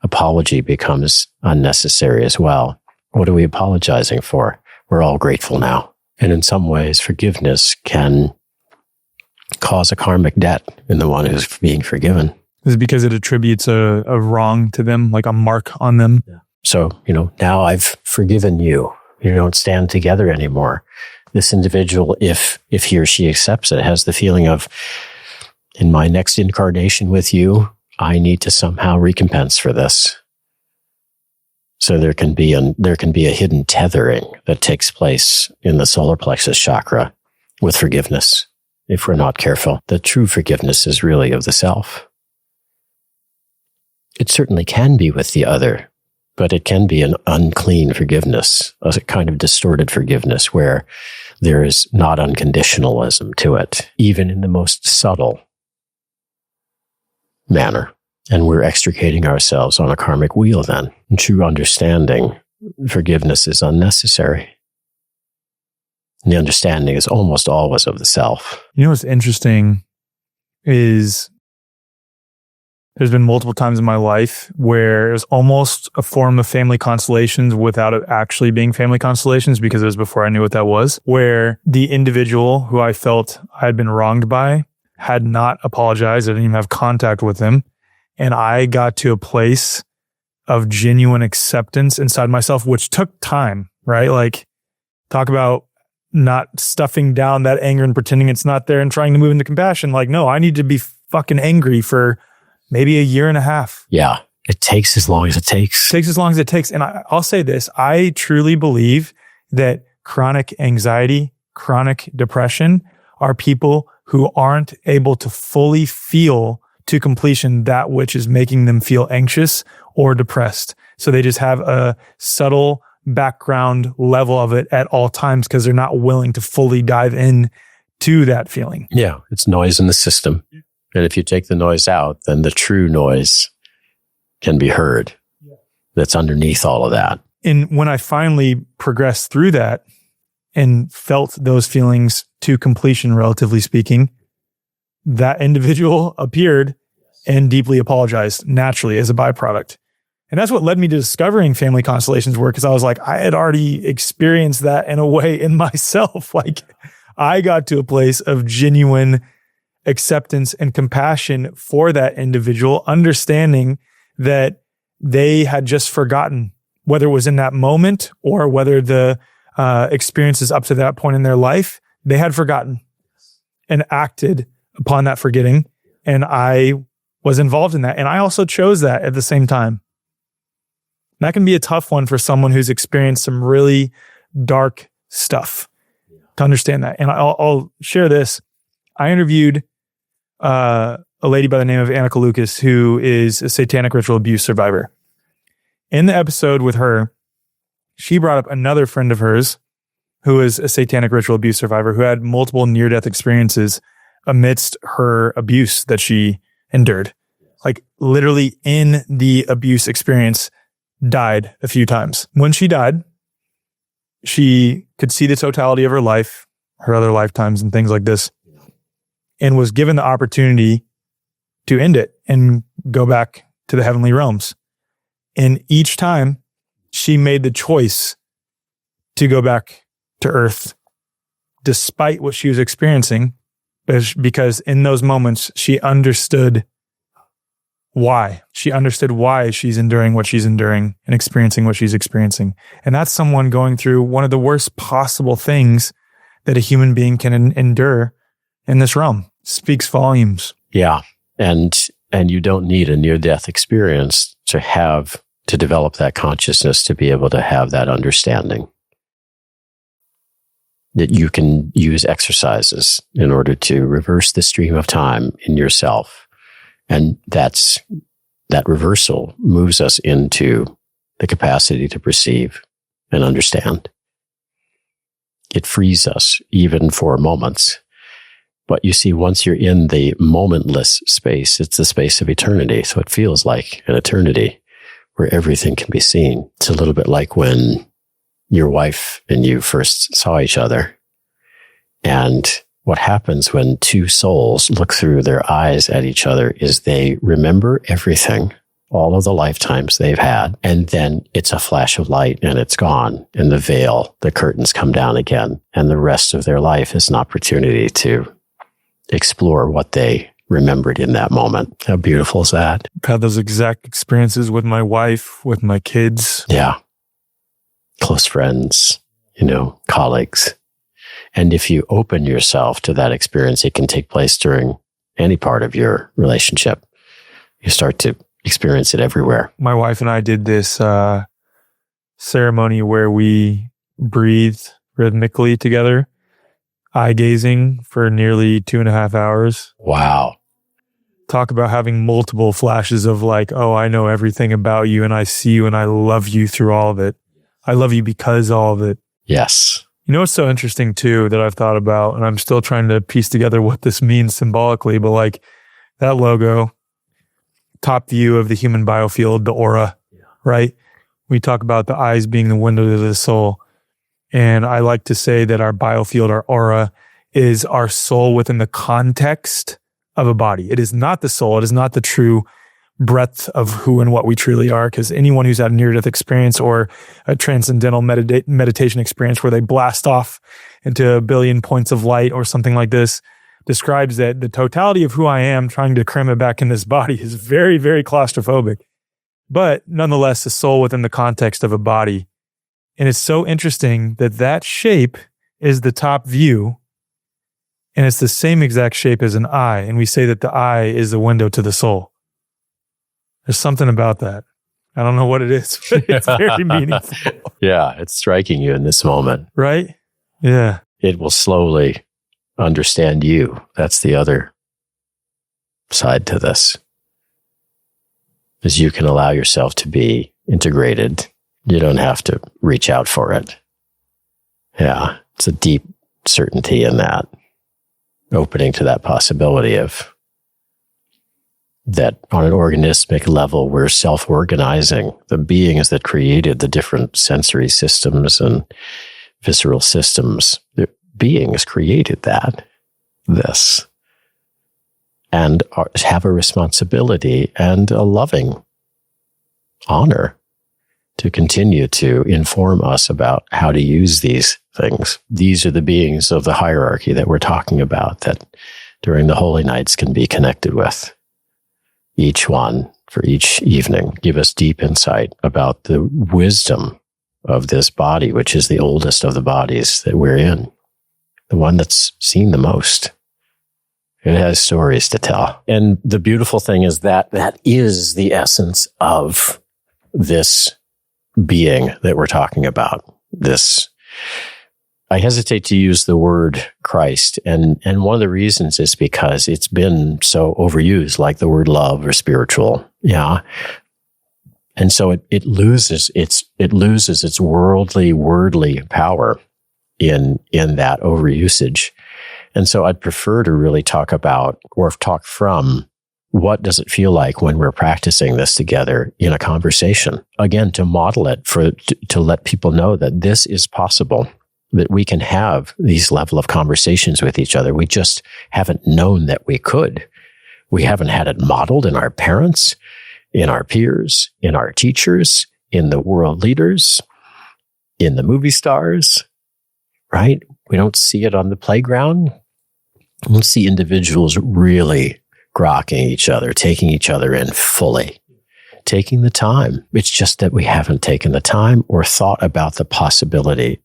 Apology becomes unnecessary as well. What are we apologizing for? We're all grateful now. And in some ways, forgiveness can cause a karmic debt in the one who's being forgiven. Is it because it attributes a wrong to them, like a mark on them? Yeah. So, now I've forgiven you. You don't stand together anymore. This individual, if he or she accepts it, has the feeling of, in my next incarnation with you, I need to somehow recompense for this. So there can be a hidden tethering that takes place in the solar plexus chakra with forgiveness. If we're not careful, the true forgiveness is really of the self. It certainly can be with the other, but it can be an unclean forgiveness, a kind of distorted forgiveness where there is not unconditionalism to it, even in the most subtle manner. And we're extricating ourselves on a karmic wheel then. In true understanding, forgiveness is unnecessary. And the understanding is almost always of the self. What's interesting is there's been multiple times in my life where it was almost a form of family constellations without it actually being family constellations, because it was before I knew what that was, where the individual who I felt I had been wronged by had not apologized. I didn't even have contact with them. And I got to a place of genuine acceptance inside myself, which took time, right? Like, talk about not stuffing down that anger and pretending it's not there and trying to move into compassion. Like, no, I need to be fucking angry for maybe a year and a half. Yeah. It takes as long as it takes. It takes as long as it takes. And I'll say this, I truly believe that chronic anxiety, chronic depression are people who aren't able to fully feel to completion that which is making them feel anxious or depressed. So they just have a subtle background level of it at all times because they're not willing to fully dive in to that feeling. Yeah, it's noise in the system. And if you take the noise out, then the true noise can be heard. That's underneath all of that. And when I finally progressed through that and felt those feelings to completion, relatively speaking, that individual appeared and deeply apologized naturally as a byproduct. And that's what led me to discovering family constellations work, because I was like, I had already experienced that in a way in myself. Like, I got to a place of genuine acceptance and compassion for that individual, understanding that they had just forgotten, whether it was in that moment or whether the experiences up to that point in their life, they had forgotten and acted upon that forgetting. And I was involved in that. And I also chose that at the same time. That can be a tough one for someone who's experienced some really dark stuff to understand that. And I'll share this. I interviewed a lady by the name of Annika Lucas, who is a satanic ritual abuse survivor. In the episode with her, she brought up another friend of hers who is a satanic ritual abuse survivor who had multiple near-death experiences amidst her abuse that she endured. Like, literally in the abuse experience, died a few times. When she died, she could see the totality of her life, her other lifetimes and things like this, and was given the opportunity to end it and go back to the heavenly realms. And each time she made the choice to go back to earth, despite what she was experiencing, because in those moments she understood why. She understood why she's enduring what she's enduring and experiencing what she's experiencing. And that's someone going through one of the worst possible things that a human being can endure in this realm. Speaks volumes. Yeah. And And you don't need a near-death experience to develop that consciousness, to be able to have that understanding. That you can use exercises in order to reverse the stream of time in yourself. And that reversal moves us into the capacity to perceive and understand. It frees us even for moments. But you see, once you're in the momentless space, it's the space of eternity. So it feels like an eternity where everything can be seen. It's a little bit like when your wife and you first saw each other. And what happens when two souls look through their eyes at each other is they remember everything, all of the lifetimes they've had. And then it's a flash of light and it's gone. And the curtains come down again. And the rest of their life is an opportunity to explore what they remembered in that moment. How beautiful is that? I've had those exact experiences with my wife, with my kids. Yeah. Close friends, colleagues. And if you open yourself to that experience, it can take place during any part of your relationship. You start to experience it everywhere. My wife and I did this ceremony where we breathed rhythmically together, eye gazing for nearly 2.5 hours. Wow. Talk about having multiple flashes of like, oh, I know everything about you and I see you and I love you through all of it. I love you because all of it. Yes. You know what's so interesting too that I've thought about, and I'm still trying to piece together what this means symbolically, but like that logo, top view of the human biofield, the aura, right? We talk about the eyes being the window to the soul. And I like to say that our biofield, our aura, is our soul within the context of a body. It is not the soul. It is not the true breadth of who and what we truly are. Because anyone who's had a near-death experience or a transcendental meditation experience where they blast off into a billion points of light or something like this describes that the totality of who I am trying to cram it back in this body is very, very claustrophobic. But nonetheless, the soul within the context of a body. And it's so interesting that that shape is the top view, and it's the same exact shape as an eye. And we say that the eye is the window to the soul. There's something about that. I don't know what it is, but it's very meaningful. Yeah, it's striking you in this moment. Right? Yeah. It will slowly understand you. That's the other side to this. Is you can allow yourself to be integrated. You don't have to reach out for it. Yeah, it's a deep certainty in that, opening to that possibility of that on an organismic level, we're self-organizing. The beings that created the different sensory systems and visceral systems, the beings created this, and have a responsibility and a loving honor to continue to inform us about how to use these things. These are the beings of the hierarchy that we're talking about that during the holy nights can be connected with. Each one for each evening give us deep insight about the wisdom of this body, which is the oldest of the bodies that we're in, the one that's seen the most. It has stories to tell. And the beautiful thing is that is the essence of this being that we're talking about. This, I hesitate to use the word Christ. And one of the reasons is because it's been so overused, like the word love or spiritual. Yeah. And so it loses its wordly power in that overusage. And so I'd prefer to really talk about or talk from what does it feel like when we're practicing this together in a conversation? Again, to model it, to let people know that this is possible, that we can have these level of conversations with each other. We just haven't known that we could. We haven't had it modeled in our parents, in our peers, in our teachers, in the world leaders, in the movie stars, right? We don't see it on the playground. We don't see individuals really grokking each other, taking each other in fully, taking the time. It's just that we haven't taken the time or thought about the possibility,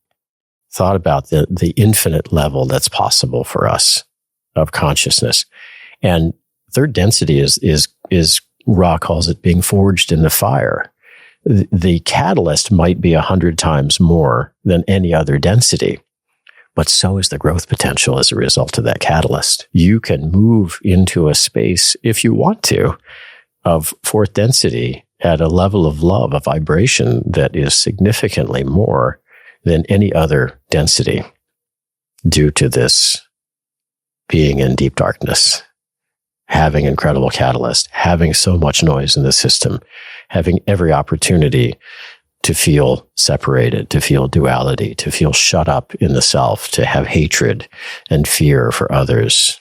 thought about the infinite level that's possible for us of consciousness. And Third density is Ra calls it being forged in the fire. The catalyst might be 100 times more than any other density, but so is the growth potential as a result of that catalyst. You can move into a space, if you want to, of fourth density at a level of love, a vibration that is significantly more than any other density due to this being in deep darkness, having incredible catalyst, having so much noise in the system, having every opportunity to feel separated, to feel duality, to feel shut up in the self, to have hatred and fear for others.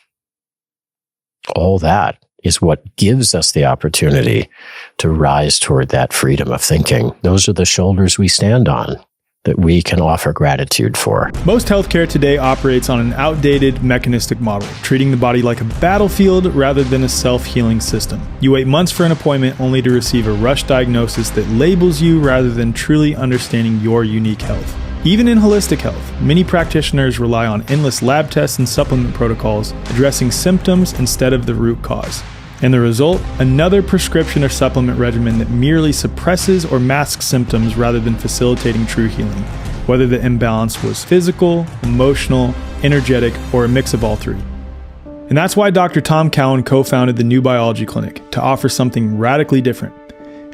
All that is what gives us the opportunity to rise toward that freedom of thinking. Those are the shoulders we stand on that we can offer gratitude for. Most healthcare today operates on an outdated mechanistic model, treating the body like a battlefield rather than a self-healing system. You wait months for an appointment only to receive a rush diagnosis that labels you rather than truly understanding your unique health. Even in holistic health, many practitioners rely on endless lab tests and supplement protocols, addressing symptoms instead of the root cause. And the result? Another prescription or supplement regimen that merely suppresses or masks symptoms rather than facilitating true healing, whether the imbalance was physical, emotional, energetic, or a mix of all three. And that's why Dr. Tom Cowan co-founded the New Biology Clinic, to offer something radically different.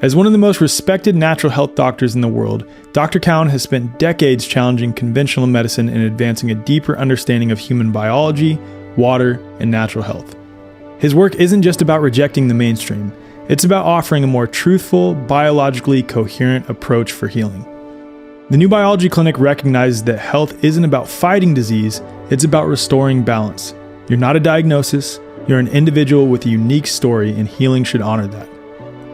As one of the most respected natural health doctors in the world, Dr. Cowan has spent decades challenging conventional medicine and advancing a deeper understanding of human biology, water, and natural health. His work isn't just about rejecting the mainstream. It's about offering a more truthful, biologically coherent approach for healing. The New Biology Clinic recognizes that health isn't about fighting disease, it's about restoring balance. You're not a diagnosis, you're an individual with a unique story, and healing should honor that.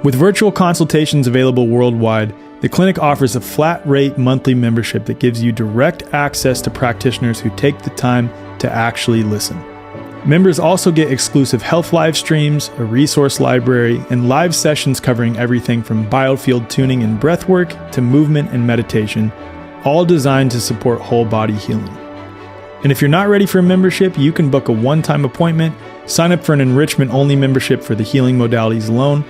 With virtual consultations available worldwide, the clinic offers a flat-rate monthly membership that gives you direct access to practitioners who take the time to actually listen. Members also get exclusive health live streams, a resource library, and live sessions covering everything from biofield tuning and breathwork to movement and meditation, all designed to support whole body healing. And if you're not ready for a membership, you can book a one-time appointment, sign up for an enrichment-only membership for the healing modalities alone,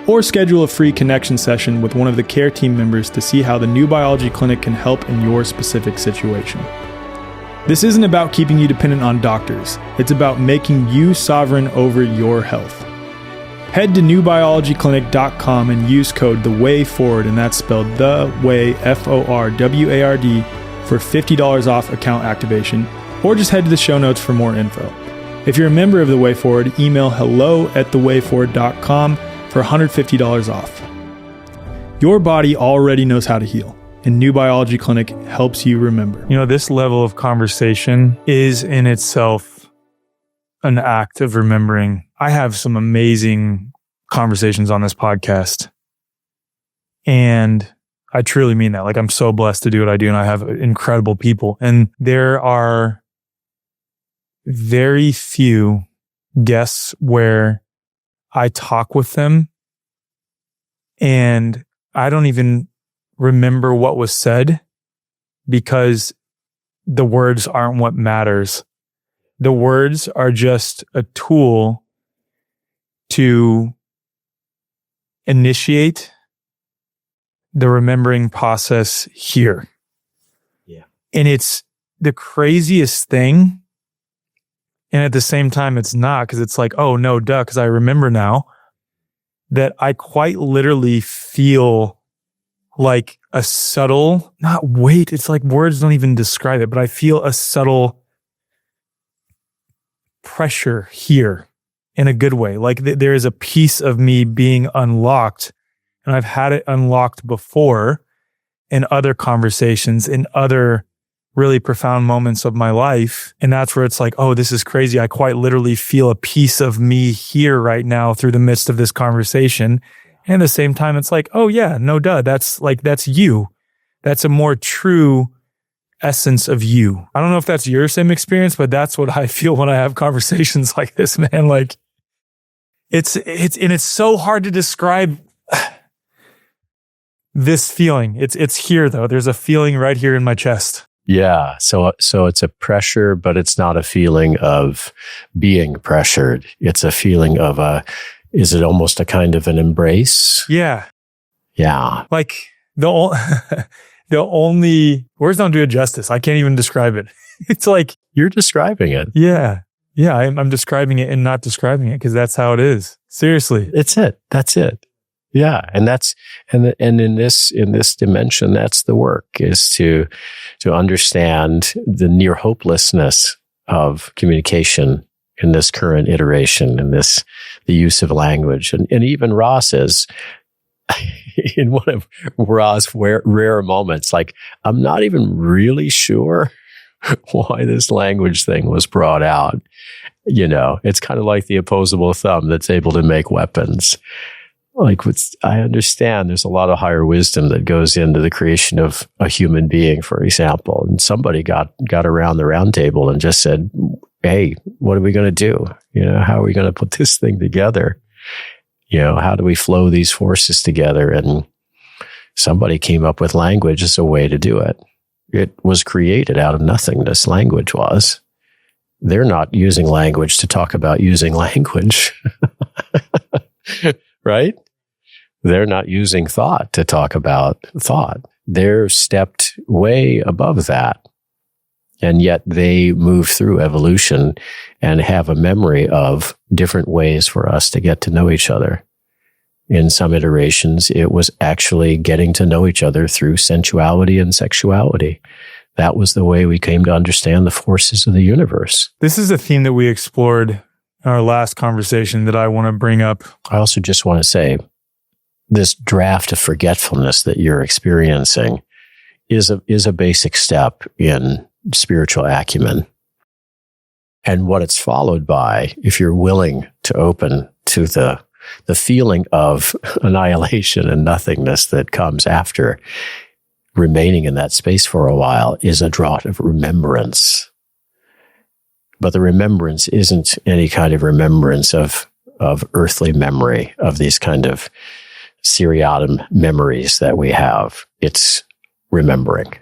or schedule a free connection session with one of the care team members to see how the New Biology Clinic can help in your specific situation. This isn't about keeping you dependent on doctors. It's about making you sovereign over your health. Head to newbiologyclinic.com and use code THEWAYFORWARD, and that's spelled The Way, F-O-R-W-A-R-D, for $50 off account activation, or just head to the show notes for more info. If you're a member of The Way Forward, email hello@thewayforward.com for $150 off. Your body already knows how to heal, and New Biology Clinic helps you remember. You know, this level of conversation is in itself an act of remembering. I have some amazing conversations on this podcast, and I truly mean that. Like, I'm so blessed to do what I do, and I have incredible people. And there are very few guests where I talk with them and I don't even remember what was said because the words aren't what matters. The words are just a tool to initiate the remembering process here. Yeah. And it's the craziest thing. And at the same time, it's not, because it's like, oh, no, duh, because I remember now that I quite literally feel like a subtle, not weight, it's like words don't even describe it, but I feel a subtle pressure here in a good way. Like there is a piece of me being unlocked, and I've had it unlocked before in other conversations, in other really profound moments of my life. And that's where it's like, oh, this is crazy. I quite literally feel a piece of me here right now through the midst of this conversation. And at the same time, it's like, oh yeah, no duh. That's you. That's a more true essence of you. I don't know if that's your same experience, but that's what I feel when I have conversations like this, man. Like it's so hard to describe this feeling. It's here though. There's a feeling right here in my chest. Yeah. So it's a pressure, but it's not a feeling of being pressured. It's a feeling of is it almost a kind of an embrace? Yeah. Yeah. Like the only words don't do it justice. I can't even describe it. It's like you're describing it. Yeah. Yeah. I'm describing it and not describing it because that's how it is. Seriously. It's it. That's it. Yeah. And in this dimension, that's the work, is to understand the near hopelessness of communication in this current iteration, in the use of language. And even Ross says, in one of Ra's rare moments, like, I'm not even really sure why this language thing was brought out. It's kind of like the opposable thumb that's able to make weapons. Like, I understand there's a lot of higher wisdom that goes into the creation of a human being, for example. And somebody got around the round table and just said, hey, what are we going to do? How are we going to put this thing together? How do we flow these forces together? And somebody came up with language as a way to do it. It was created out of nothingness. Language was. They're not using language to talk about using language. Right? They're not using thought to talk about thought. They're stepped way above that. And yet they move through evolution and have a memory of different ways for us to get to know each other. In some iterations, it was actually getting to know each other through sensuality and sexuality. That was the way we came to understand the forces of the universe. This is a theme that we explored in our last conversation that I want to bring up. I also just want to say, this draft of forgetfulness that you're experiencing is a basic step in spiritual acumen. And what it's followed by, if you're willing to open to the feeling of annihilation and nothingness that comes after remaining in that space for a while, is a draught of remembrance. But the remembrance isn't any kind of remembrance of earthly memory, of these kind of seriatim memories that we have. It's remembering.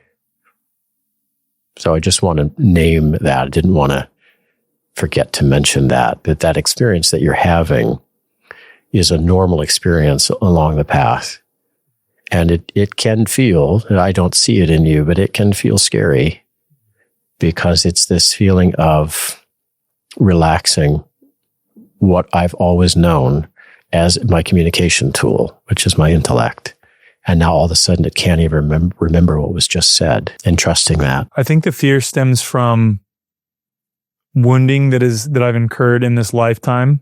So I just want to name that. I didn't want to forget to mention that experience that you're having is a normal experience along the path. And it can feel, I don't see it in you, but it can feel scary, because it's this feeling of relaxing what I've always known as my communication tool, which is my intellect. And now all of a sudden it can't even remember what was just said, and trusting that. I think the fear stems from wounding that I've incurred in this lifetime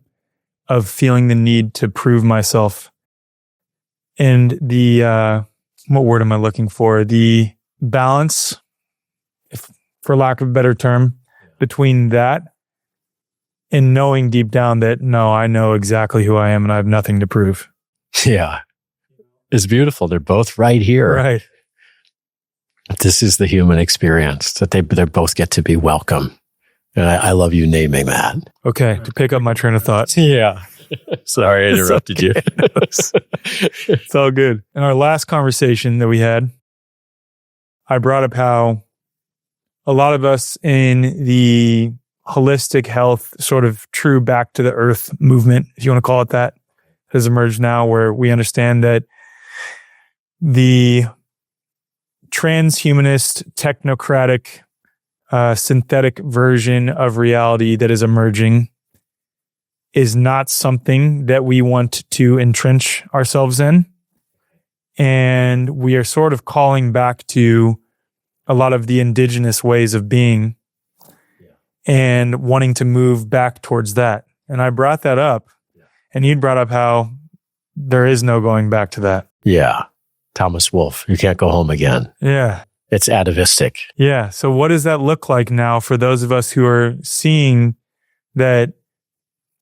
of feeling the need to prove myself. And the, what word am I looking for? The balance, for lack of a better term, between that and knowing deep down that, no, I know exactly who I am and I have nothing to prove. Yeah. It's beautiful. They're both right here. Right. This is the human experience, that they both get to be welcome. And I love you naming that. Okay. To pick up my train of thought. Yeah. Sorry, I interrupted you. It's all good. In our last conversation that we had, I brought up how a lot of us in the holistic health, sort of true back to the earth movement, if you want to call it that, has emerged now, where we understand that the transhumanist, technocratic, synthetic version of reality that is emerging is not something that we want to entrench ourselves in. And we are sort of calling back to a lot of the indigenous ways of being and wanting to move back towards that. And I brought that up, and you'd brought up how there is no going back to that. Yeah. Thomas Wolfe, you can't go home again. Yeah. It's atavistic. Yeah. So what does that look like now for those of us who are seeing that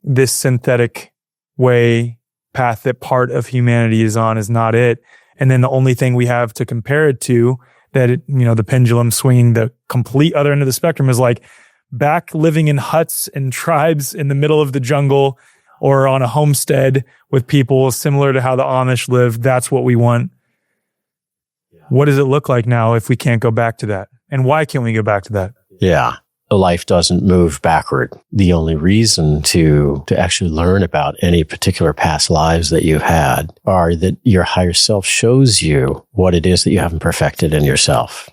this synthetic path that part of humanity is on is not it? And then the only thing we have to compare it to, that the pendulum swinging the complete other end of the spectrum, is like back living in huts and tribes in the middle of the jungle, or on a homestead with people similar to how the Amish live. That's what we want. What does it look like now if we can't go back to that? And why can't we go back to that? Yeah. Life doesn't move backward. The only reason to actually learn about any particular past lives that you've had are that your higher self shows you what it is that you haven't perfected in yourself.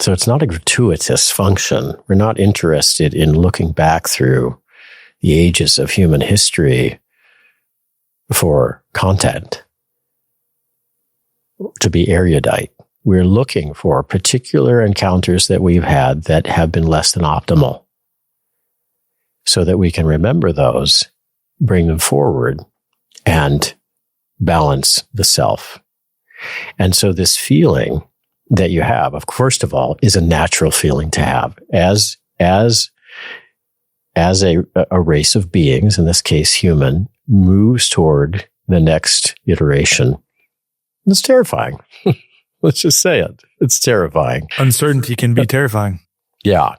So it's not a gratuitous function. We're not interested in looking back through the ages of human history for content, to be erudite. We're looking for particular encounters that we've had that have been less than optimal so that we can remember those, bring them forward, and balance the self. And so this feeling that you have, first of all, is a natural feeling to have as a race of beings, in this case human, moves toward the next iteration. It's terrifying. Let's just say it. It's terrifying. Uncertainty can be terrifying. Yeah.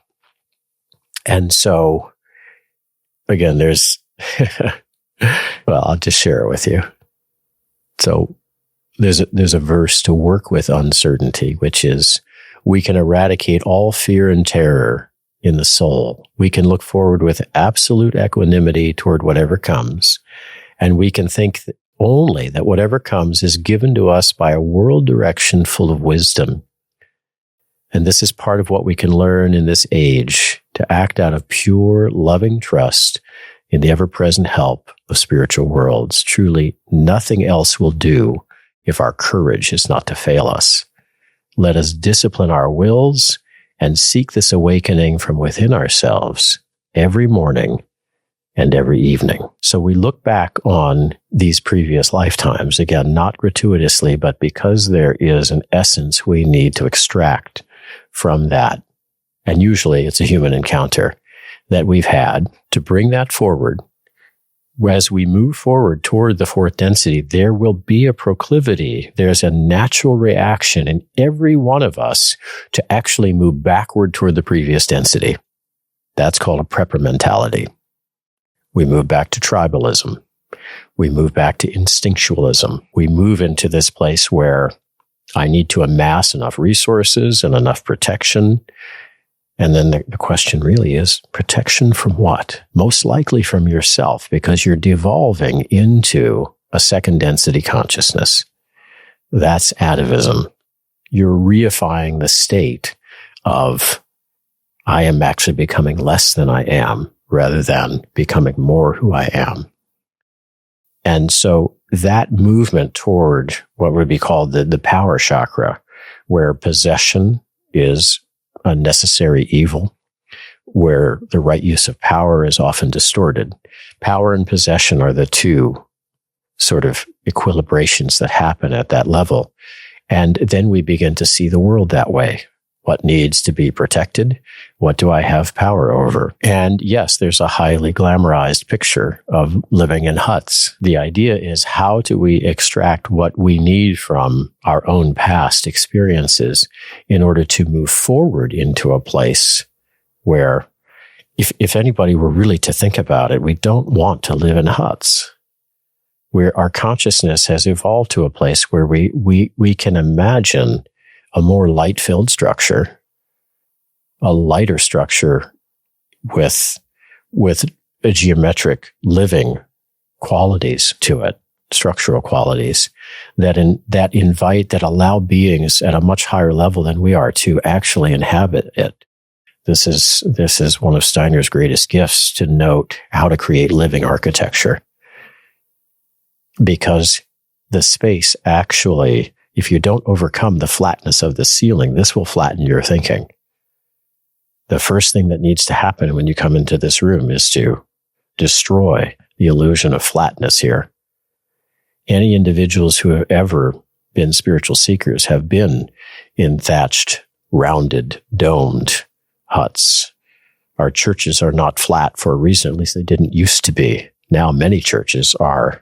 And so, again, well, I'll just share it with you. So there's a verse to work with uncertainty, which is, we can eradicate all fear and terror in the soul. We can look forward with absolute equanimity toward whatever comes. And we can think only that whatever comes is given to us by a world direction full of wisdom. And this is part of what we can learn in this age, to act out of pure, loving trust in the ever-present help of spiritual worlds. Truly, nothing else will do if our courage is not to fail us. Let us discipline our wills and seek this awakening from within ourselves every morning and every evening. So we look back on these previous lifetimes, again, not gratuitously, but because there is an essence we need to extract from that. And usually it's a human encounter that we've had, to bring that forward. As we move forward toward the fourth density, there will be a proclivity. There's a natural reaction in every one of us to actually move backward toward the previous density. That's called a prepper mentality. We move back to tribalism. We move back to instinctualism. We move into this place where I need to amass enough resources and enough protection. And then the question really is, protection from what? Most likely from yourself, because you're devolving into a second density consciousness. That's atavism. You're reifying the state of, I am actually becoming less than I am, rather than becoming more who I am. And so that movement toward what would be called the power chakra, where possession is a necessary evil, where the right use of power is often distorted. Power and possession are the two sort of equilibrations that happen at that level. And then we begin to see the world that way. What needs to be protected? What do I have power over? And yes, there's a highly glamorized picture of living in huts. The idea is, how do we extract what we need from our own past experiences in order to move forward into a place where, if anybody were really to think about it, we don't want to live in huts, where our consciousness has evolved to a place where we can imagine a more light-filled structure, a lighter structure with a geometric living qualities to it, structural qualities that allow beings at a much higher level than we are to actually inhabit it. This is one of Steiner's greatest gifts, to note how to create living architecture. Because the space actually, if you don't overcome the flatness of the ceiling, this will flatten your thinking. The first thing that needs to happen when you come into this room is to destroy the illusion of flatness here. Any individuals who have ever been spiritual seekers have been in thatched, rounded, domed huts. Our churches are not flat for a reason, at least they didn't used to be. Now many churches are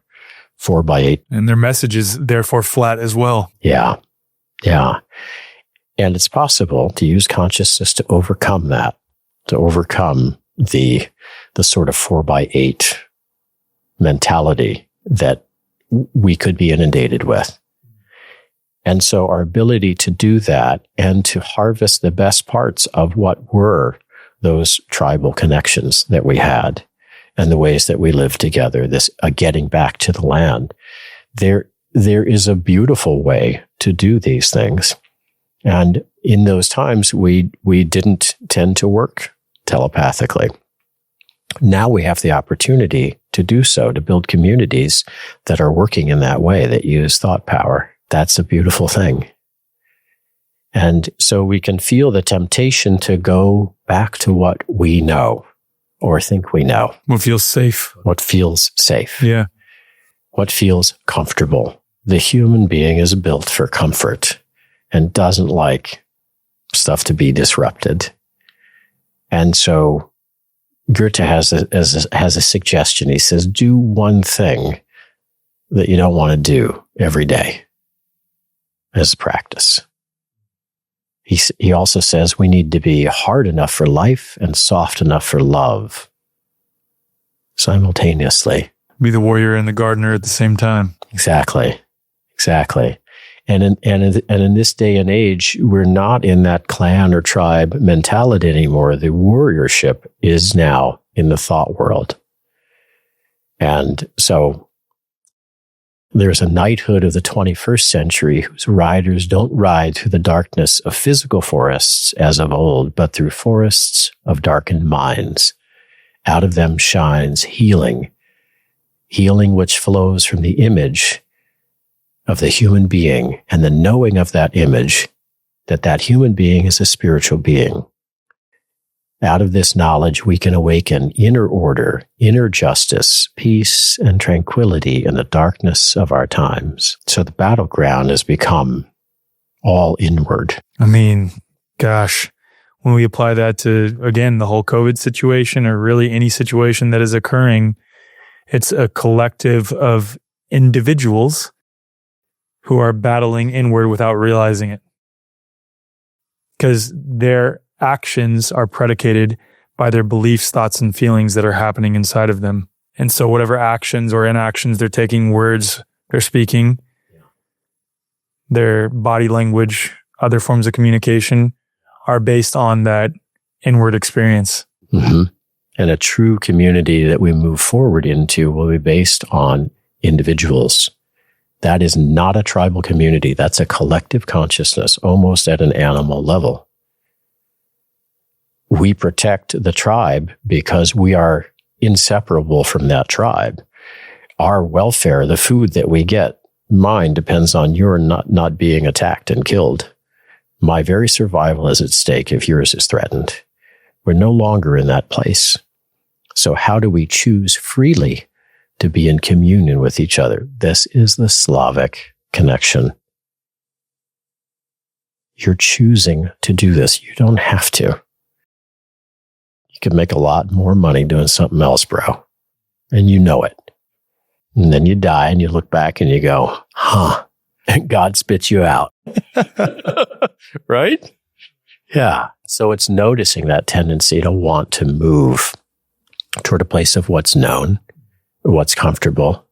4x8. And their message is therefore flat as well. Yeah. Yeah. And it's possible to use consciousness to overcome that, to overcome the sort of 4x8 mentality that we could be inundated with. And so our ability to do that and to harvest the best parts of what were those tribal connections that we had and the ways that we lived together, this getting back to the land, there is a beautiful way to do these things. And in those times, we didn't tend to work telepathically. Now we have the opportunity to do so, to build communities that are working in that way, that use thought power. That's a beautiful thing. And so we can feel the temptation to go back to what we know or think we know. What feels safe. What feels safe. Yeah. What feels comfortable. The human being is built for comfort and doesn't like stuff to be disrupted. And so Goethe has a suggestion. He says, do one thing that you don't want to do every day as a practice. He also says we need to be hard enough for life and soft enough for love simultaneously. Be the warrior and the gardener at the same time. Exactly. And in this day and age, we're not in that clan or tribe mentality anymore. The warriorship is now in the thought world. And so there's a knighthood of the 21st century whose riders don't ride through the darkness of physical forests as of old, but through forests of darkened minds. Out of them shines healing which flows from the image of the human being and the knowing of that image, that human being is a spiritual being. Out of this knowledge, we can awaken inner order, inner justice, peace, and tranquility in the darkness of our times. So the battleground has become all inward. I mean, gosh, when we apply that to, again, the whole COVID situation or really any situation that is occurring, it's a collective of individuals who are battling inward without realizing it. Because their actions are predicated by their beliefs, thoughts, and feelings that are happening inside of them. And so whatever actions or inactions they're taking, words they're speaking, their body language, other forms of communication are based on that inward experience. Mm-hmm. And a true community that we move forward into will be based on individuals. That is not a tribal community. That's a collective consciousness, almost at an animal level. We protect the tribe because we are inseparable from that tribe. Our welfare, the food that we get, mine depends on your not being attacked and killed. My very survival is at stake if yours is threatened. We're no longer in that place. So how do we choose freely to be in communion with each other? This is the Slavic connection. You're choosing to do this. You don't have to. You can make a lot more money doing something else, bro. And you know it. And then you die and you look back and you go, and God spits you out. Right? Yeah. So it's noticing that tendency to want to move toward a place of what's known, what's comfortable.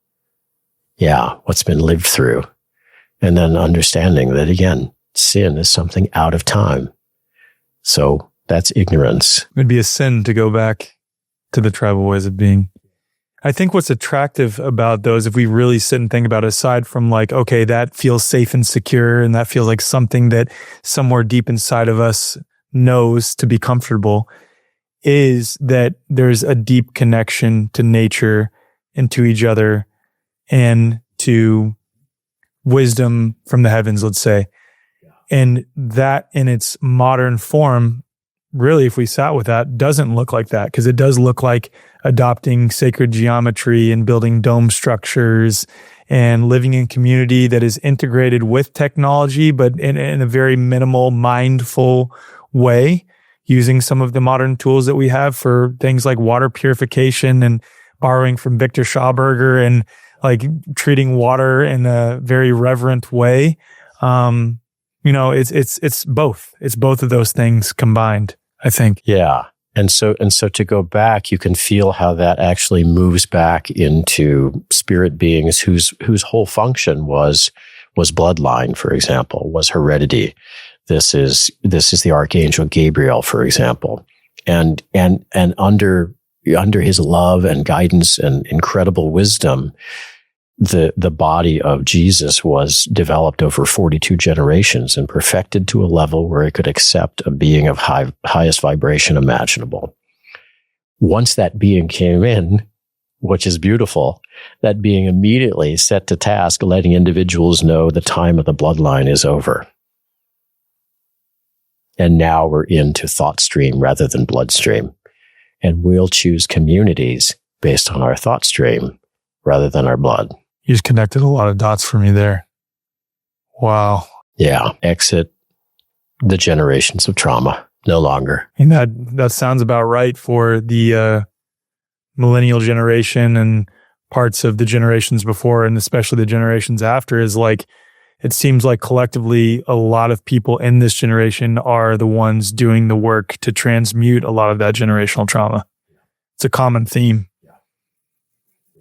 Yeah. What's been lived through. And then understanding that, again, sin is something out of time. So that's ignorance. It would be a sin to go back to the tribal ways of being. I think what's attractive about those, if we really sit and think about it, aside from like, okay, that feels safe and secure, and that feels like something that somewhere deep inside of us knows to be comfortable, is that there's a deep connection to nature and to each other and to wisdom from the heavens, let's say. And that in its modern form, really, if we sat with that, doesn't look like that, because it does look like adopting sacred geometry and building dome structures and living in community that is integrated with technology, but in a very minimal, mindful way, using some of the modern tools that we have for things like water purification and borrowing from Victor Schauberger and like treating water in a very reverent way. You know, it's both. It's both of those things combined, I think. Yeah. And so to go back, you can feel how that actually moves back into spirit beings whose whole function was was bloodline, for example, was heredity. This is the Archangel Gabriel, for example. And under his love and guidance and incredible wisdom, the body of Jesus was developed over 42 generations and perfected to a level where it could accept a being of highest vibration imaginable. Once that being came in, which is beautiful, that being immediately set to task letting individuals know the time of the bloodline is over. And now we're into thought stream rather than bloodstream. And we'll choose communities based on our thought stream rather than our blood. You just connected a lot of dots for me there. Wow. Yeah. Exit the generations of trauma. No longer. And that sounds about right for the millennial generation and parts of the generations before, and especially the generations after, is like, it seems like collectively a lot of people in this generation are the ones doing the work to transmute a lot of that generational trauma. It's a common theme.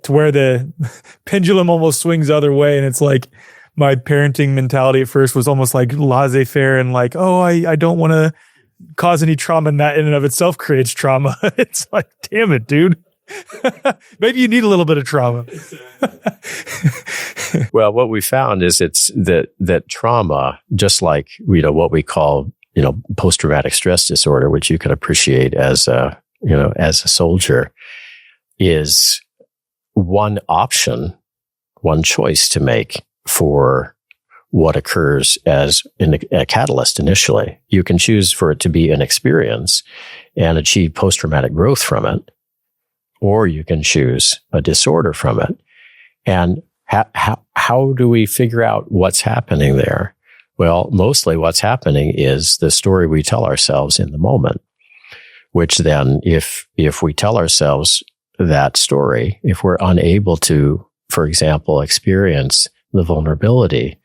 To where the pendulum almost swings the other way, and it's like my parenting mentality at first was almost like laissez-faire and like, oh, I don't want to cause any trauma, and that in and of itself creates trauma. It's like, damn it, dude. Maybe you need a little bit of trauma. Well, what we found is it's that trauma, just like, what we call, post-traumatic stress disorder, which you can appreciate as a soldier, is one option, one choice to make for what occurs as a catalyst initially. You can choose for it to be an experience and achieve post-traumatic growth from it, or you can choose a disorder from it. And how do we figure out what's happening there? Well, mostly what's happening is the story we tell ourselves in the moment, which then if we tell ourselves that story, if we're unable to, for example, experience the vulnerability,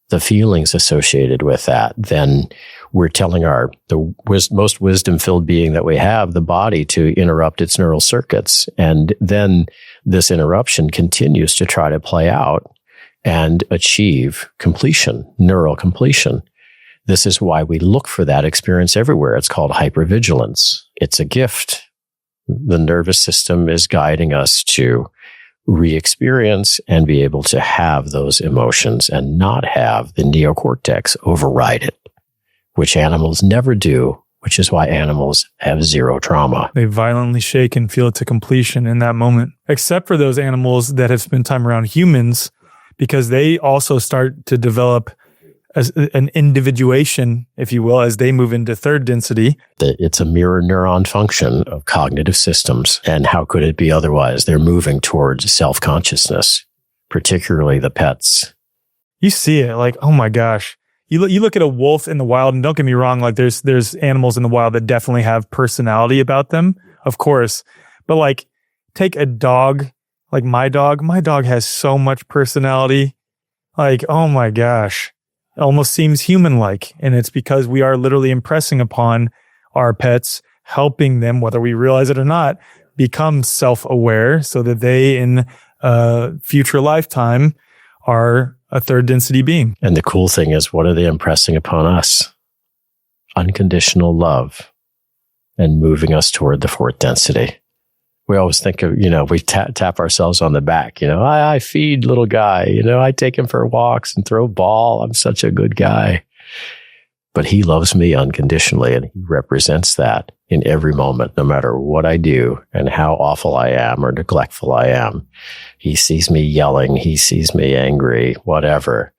the feelings associated with that, then we're telling the most wisdom-filled being that we have, the body, to interrupt its neural circuits. And then this interruption continues to try to play out and achieve completion, neural completion. This is why we look for that experience everywhere. It's called hypervigilance. It's a gift. The nervous system is guiding us to re-experience and be able to have those emotions and not have the neocortex override it, which animals never do, which is why animals have zero trauma. They violently shake and feel it to completion in that moment, except for those animals that have spent time around humans, because they also start to develop as an individuation, if you will, as they move into third density. It's a mirror neuron function of cognitive systems. And how could it be otherwise? They're moving towards self-consciousness, particularly the pets. You see it like, oh my gosh. You look at a wolf in the wild, and don't get me wrong, like there's animals in the wild that definitely have personality about them, of course. But like, take a dog, like my dog has so much personality. Like, oh my gosh. It almost seems human-like, and it's because we are literally impressing upon our pets, helping them, whether we realize it or not, become self-aware so that they, in a future lifetime, are a third density being. And the cool thing is, what are they impressing upon us? Unconditional love and moving us toward the fourth density. We always think of, we tap ourselves on the back. I feed little guy. I take him for walks and throw ball. I'm such a good guy. But he loves me unconditionally, and he represents that in every moment, no matter what I do and how awful I am or neglectful I am. He sees me yelling. He sees me angry, whatever.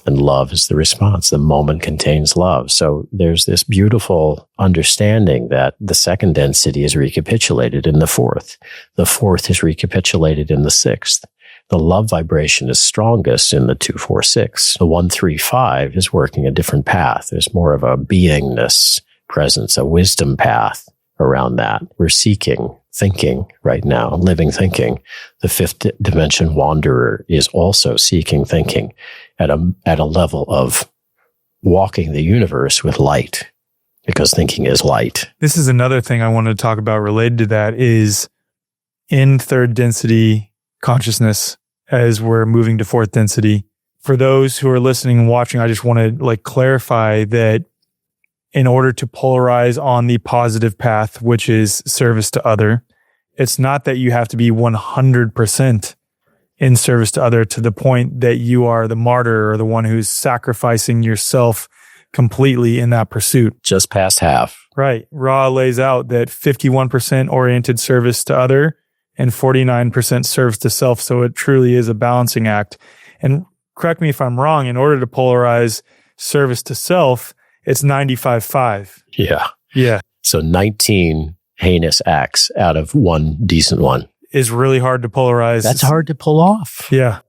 And love is the response. The moment contains love. So there's this beautiful understanding that the second density is recapitulated in the fourth. The fourth is recapitulated in the sixth. The love vibration is strongest in the 2-4-6. The 1-3-5 is working a different path. There's more of a beingness presence, a wisdom path around that. We're seeking thinking right now, living thinking. The fifth dimension wanderer is also seeking thinking at a level of walking the universe with light, because thinking is light. This is another thing I wanted to talk about related to that is in third density consciousness, as we're moving to fourth density. For those who are listening and watching, I just want to clarify that in order to polarize on the positive path, which is service to other, it's not that you have to be 100% in service to other to the point that you are the martyr or the one who's sacrificing yourself completely in that pursuit. Just past half. Right. Ra lays out that 51% oriented service to other and 49% service to self. So it truly is a balancing act. And correct me if I'm wrong, in order to polarize service to self, it's 95-5. Yeah. Yeah. So 19 heinous acts out of one decent one. Is really hard to polarize. That's hard to pull off. Yeah.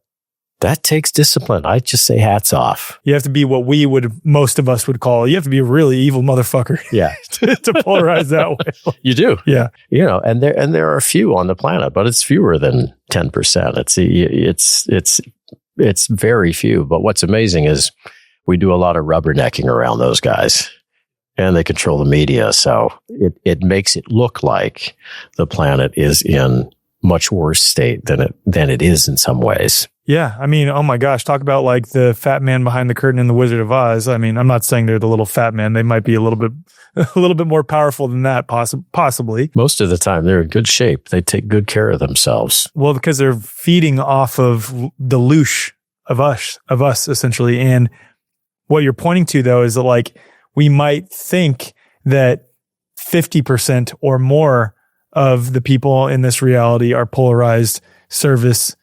That takes discipline. I just say hats off. You have to be what most of us would call, you have to be a really evil motherfucker. Yeah. to polarize that way. You do. Yeah. And there are a few on the planet, but it's fewer than 10%. It's very few. But what's amazing is we do a lot of rubbernecking around those guys, and they control the media. So it makes it look like the planet is in much worse state than it is in some ways. Yeah. I mean, oh my gosh, talk about the fat man behind the curtain in The Wizard of Oz. I mean, I'm not saying they're the little fat man. They might be a little bit more powerful than that, possibly. Most of the time, they're in good shape. They take good care of themselves. Well, because they're feeding off of the loosh of us, essentially. And what you're pointing to, though, is that we might think that 50% or more of the people in this reality are polarized service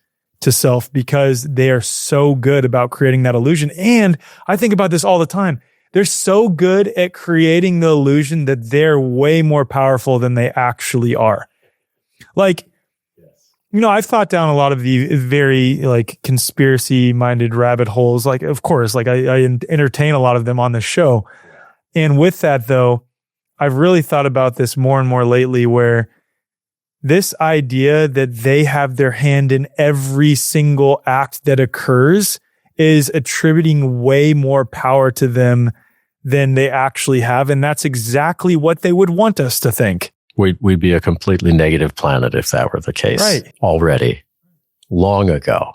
to self because they are so good about creating that illusion. And I think about this all the time. They're so good at creating the illusion that they're way more powerful than they actually are. I've thought down a lot of the very conspiracy-minded rabbit holes. Of course, I entertain a lot of them on the show. And with that, though, I've really thought about this more and more lately, where this idea that they have their hand in every single act that occurs is attributing way more power to them than they actually have. And that's exactly what they would want us to think. We'd be a completely negative planet if that were the case. Right. Already. Long ago.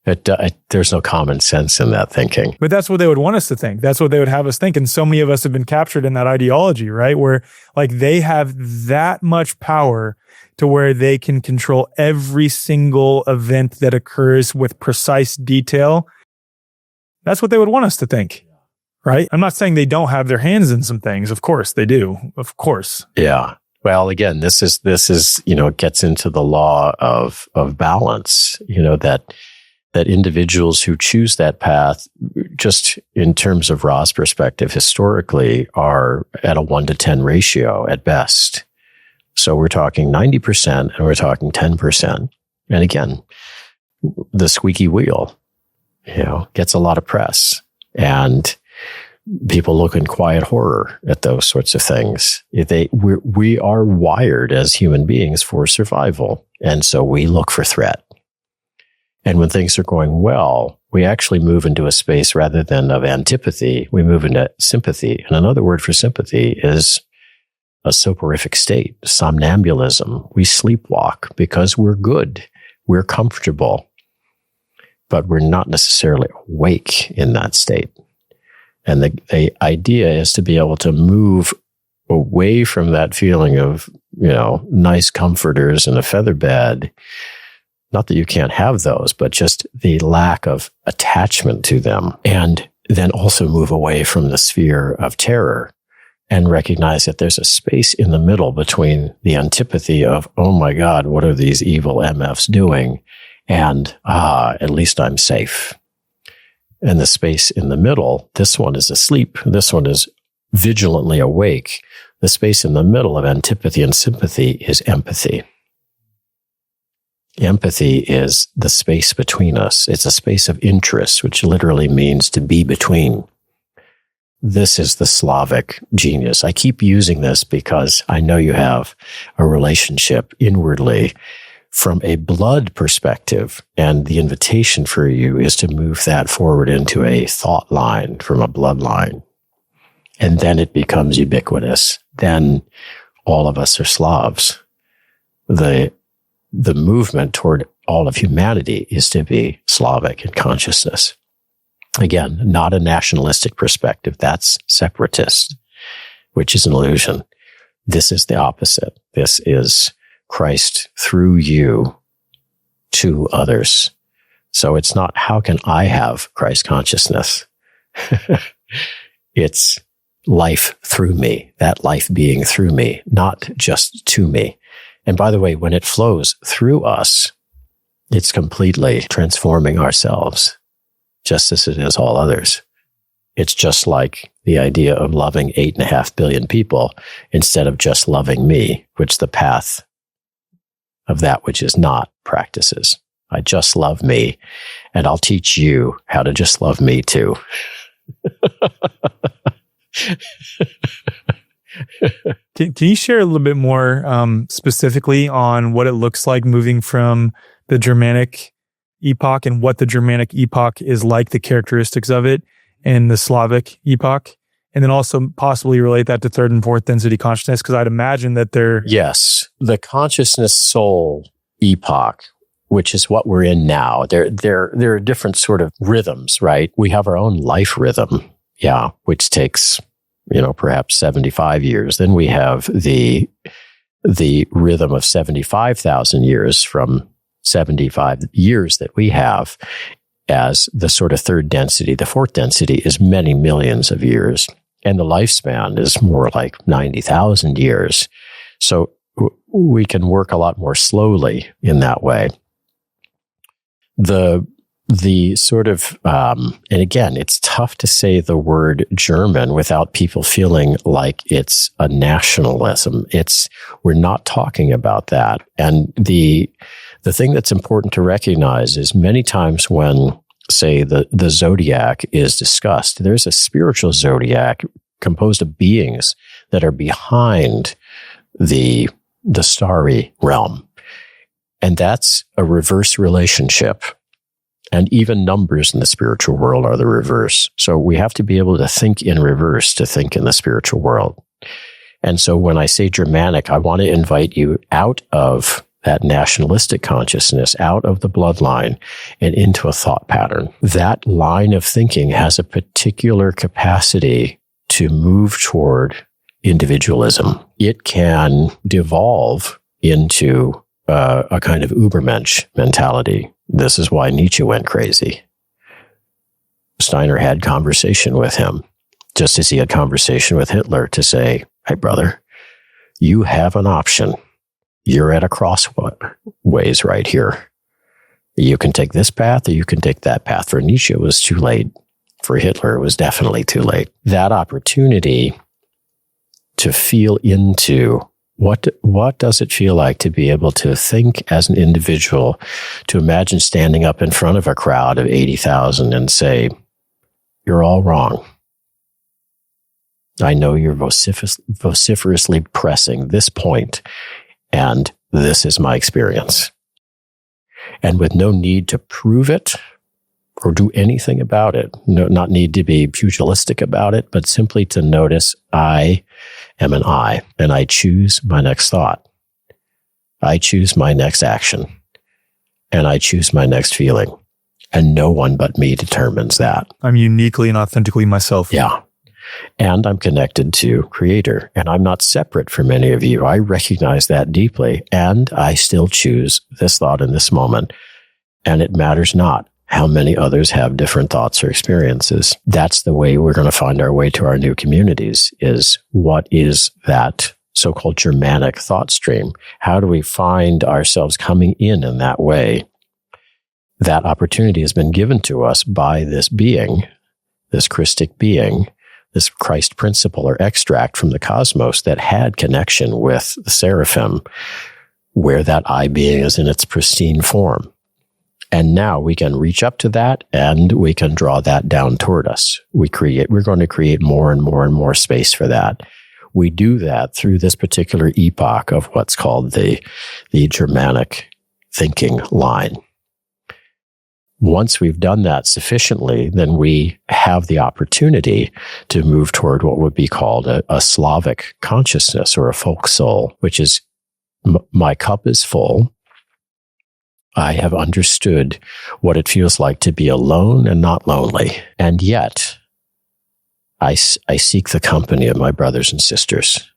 There's no common sense in that thinking. But that's what they would want us to think. That's what they would have us think. And so many of us have been captured in that ideology, right? Where they have that much power to where they can control every single event that occurs with precise detail. That's what they would want us to think, right? I'm not saying they don't have their hands in some things. Of course they do. Of course. Yeah. Well, again, this is, it gets into the law of balance, that individuals who choose that path, just in terms of Ra's perspective, historically are at a 1-to-10 ratio at best. So we're talking 90% and we're talking 10%. And again, the squeaky wheel, gets a lot of press, and people look in quiet horror at those sorts of things. We are wired as human beings for survival. And so we look for threat. And when things are going well, we actually move into a space rather than of antipathy, we move into sympathy. And another word for sympathy is a soporific state, somnambulism. We sleepwalk because we're good, we're comfortable, but we're not necessarily awake in that state. And the idea is to be able to move away from that feeling of, nice comforters in a feather bed. Not that you can't have those, but just the lack of attachment to them. And then also move away from the sphere of terror and recognize that there's a space in the middle between the antipathy of, oh my God, what are these evil MFs doing? And, at least I'm safe. And the space in the middle, this one is asleep, this one is vigilantly awake. The space in the middle of antipathy and sympathy is empathy. Empathy is the space between us. It's a space of interest, which literally means to be between. This is the Slavic genius. I keep using this because I know you have a relationship inwardly from a blood perspective, and the invitation for you is to move that forward into a thought line from a bloodline. And then it becomes ubiquitous. Then all of us are Slavs. The movement toward all of humanity is to be Slavic in consciousness. Again, not a nationalistic perspective. That's separatist, which is an illusion. This is the opposite. This is Christ through you to others. So it's not, how can I have Christ consciousness? It's life through me, that life being through me, not just to me. And by the way, when it flows through us, it's completely transforming ourselves, just as it is all others. It's just like the idea of loving 8.5 billion people instead of just loving me, which the path of that which is not practices. I just love me, and I'll teach you how to just love me too. Can you share a little bit more specifically on what it looks like moving from the Germanic epoch and what the Germanic epoch is like, the characteristics of it, and the Slavic epoch? And then also possibly relate that to third and fourth density consciousness, because I'd imagine that they're... Yes. The consciousness soul epoch, which is what we're in now, there are different sort of rhythms, right? We have our own life rhythm, which takes, perhaps 75 years. Then we have the rhythm of 75,000 years from 75 years that we have as the sort of third density. The fourth density is many millions of years, and the lifespan is more like 90,000 years. So we can work a lot more slowly in that way. The sort of, and again, it's tough to say the word German without people feeling like it's a nationalism. We're not talking about that. And the thing that's important to recognize is many times when, say, the zodiac is discussed, there's a spiritual zodiac composed of beings that are behind the starry realm. And that's a reverse relationship. And even numbers in the spiritual world are the reverse. So we have to be able to think in reverse to think in the spiritual world. And so when I say Germanic, I want to invite you out of that nationalistic consciousness, out of the bloodline, and into a thought pattern. That line of thinking has a particular capacity to move toward individualism. It can devolve into a kind of Übermensch mentality. This is why Nietzsche went crazy. Steiner had conversation with him, just as he had conversation with Hitler to say, hey, brother, you have an option. You're at a crossways right here. You can take this path or you can take that path. For Nietzsche, it was too late. For Hitler, it was definitely too late. That opportunity to feel into what does it feel like to be able to think as an individual, to imagine standing up in front of a crowd of 80,000 and say, you're all wrong. I know you're vociferously pressing this point, and this is my experience. And with no need to prove it or do anything about it, not need to be pugilistic about it, but simply to notice I am an I, and I choose my next thought. I choose my next action, and I choose my next feeling. And no one but me determines that. I'm uniquely and authentically myself. Yeah. And I'm connected to Creator, and I'm not separate from any of you. I recognize that deeply, and I still choose this thought in this moment. And it matters not how many others have different thoughts or experiences. That's the way we're going to find our way to our new communities, is what is that so-called Germanic thought stream? How do we find ourselves coming in that way? That opportunity has been given to us by this being, this Christic being, this Christ principle or extract from the cosmos that had connection with the seraphim, where that I being is in its pristine form. And now we can reach up to that and we can draw that down toward us. We're going to create more and more and more space for that. We do that through this particular epoch of what's called the Germanic thinking line. Once we've done that sufficiently, then we have the opportunity to move toward what would be called a Slavic consciousness or a folk soul, which is my cup is full. I have understood what it feels like to be alone and not lonely. And yet, I seek the company of my brothers and sisters,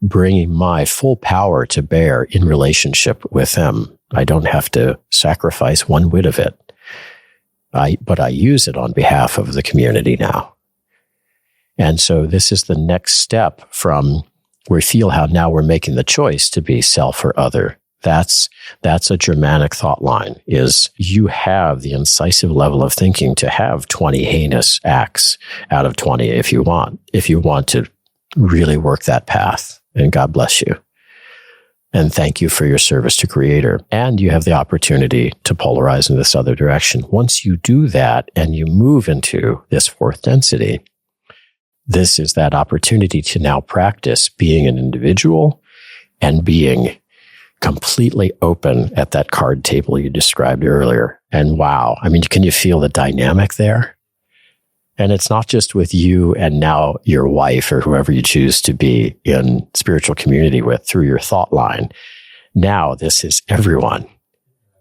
bringing my full power to bear in relationship with them. I don't have to sacrifice one whit of it. But I use it on behalf of the community now. And so this is the next step from we feel how now we're making the choice to be self or other. That's a Germanic thought line, is you have the incisive level of thinking to have 20 heinous acts out of 20 if you want to really work that path. And God bless you. And thank you for your service to Creator. And you have the opportunity to polarize in this other direction. Once you do that and you move into this fourth density, this is that opportunity to now practice being an individual and being completely open at that card table you described earlier. And wow, I mean, can you feel the dynamic there? And it's not just with you and now your wife or whoever you choose to be in spiritual community with through your thought line. Now this is everyone.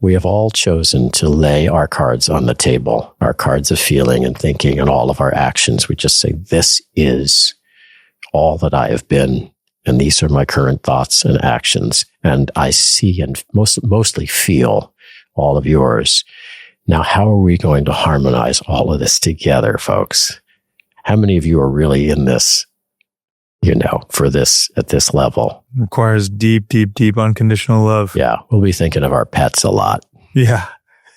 We have all chosen to lay our cards on the table, our cards of feeling and thinking and all of our actions. We just say, this is all that I have been. And these are my current thoughts and actions. And I see and mostly feel all of yours. Now, how are we going to harmonize all of this together, folks? How many of you are really in this, for this, at this level? Requires deep, deep, deep unconditional love. Yeah. We'll be thinking of our pets a lot. Yeah.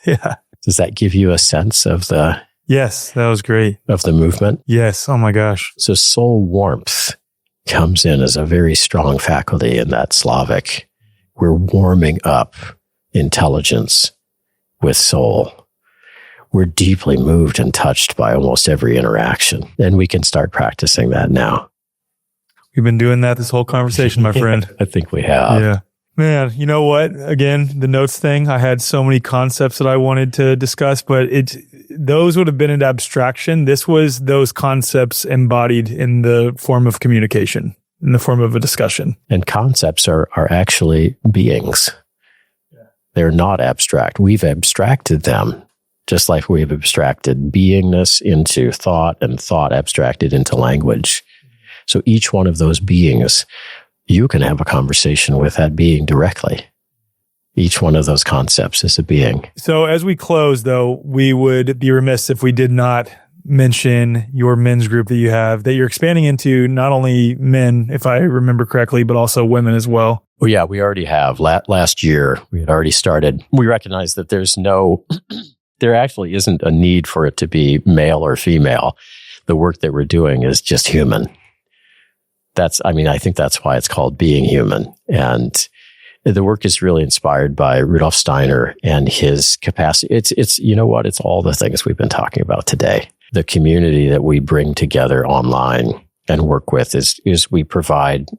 Yeah. Does that give you a sense of the... Yes, that was great. Of the movement? Yes. Oh my gosh. So soul warmth comes in as a very strong faculty in that Slavic. We're warming up intelligence with soul. We're deeply moved and touched by almost every interaction. And we can start practicing that now. We've been doing that this whole conversation, my friend. I think we have. Yeah. Man, you know what? Again, the notes thing, I had so many concepts that I wanted to discuss, but those would have been an abstraction. This was those concepts embodied in the form of communication, in the form of a discussion. And concepts are actually beings. Yeah. They're not abstract. We've abstracted them. Just like we've abstracted beingness into thought and thought abstracted into language. So each one of those beings, you can have a conversation with that being directly. Each one of those concepts is a being. So as we close, though, we would be remiss if we did not mention your men's group that you have, that you're expanding into not only men, if I remember correctly, but also women as well. Well, yeah, we already have. Last year, we had already started. We recognize that there actually isn't a need for it to be male or female. The work that we're doing is just human. I think that's why it's called Being Human. And the work is really inspired by Rudolf Steiner and his capacity. It's all the things we've been talking about today. The community that we bring together online and work with is we provide,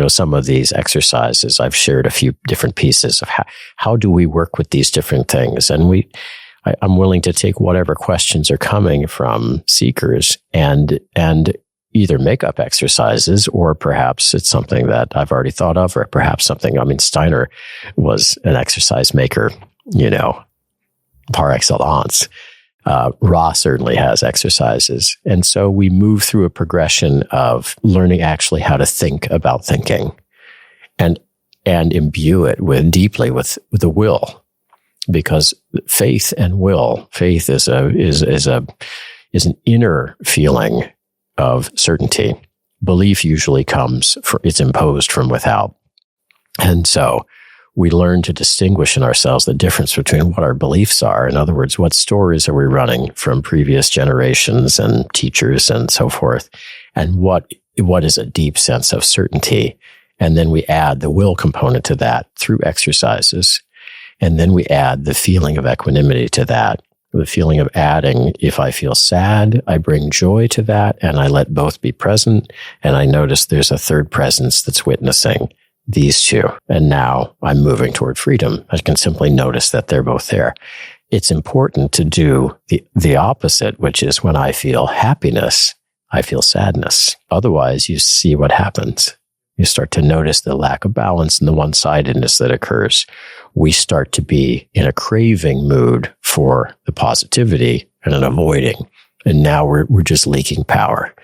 some of these exercises. I've shared a few different pieces of how do we work with these different things. And I'm willing to take whatever questions are coming from seekers and either make up exercises, or perhaps it's something that I've already thought of, or perhaps Steiner was an exercise maker, par excellence. Ra certainly has exercises. And so we move through a progression of learning actually how to think about thinking and imbue it deeply with the will. Because faith and will, faith is an inner feeling of certainty. Belief usually it's imposed from without. And so we learn to distinguish in ourselves the difference between what our beliefs are. In other words, what stories are we running from previous generations and teachers and so forth, and what is a deep sense of certainty. And then we add the will component to that through exercises. And then we add the feeling of equanimity to that, the feeling of adding, if I feel sad, I bring joy to that, and I let both be present, and I notice there's a third presence that's witnessing these two. And now I'm moving toward freedom. I can simply notice that they're both there. It's important to do the opposite, which is when I feel happiness, I feel sadness. Otherwise, you see what happens. You start to notice the lack of balance and the one-sidedness that occurs. We start to be in a craving mood for the positivity and an avoiding. And now we're just leaking power.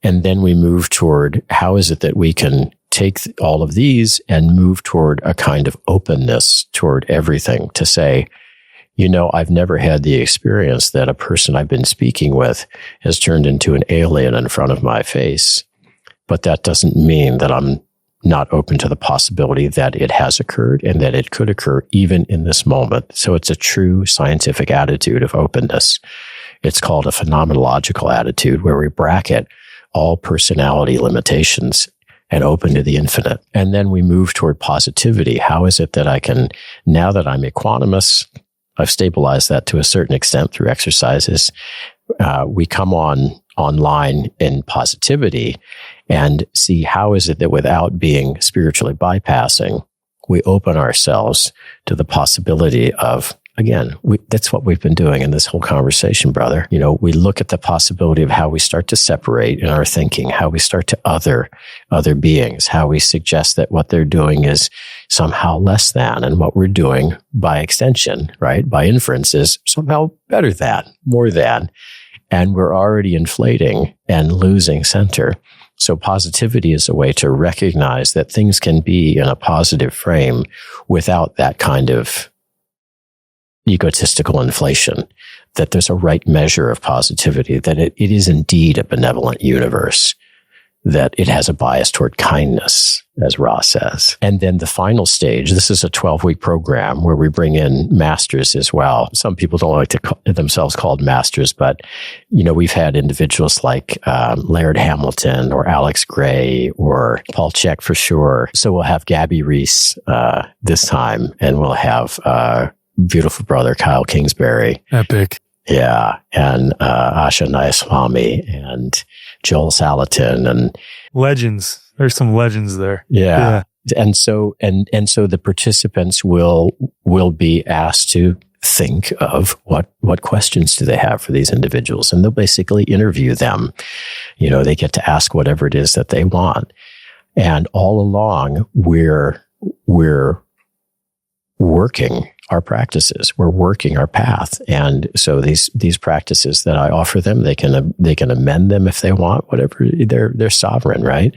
And then we move toward how is it that we can take all of these and move toward a kind of openness toward everything to say, I've never had the experience that a person I've been speaking with has turned into an alien in front of my face. But that doesn't mean that I'm not open to the possibility that it has occurred and that it could occur even in this moment. So it's a true scientific attitude of openness. It's called a phenomenological attitude, where we bracket all personality limitations and open to the infinite. And then we move toward positivity. How is it that I can, now that I'm equanimous, I've stabilized that to a certain extent through exercises, we come online in positivity and see how is it that without being spiritually bypassing, we open ourselves to the possibility of, again, that's what we've been doing in this whole conversation, brother. We look at the possibility of how we start to separate in our thinking, how we start to other beings, how we suggest that what they're doing is somehow less than, and what we're doing by extension, right, by inference, is somehow better than, more than. And we're already inflating and losing center. So positivity is a way to recognize that things can be in a positive frame without that kind of egotistical inflation, that there's a right measure of positivity, that it is indeed a benevolent universe, that it has a bias toward kindness, as Ross says. And then the final stage, this is a 12-week program where we bring in masters as well. Some people don't like to call themselves called masters, but, we've had individuals like Laird Hamilton or Alex Gray or Paul Chek for sure. So we'll have Gabby Reese this time, and we'll have beautiful brother Kyle Kingsbury. Epic. Yeah. And Asha Nayaswamy and Joel Salatin and legends. There's some legends there. Yeah. And so the participants will be asked to think of what questions do they have for these individuals, and they'll basically interview them. They get to ask whatever it is that they want. And all along we're working our practices. We're working our path. And so these practices that I offer them, they can amend them if they want, whatever, they're sovereign, right?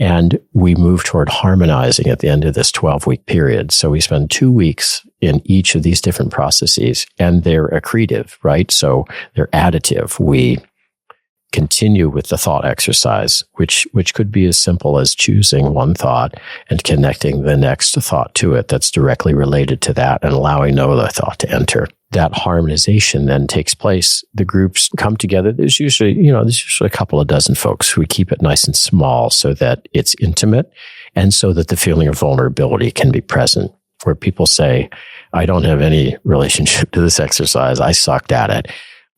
And we move toward harmonizing at the end of this 12-week period. So we spend 2 weeks in each of these different processes, and they're accretive, right? So they're additive. We continue with the thought exercise, which could be as simple as choosing one thought and connecting the next thought to it that's directly related to that and allowing no other thought to enter. That harmonization then takes place. The groups come together. There's usually a couple of dozen folks. We keep it nice and small so that it's intimate and so that the feeling of vulnerability can be present, where people say, I don't have any relationship to this exercise. I sucked at it.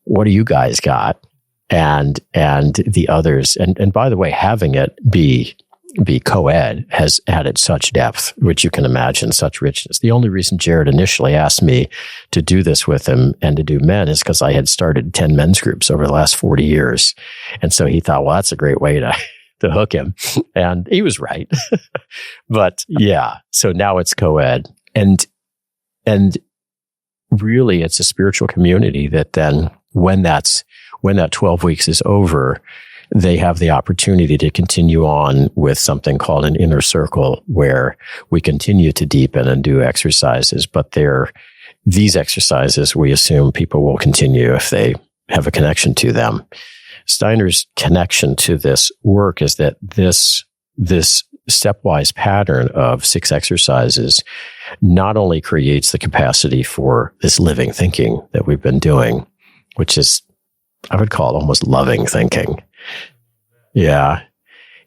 What do you guys got? And the others, and by the way, having it be co-ed has added such depth, which you can imagine, such richness. The only reason Jared initially asked me to do this with him and to do men is because I had started 10 men's groups over the last 40 years. And so he thought, well, that's a great way to hook him. And he was right. But yeah, so now it's co-ed. And really it's a spiritual community that then when that 12 weeks is over, they have the opportunity to continue on with something called an inner circle, where we continue to deepen and do exercises. But these exercises, we assume people will continue if they have a connection to them. Steiner's connection to this work is that this stepwise pattern of 6 exercises not only creates the capacity for this living thinking that we've been doing, which is, I would call it almost loving thinking. Yeah.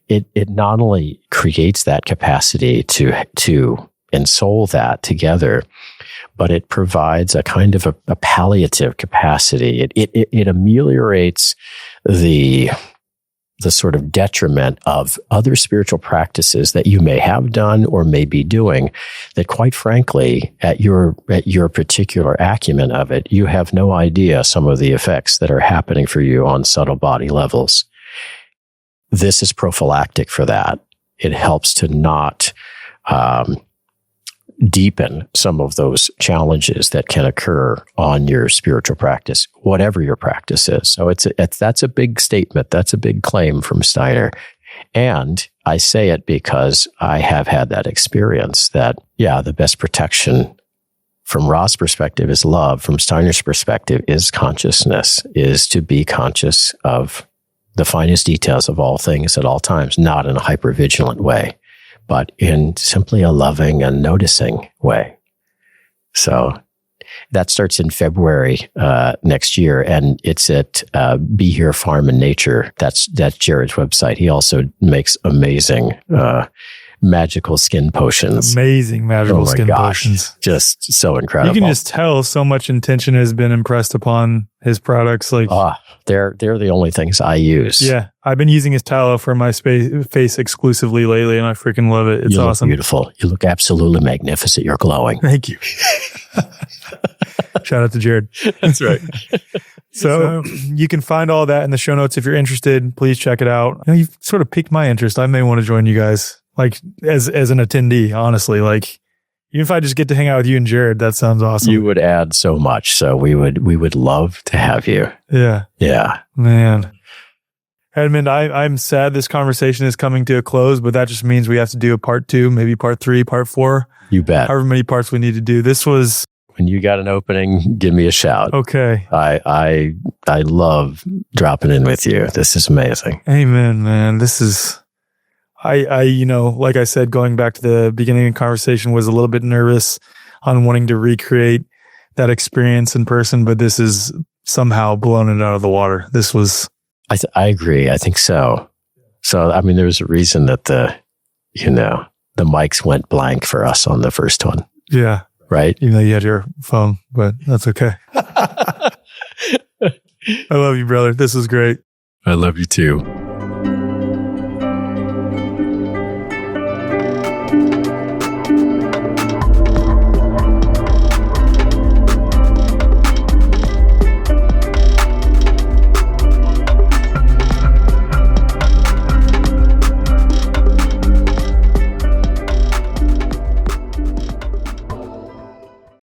It not only creates that capacity to ensoul that together, but it provides a kind of a palliative capacity. It ameliorates the sort of detriment of other spiritual practices that you may have done or may be doing that, quite frankly, at your particular acumen of it, you have no idea some of the effects that are happening for you on subtle body levels. This is prophylactic for that. it helps to not deepen some of those challenges that can occur on your spiritual practice, whatever your practice is. So that's a big statement. That's a big claim from Steiner. And I say it because I have had that experience that, the best protection from Ra's perspective is love. From Steiner's perspective is consciousness, is to be conscious of the finest details of all things at all times, not in a hypervigilant way, but in simply a loving and noticing way. So that starts in February next year, and it's at Be Here Farm and Nature. That's Jared's website. He also makes amazing magical skin potions. Amazing magical skin potions. Just so incredible. You can just tell so much intention has been impressed upon his products. Like, they're the only things I use. Yeah. I've been using his tallow for my face exclusively lately, and I freaking love it. It's awesome. You look beautiful. You look absolutely magnificent. You're glowing. Thank you. Shout out to Jared. That's right. So you can find all that in the show notes. If you're interested, please check it out. You've sort of piqued my interest. I may want to join you guys, like as an attendee, honestly. Like, even if I just get to hang out with you and Jared, that sounds awesome. You would add so much. So we would love to have you. Yeah. Yeah. Man. Edmund, I'm sad this conversation is coming to a close, but that just means we have to do a part 2, maybe part 3, part 4. You bet. However many parts we need to do. This was... When you got an opening, give me a shout. Okay. I love dropping in with you. This is amazing. Amen, man. This is... I like I said, going back to the beginning of the conversation, was a little bit nervous on wanting to recreate that experience in person, but this is somehow blown it out of the water. This was... I agree. I think so. So, I mean, there was a reason that the mics went blank for us on the first one. Yeah. Right? Even though you had your phone, but that's okay. I love you, brother. This was great. I love you too.